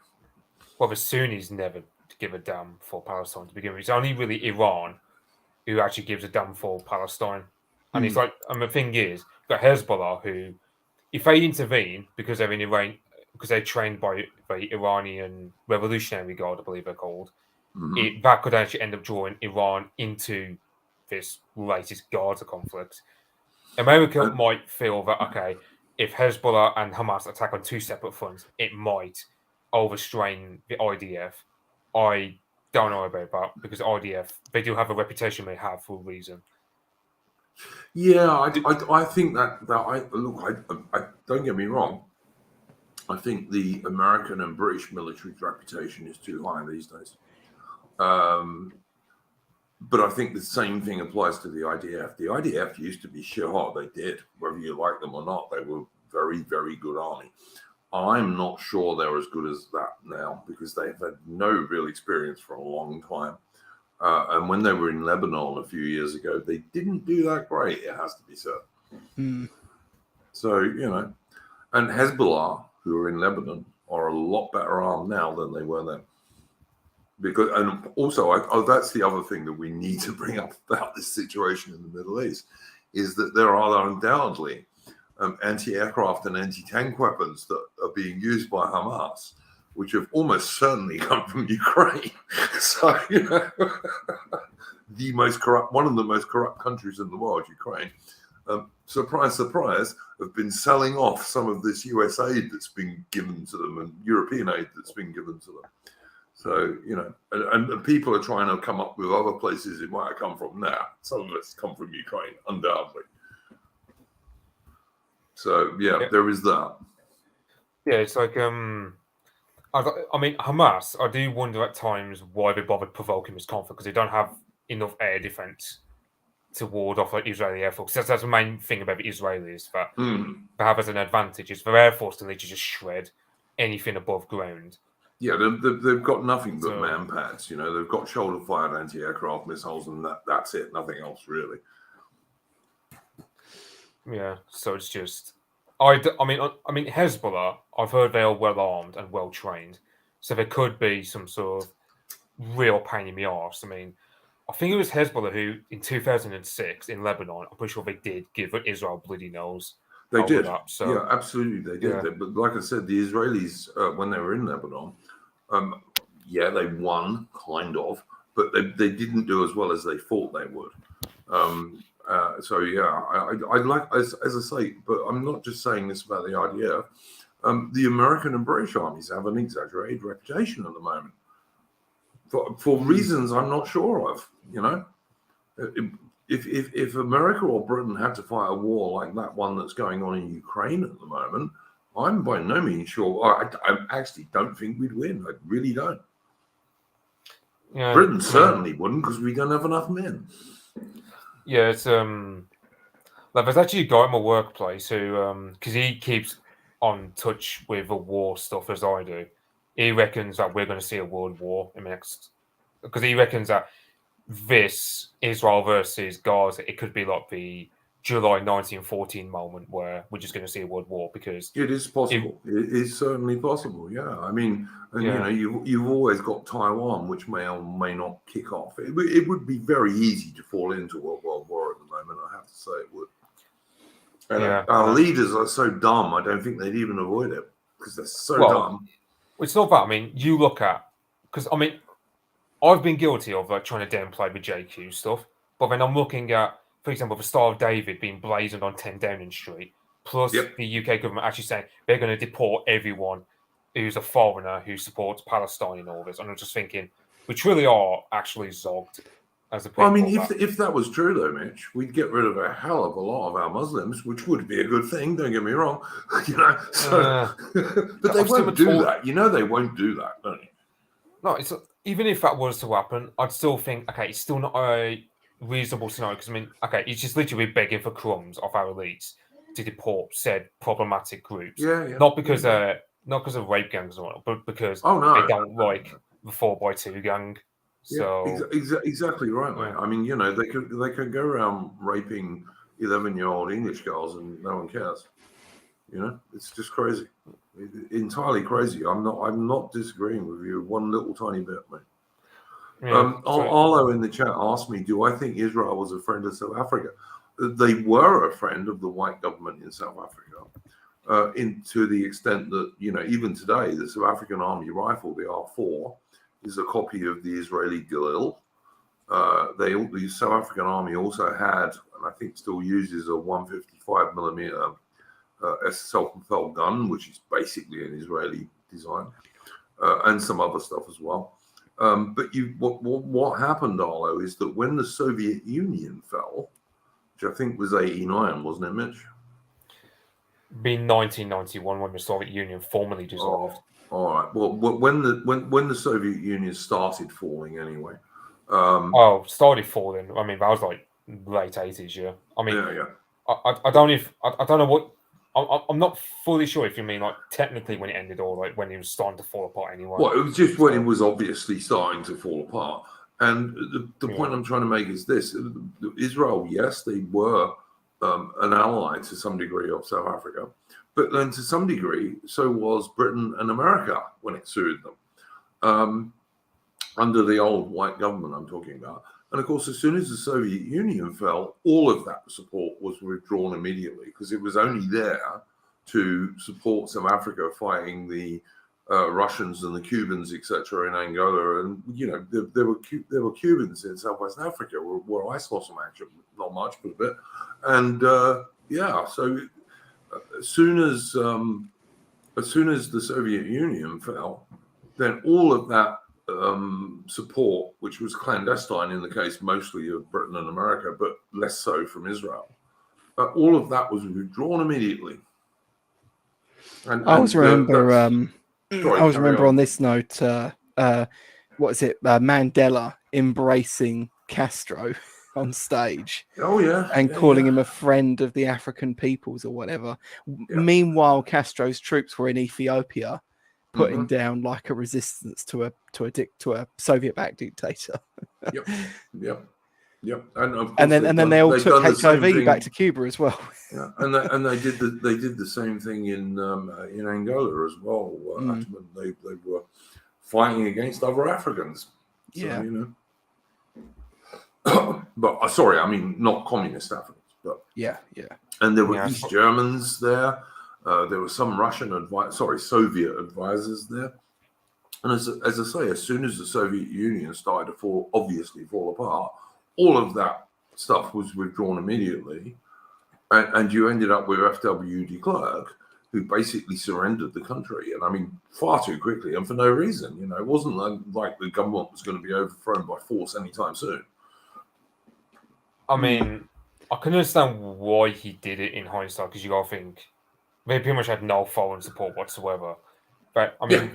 Well, the Sunnis never give a damn for Palestine to begin with. It's only really Iran who actually gives a damn for Palestine. And it's like, and the thing is, you've got Hezbollah who, if they intervene because they're in Iran, because they're trained by the Iranian Revolutionary Guard, I believe they're called, that could actually end up drawing Iran into this latest Gaza conflict. America might feel that, okay, if Hezbollah and Hamas attack on two separate fronts, it might overstrain the IDF. I don't know about that because IDF, they do have a reputation they have for a reason. Yeah, I think that I don't get me wrong. I think the American and British military reputation is too high these days. But I think the same thing applies to the IDF. The IDF used to be shit hot. They did, whether you like them or not. They were very, very good army. I'm not sure they're as good as that now because they've had no real experience for a long time. And when they were in Lebanon a few years ago, they didn't do that great, it has to be said. So, and Hezbollah, who are in Lebanon, are a lot better armed now than they were then. Because, and also, that's the other thing that we need to bring up about this situation in the Middle East, is that there are undoubtedly anti-aircraft and anti-tank weapons that are being used by Hamas, which have almost certainly come from Ukraine. So, one of the most corrupt countries in the world, Ukraine, surprise, surprise, have been selling off some of this US aid that's been given to them and European aid that's been given to them. So, and people are trying to come up with other places it might have come from. Now, some of it's come from Ukraine, undoubtedly. So, there is that. Yeah, it's like, I mean, Hamas, I do wonder at times why they bothered provoking this conflict, because they don't have enough air defense to ward off like Israeli Air Force. That's the main thing about the Israelis, that they have as an advantage is their Air Force to just shred anything above ground. Yeah, they've got nothing but man pads. They've got shoulder-fired anti-aircraft missiles, and that's it. Nothing else really. Yeah, so it's just, I mean, Hezbollah, I've heard they are well armed and well trained, so there could be some sort of real pain in the arse. I mean, I think it was Hezbollah who, in 2006 in Lebanon, I'm pretty sure they did give Israel bloody nose. They did. Up, so. Yeah, absolutely, they did. Yeah. But like I said, the Israelis, when they were in Lebanon, they won, kind of, but they didn't do as well as they thought they would. I'd like, as I say, but I'm not just saying this about the IDF. The American and British armies have an exaggerated reputation at the moment for reasons I'm not sure of. If America or Britain had to fight a war like that one that's going on in Ukraine at the moment, I'm by no means sure. I actually don't think we'd win. I really don't. Yeah, Britain certainly wouldn't, because we don't have enough men. Yeah, it's like there's actually a guy at my workplace who, because he keeps on touch with the war stuff as I do. He reckons that we're going to see a world war in the next, because he reckons that this Israel versus Gaza, it could be like the July 1914 moment where we're just going to see a world war, because it is possible. It is certainly possible. Yeah, I mean, and you've always got Taiwan, which may or may not kick off. It would be very easy to fall into a world war at the moment. I have to say it would. And our leaders are so dumb. I don't think they'd even avoid it because they're so dumb. It's not that. I mean, you look at, because I mean, I've been guilty of like trying to downplay the JQ stuff, but then I'm looking at, for example, the Star of David being blazoned on 10 Downing Street, plus the UK government actually saying they're going to deport everyone who's a foreigner who supports Palestine and all this. And I'm just thinking, we truly are actually zogged. as a people. Well, I mean, if that was true, though, Mitch, we'd get rid of a hell of a lot of our Muslims, which would be a good thing. Don't get me wrong, So, but they won't do that. They won't do that, don't you? No, it's even if that was to happen, I'd still think, okay, it's still not a reasonable scenario because I mean, okay, it's just literally begging for crumbs of our elites to deport said problematic groups. Yeah. Not because of rape gangs or whatnot, but because they don't like the 4x2 gang. So exactly right, mate. I mean, they could go around raping 11-year-old English girls and no one cares. It's just crazy, entirely crazy. I'm not disagreeing with you one little tiny bit, mate. Arlo in the chat asked me, do I think Israel was a friend of South Africa? They were a friend of the white government in South Africa, to the extent that even today the South African Army rifle, the R4, is a copy of the Israeli Galil. The South African Army also had, and I think still uses, a 155 millimeter self-propelled gun, which is basically an Israeli design, and some other stuff as well. But what happened, Arlo, is that when the Soviet Union fell, which I think was 1989, wasn't it, Mitch? Been 1991 when the Soviet Union formally dissolved. All right. Well, when the Soviet Union started falling, anyway. Started falling. I mean, that was like late 80s. Yeah. I mean, yeah. I don't know what. I'm not fully sure if you mean like technically when it ended or like when it was starting to fall apart anyway. Well, it was just when it was obviously starting to fall apart. And the point I'm trying to make is this: Israel, yes, they were an ally to some degree of South Africa, but then to some degree, so was Britain and America when it sued them under the old white government I'm talking about. And of course, as soon as the Soviet Union fell, all of that support was withdrawn immediately because it was only there to support South Africa fighting the Russians and the Cubans, etc., in Angola. And there were Cubans in Southwest Africa where I saw some action, not much, but a bit. And so as soon as the Soviet Union fell, then all of that support, which was clandestine in the case mostly of Britain and America, but less so from Israel, all of that was withdrawn immediately. And I always remember. I always remember on this note, what is it? Mandela embracing Castro on stage. Oh yeah, and calling him a friend of the African peoples or whatever. Yeah. Meanwhile, Castro's troops were in Ethiopia, putting down like a resistance to a Soviet-backed dictator. Yep. And then they all took HIV back to Cuba as well. Yeah, and they did the same thing in Angola as well. They were fighting against other Africans. So, but sorry, I mean not communist Africans, but yeah. And there were East Germans there. There were some Soviet advisors there. And as I say, as soon as the Soviet Union started to fall apart, all of that stuff was withdrawn immediately. And you ended up with F.W. de Klerk, who basically surrendered the country. And I mean, far too quickly and for no reason. It wasn't like the government was going to be overthrown by force anytime soon. I mean, I can understand why he did it in hindsight, because you got to think they pretty much had no foreign support whatsoever. But I mean,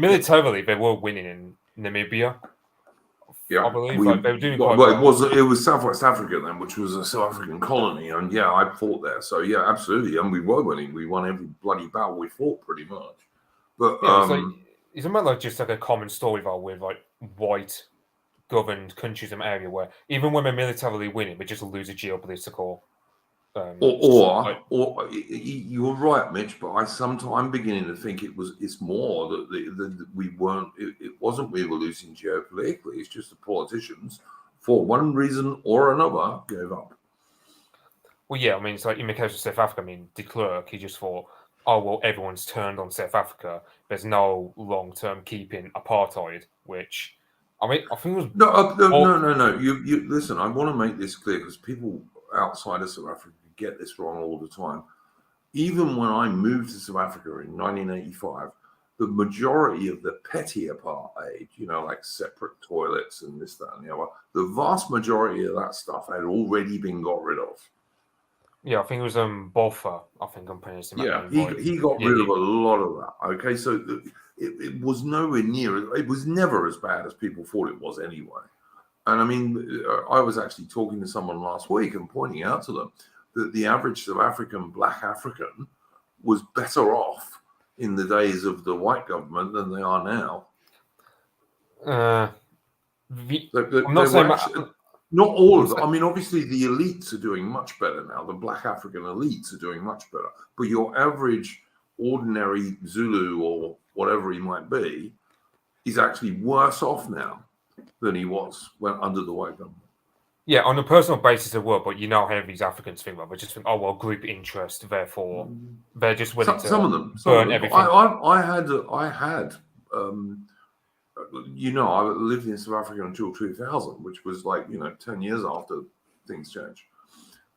militarily they were winning in Namibia. Yeah, I believe they were doing quite well. It was Southwest Africa then, which was a South African colony, and I fought there. So yeah, absolutely, and we were winning. We won every bloody battle we fought, pretty much. But it's not just like a common story though with like white governed countries in the area where even when they're militarily winning, they just lose a geopolitical. Or you're right, Mitch. But I'm beginning to think it's more that we weren't. It wasn't we were losing geopolitically. It's just the politicians, for one reason or another, gave up. Well, yeah. I mean, it's like in the case of South Africa. I mean, de Klerk, he just thought, oh well, everyone's turned on South Africa. There's no long-term keeping apartheid, which. I mean, I think it was no. You listen. I want to make this clear because people outside of South Africa get this wrong all the time. Even when I moved to South Africa in 1985, the majority of the petty apartheid, like separate toilets and this, that, and the other, the vast majority of that stuff had already been got rid of. Yeah, I think it was Boffa. I think I'm pronouncing that name. He got rid of a lot of that. Okay, so it was nowhere near. It was never as bad as people thought it was anyway. And I mean, I was actually talking to someone last week and pointing out to them that the average South African, black African, was better off in the days of the white government than they are now. I'm not saying not all of them. I mean, obviously, the elites are doing much better now. The black African elites are doing much better. But your average, ordinary Zulu or whatever he might be is actually worse off now than he was when under the white government. Yeah, on a personal basis, it will. But how these Africans think, they just think, oh well, group interest. Therefore, they're just willing to some of them burn everything. I had. I lived in South Africa until 2000, which was 10 years after things changed.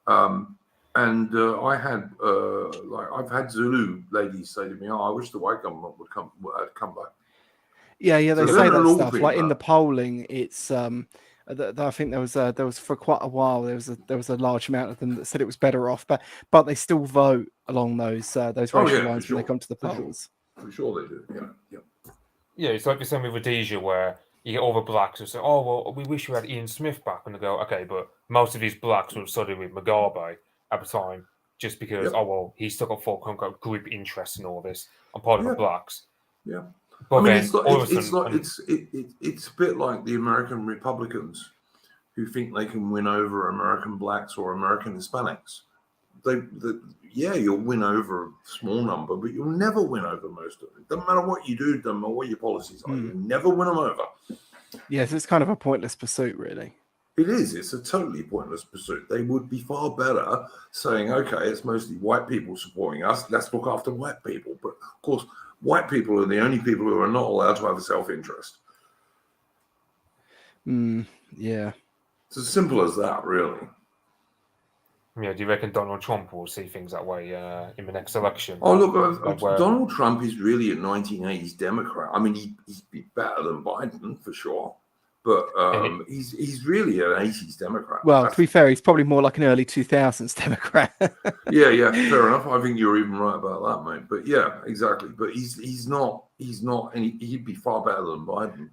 I had I've had Zulu ladies say to me, "Oh, I wish the white government would come back." Yeah, they say that stuff. Like in the polling, it's I think there was for quite a while there was a large amount of them that said it was better off, but they still vote along those racial lines when they come to the polls. For sure they do. Yeah. Yeah, it's like the same with Rhodesia, where you get all the blacks who say, "Oh, well, we wish we had Ian Smith back," and they go, "Okay, but most of these blacks were studying with Mugabe at the time, just because he's still got full group interest in all this. I'm part of the blacks." Yeah, but I mean, it's a bit like the American Republicans who think they can win over American blacks or American Hispanics. You'll win over a small number, but you'll never win over most of it. Doesn't matter what you do, doesn't matter what your policies are, you'll never win them over. Yes, it's kind of a pointless pursuit, really. It is. It's a totally pointless pursuit. They would be far better saying, okay, it's mostly white people supporting us. Let's look after white people. But of course, white people are the only people who are not allowed to have a self-interest. Yeah. It's as simple as that, really. Yeah, do you reckon Donald Trump will see things that way in the next election? Oh, look, Donald Trump is really a 1980s Democrat. I mean, he's better than Biden, for sure. But he's really an 80s Democrat. Well, to be fair, he's probably more like an early 2000s Democrat. yeah, fair enough. I think you're even right about that, mate. But yeah, exactly. But he's not, and he'd be far better than Biden.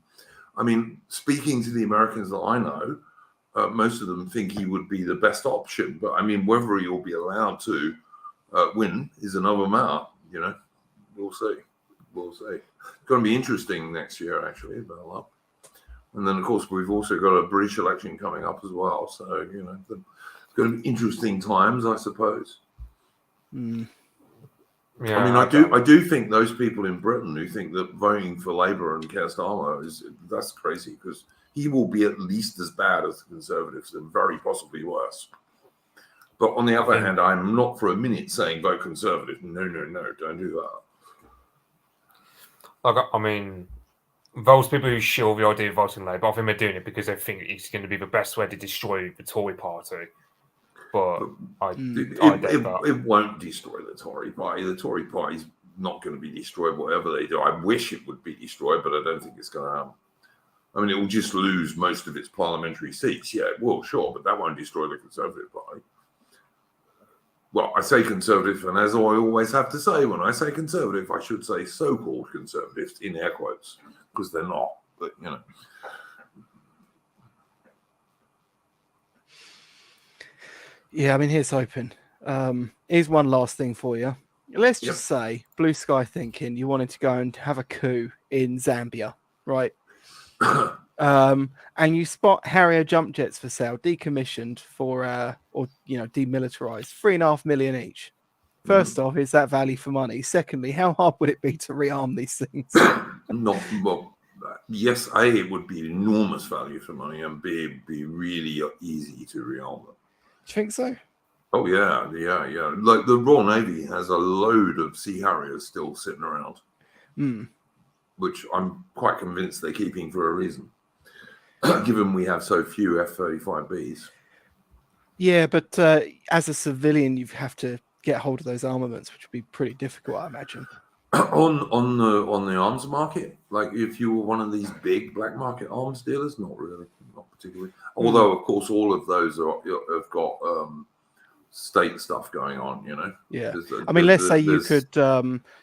I mean, speaking to the Americans that I know, most of them think he would be the best option. But I mean, whether he'll be allowed to win is another matter. We'll see. It's going to be interesting next year, actually, about that. And then, of course, we've also got a British election coming up as well. So, it's going to be interesting times, I suppose. Yeah, I mean, I do think those people in Britain who think that voting for Labour and Keir Starmer that's crazy, because he will be at least as bad as the Conservatives and very possibly worse. But on the other hand, I'm not for a minute saying vote Conservative. No, don't do that. I mean, those people who shill the idea of voting Labour, I think they're doing it because they think it's going to be the best way to destroy the Tory party. But it won't destroy the Tory party. The Tory party's not going to be destroyed, whatever they do. I wish it would be destroyed, but I don't think it's going to happen. I mean, it will just lose most of its parliamentary seats. Yeah, it will, sure, but that won't destroy the Conservative Party. Well, I say Conservative, and as I always have to say, when I say Conservative, I should say so-called Conservatives in air quotes, because they're not, but, Yeah, I mean, here's hoping. Here's one last thing for you. Let's just say, blue sky thinking, you wanted to go and have a coup in Zambia, right? And you spot Harrier jump jets for sale, decommissioned for demilitarized, $3.5 million each. First off, is that value for money? Secondly, how hard would it be to rearm these things? Yes, A, it would be enormous value for money, and B, it'd be really easy to rearm them. Do you think so? Oh yeah. Like the Royal Navy has a load of Sea Harriers still sitting around, which I'm quite convinced they're keeping for a reason, given we have so few F-35Bs. Yeah, but as a civilian, you have to get hold of those armaments, which would be pretty difficult, I imagine. on the arms market, like if you were one of these big black market arms dealers, not really, not particularly. Although of course all of those have got state stuff going on, you know. Yeah, I mean, let's say you could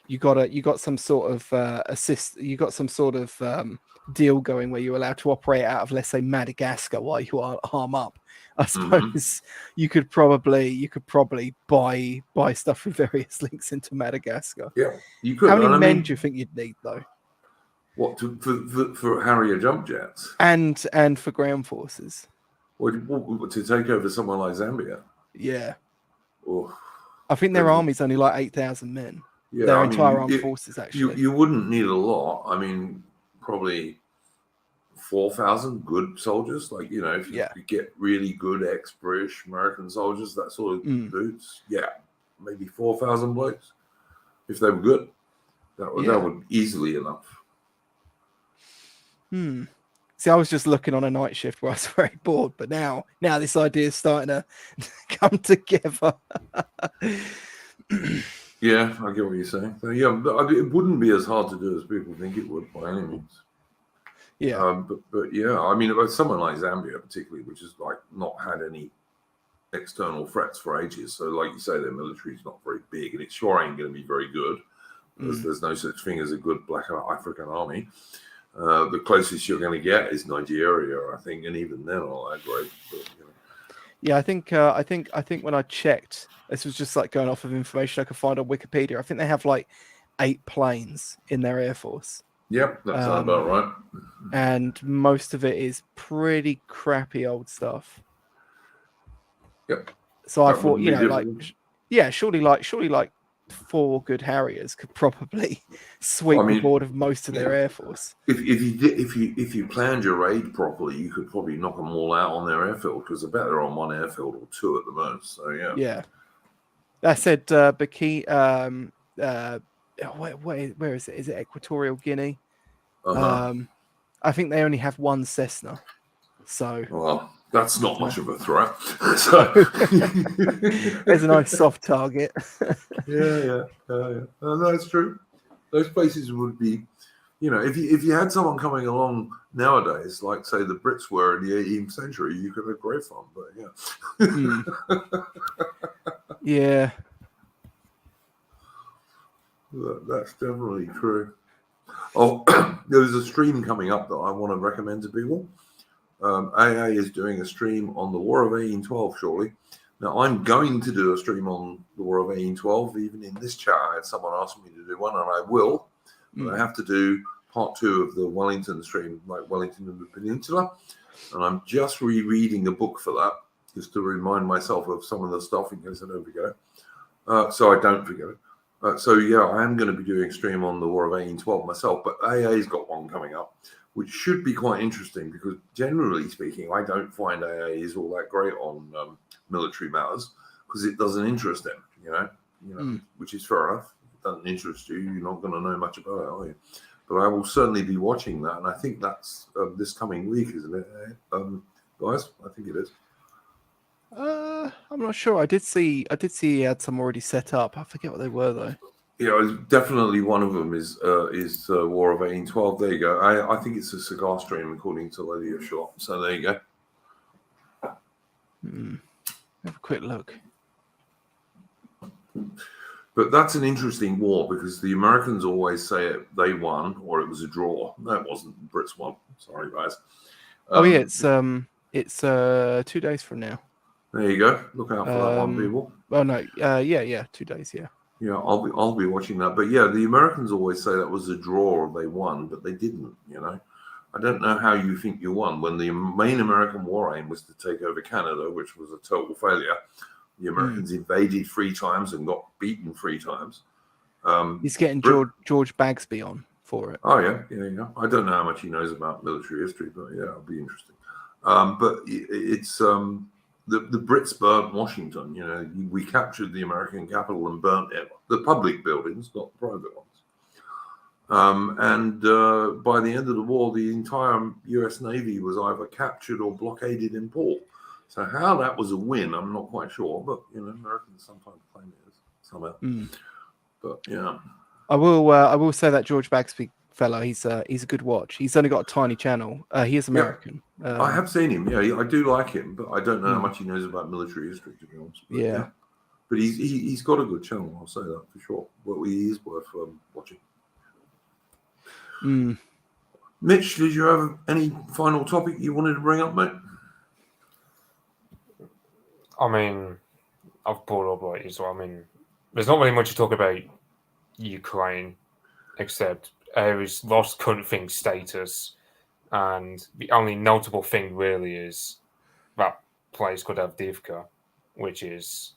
you got some sort of deal going where you're allowed to operate out of, let's say, Madagascar while you are arm up. I suppose you could probably buy stuff with various links into Madagascar. Yeah, you could. How many men do you think you'd need though? What for Harrier jump jets and for ground forces? What, to take over somewhere like Zambia? Yeah. Oh, I think their army's only like 8,000 men. Yeah, their entire armed forces, actually. You wouldn't need a lot. I mean, probably 4,000 good soldiers. Like, you know, if you could get really good ex-British American soldiers, that sort of boots, maybe 4,000 blokes. If they were good, that would easily enough. See, I was just looking on a night shift where I was very bored, but now this idea is starting to come together. Yeah, I get what you're saying. So, yeah, but it wouldn't be as hard to do as people think it would by any means. Yeah. But yeah, I mean, about someone like Zambia, particularly, which has like not had any external threats for ages. So, like you say, their military is not very big, and it sure ain't going to be very good. Because there's no such thing as a good Black African army. The closest you're going to get is Nigeria, I think, and even they're not that great. But, you know. Yeah, I think when I checked, this was just like going off of information I could find on Wikipedia. I think they have like 8 planes in their air force. Yep, that sounds about right. And most of it is pretty crappy old stuff. Yep. So I thought, you know, like, surely 4 good Harriers could probably sweep the board of most of their air force. If you planned your raid properly, you could probably knock them all out on their airfield, because I bet they're on one airfield or 2 at the most. So yeah. Yeah. That said, Baki, where is it? Is it Equatorial Guinea? I think they only have 1 Cessna. So. Well, that's not much of a threat. So. There's a nice soft target. Yeah. No, that's true. Those places would be, you know, if you had someone coming along nowadays, like say the Brits were in the 18th century, you could have great fun. But yeah. That's definitely true. Oh, there's a stream coming up that I want to recommend to people. AA is doing a stream on the War of 1812 shortly. Now, I'm going to do a stream on the War of 1812. Even in this chat, I had someone ask me to do one, and I will. But I have to do part 2 of the Wellington stream, like Wellington and the Peninsula. And I'm just rereading a book for that, just to remind myself of some of the stuff in case I don't forget it. So I don't forget it. So, yeah, I am going to be doing a stream on the War of 1812 myself, but AA's got one coming up, which should be quite interesting, because generally speaking, I don't find AA is all that great on military matters, because it doesn't interest them, you know, which is fair enough. If it doesn't interest you, you're not going to know much about it, are you? But I will certainly be watching that, and I think that's this coming week, isn't it, guys? I think it is. I'm not sure. I did see he had some already set up. I forget what they were though. Yeah, definitely one of them is War of 1812. There you go. I think it's a cigar stream according to Lydia Shaw. So there you go. Have a quick look. But that's an interesting war, because the Americans always say they won or it was a draw. No, it wasn't. The Brits won. Sorry, guys. It's 2 days from now. There you go. Look out for that one, people. Oh no, 2 days, yeah. Yeah, I'll be watching that. But yeah, the Americans always say that was a draw or they won, but they didn't, you know. I don't know how you think you won when the main American war aim was to take over Canada, which was a total failure. The Americans invaded 3 times and got beaten 3 times. He's getting George Bagsby on for it. Oh, yeah. I don't know how much he knows about military history, but yeah, it'll be interesting. But it's... The Brits burnt Washington. You know, we captured the American capital and burnt it, the public buildings, not the private ones. And by the end of the war, the entire U.S. Navy was either captured or blockaded in port. So how that was a win, I'm not quite sure. But you know, Americans sometimes claim it is somehow. But yeah, I will say that George Bagsby fellow, he's a good watch. He's only got a tiny channel. He is American. I have seen him. Yeah, I do like him, but I don't know how much he knows about military history, to be honest. But, yeah. But he's got a good channel. I'll say that for sure. But he is worth watching. Mitch, did you have any final topic you wanted to bring up, mate? I mean, I've brought up like Israel. I mean, there's not really much to talk about Ukraine, except it's lost country status, and the only notable thing really is that place called Avdiivka, which is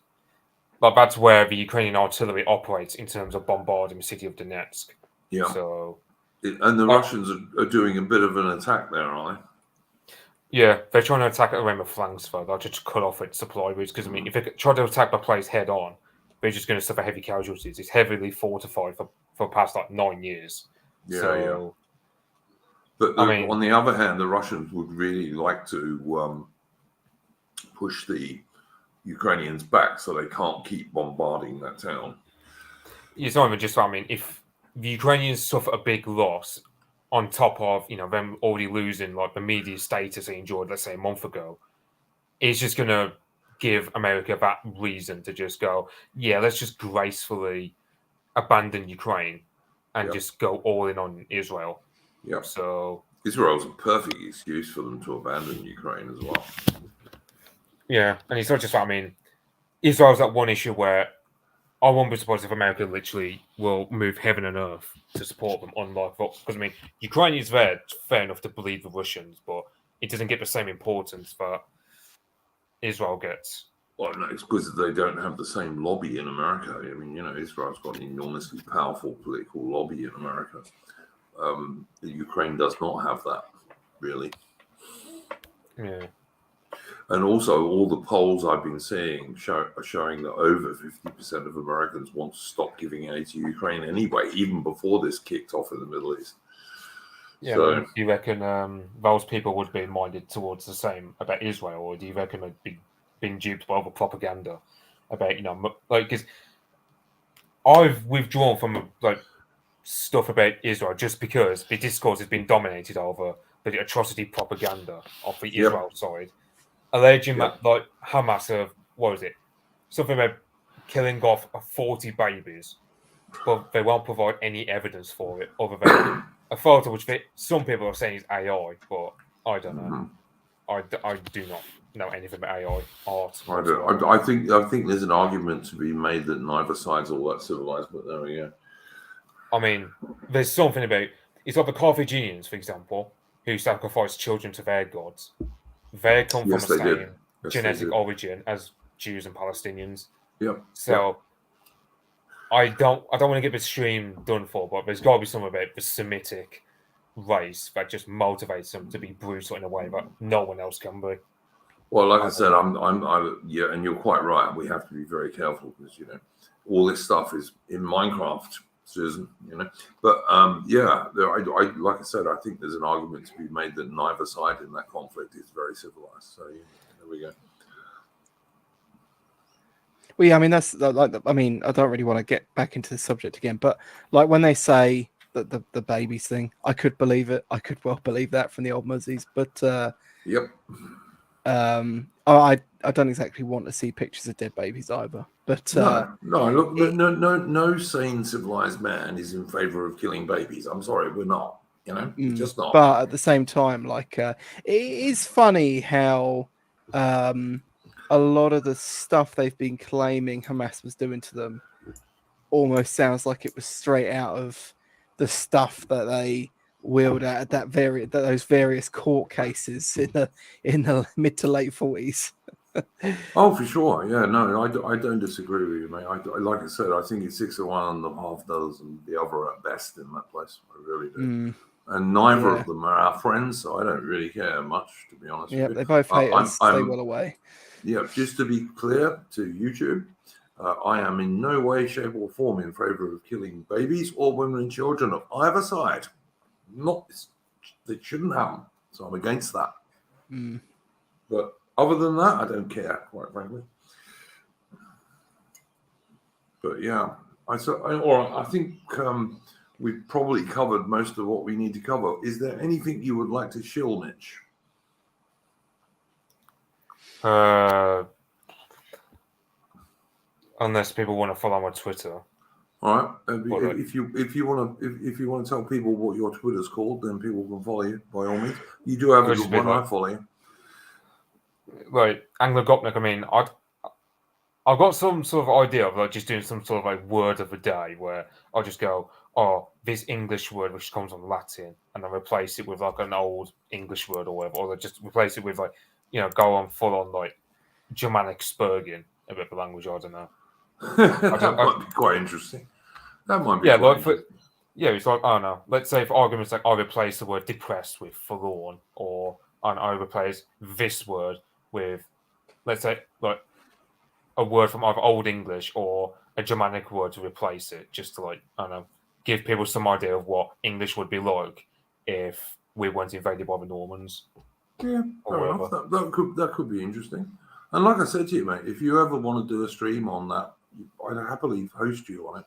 like that's where the Ukrainian artillery operates in terms of bombarding the city of Donetsk. Yeah. So, and the Russians are doing a bit of an attack there, aren't they? Yeah, they're trying to attack it around the flanks, though. They'll just cut off its supply routes because I mean, if they try to attack the place head on, they're just going to suffer heavy casualties. It's heavily fortified for the past like 9 years. Yeah. But I mean, on the other hand, the Russians would really like to push the Ukrainians back so they can't keep bombarding that town. It's not even just that. I mean, if the Ukrainians suffer a big loss on top of them already losing like the media status they enjoyed, let's say a month ago, it's just going to give America that reason to just go, yeah, let's just gracefully abandon Ukraine and just go all in on Israel. Yeah. So Israel's a perfect excuse for them to abandon Ukraine as well. Yeah, and it's not just that. I mean, Israel's that one issue where I won't be surprised if America literally will move heaven and earth to support them, unlike because I mean, Ukraine is there, fair enough to believe the Russians, but it doesn't get the same importance that Israel gets. Well, no, it's because they don't have the same lobby in America. I mean, Israel's got an enormously powerful political lobby in America. Ukraine does not have that, really. Yeah. And also, all the polls I've been seeing are showing that over 50% of Americans want to stop giving aid to Ukraine anyway, even before this kicked off in the Middle East. Yeah, so, do you reckon those people would be minded towards the same about Israel, or do you reckon they'd be being duped by other propaganda about, because I've withdrawn from stuff about Israel just because the discourse has been dominated over the atrocity propaganda of the Israel side. Alleging that Hamas have, something about killing off 40 babies, but they won't provide any evidence for it other than a photo which some people are saying is AI, but I don't know. I do not know anything about AI art. I think there's an argument to be made that neither side's all that civilized, but there we go. I mean, there's something about it's like the Carthaginians, for example, who sacrificed children to their gods. They come from the same genetic origin as Jews and Palestinians. Yeah. So I don't want to get the stream done for, but there's got to be something about the Semitic race that just motivates them to be brutal in a way that no one else can be. Well, like I said, and you're quite right. We have to be very careful because all this stuff is in Minecraft, Susan. But like I said, I think there's an argument to be made that neither side in that conflict is very civilized. So there we go. Well, yeah, I mean that's I don't really want to get back into the subject again, but like when they say that the babies thing, I could believe it. I could well believe that from the old Muzzies, but I don't exactly want to see pictures of dead babies either. But no sane civilized man is in favor of killing babies. I'm sorry, we're not. Just not. But at the same time, it is funny how a lot of the stuff they've been claiming Hamas was doing to them almost sounds like it was straight out of the stuff that they wheeled out at those various court cases in the mid to late 40s. Oh, for sure. Yeah, no, I don't disagree with you, mate. Like I said, I think it's 6 of one and a half dozen the other at best in that place. I really do. And neither of them are our friends, so I don't really care much, to be honest with you. They both hate us. Stay well away. Yeah, just to be clear to YouTube, I am in no way, shape, or form in favor of killing babies or women and children of either side. It shouldn't happen. So I'm against that. But other than that, I don't care, quite frankly. But yeah, I think we've probably covered most of what we need to cover. Is there anything you would like to shill, Mitch? Unless people want to follow my Twitter. All right. If you want to tell people what your Twitter's called, then people can follow you by all means. You do have a good one. I follow you. Right, Anglo-Gopnik. I mean, I've got some sort of idea of like just doing some sort of like word of the day where I'll just go, oh, this English word which comes from Latin, and then replace it with like an old English word or whatever, or just replace it with like, go on full on like Germanic Spurgeon, a bit of a language. I don't know. That might be quite interesting. That might be it's like, I don't know. Let's say for argument's sake, I replace the word depressed with forlorn, or I replace this word with, let's say, like a word from either Old English or a Germanic word to replace it, just to like, I don't know, give people some idea of what English would be like if we weren't invaded by the Normans. Yeah, fair enough. That could be interesting. And like I said to you, mate, if you ever want to do a stream on that, I'd happily host you on it.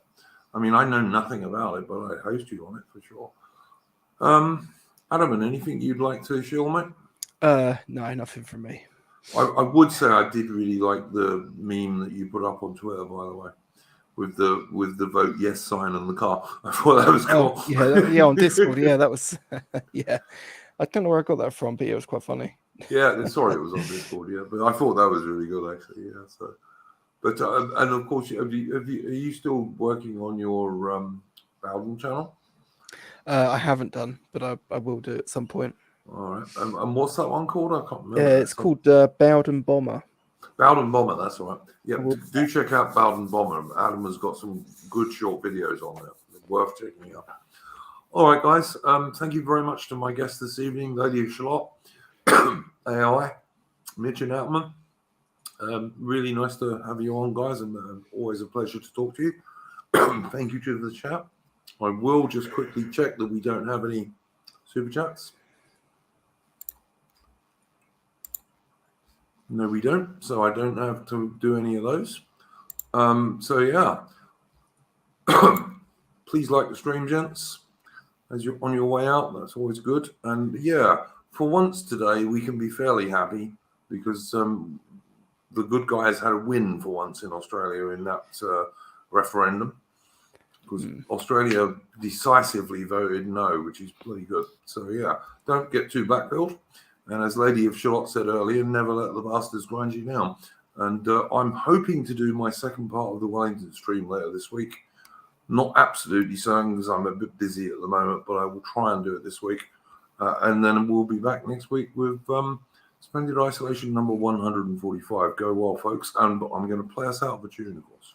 I mean, I know nothing about it, but I'd host you on it for sure. Adam, and anything you'd like to shill, mate? No, nothing from me. I would say I did really like the meme that you put up on Twitter, by the way, with the vote yes sign on the car. I thought that was cool. On Discord. Yeah, that was. Yeah, I don't know where I got that from, but it was quite funny. Yeah, sorry, it was on Discord. Yeah, but I thought that was really good, actually. Yeah, so. But and of course, are you still working on your Bowden channel? I haven't done, but I will do it at some point. All right. And what's that one called? I can't remember. Yeah, it's called Bowden Bomber. Bowden Bomber, that's all right. Yeah, do check out Bowden Bomber. Adam has got some good short videos on there. Worth checking out. All right, guys. Thank you very much to my guest this evening, Lady of Shalott, AI, Mitch and Altman. Really nice to have you on, guys, and always a pleasure to talk to you. Thank you to the chat. I will just quickly check that we don't have any super chats. No, we don't. So I don't have to do any of those. So yeah, please like the stream, gents, as you're on your way out. That's always good. And yeah, for once today, we can be fairly happy because the good guys had a win for once in Australia in that referendum, because Australia decisively voted no, which is pretty good. So yeah, don't get too backpedaled. And as Lady of Shalott said earlier, never let the bastards grind you down. And I'm hoping to do my second part of the Wellington stream later this week. Not absolutely certain because I'm a bit busy at the moment, but I will try and do it this week. And then we'll be back next week with Splendid Isolation number 145. Go well, folks. And I'm going to play us out of the tune, of course.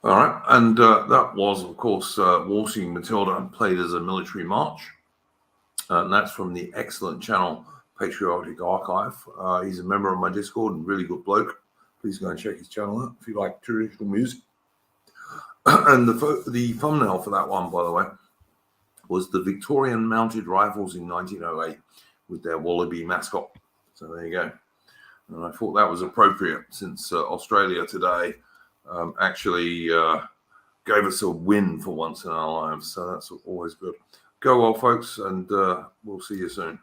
All right, and that was, of course, Waltzing Matilda, played as a military march. And that's from the excellent channel Patriotic Archive. He's a member of my Discord and really good bloke. Please go and check his channel out if you like traditional music. And the thumbnail for that one, by the way, was the Victorian Mounted Rifles in 1908 with their wallaby mascot. So there you go. And I thought that was appropriate since Australia today actually gave us a win for once in our lives. So that's always good. Go well, folks, and we'll see you soon.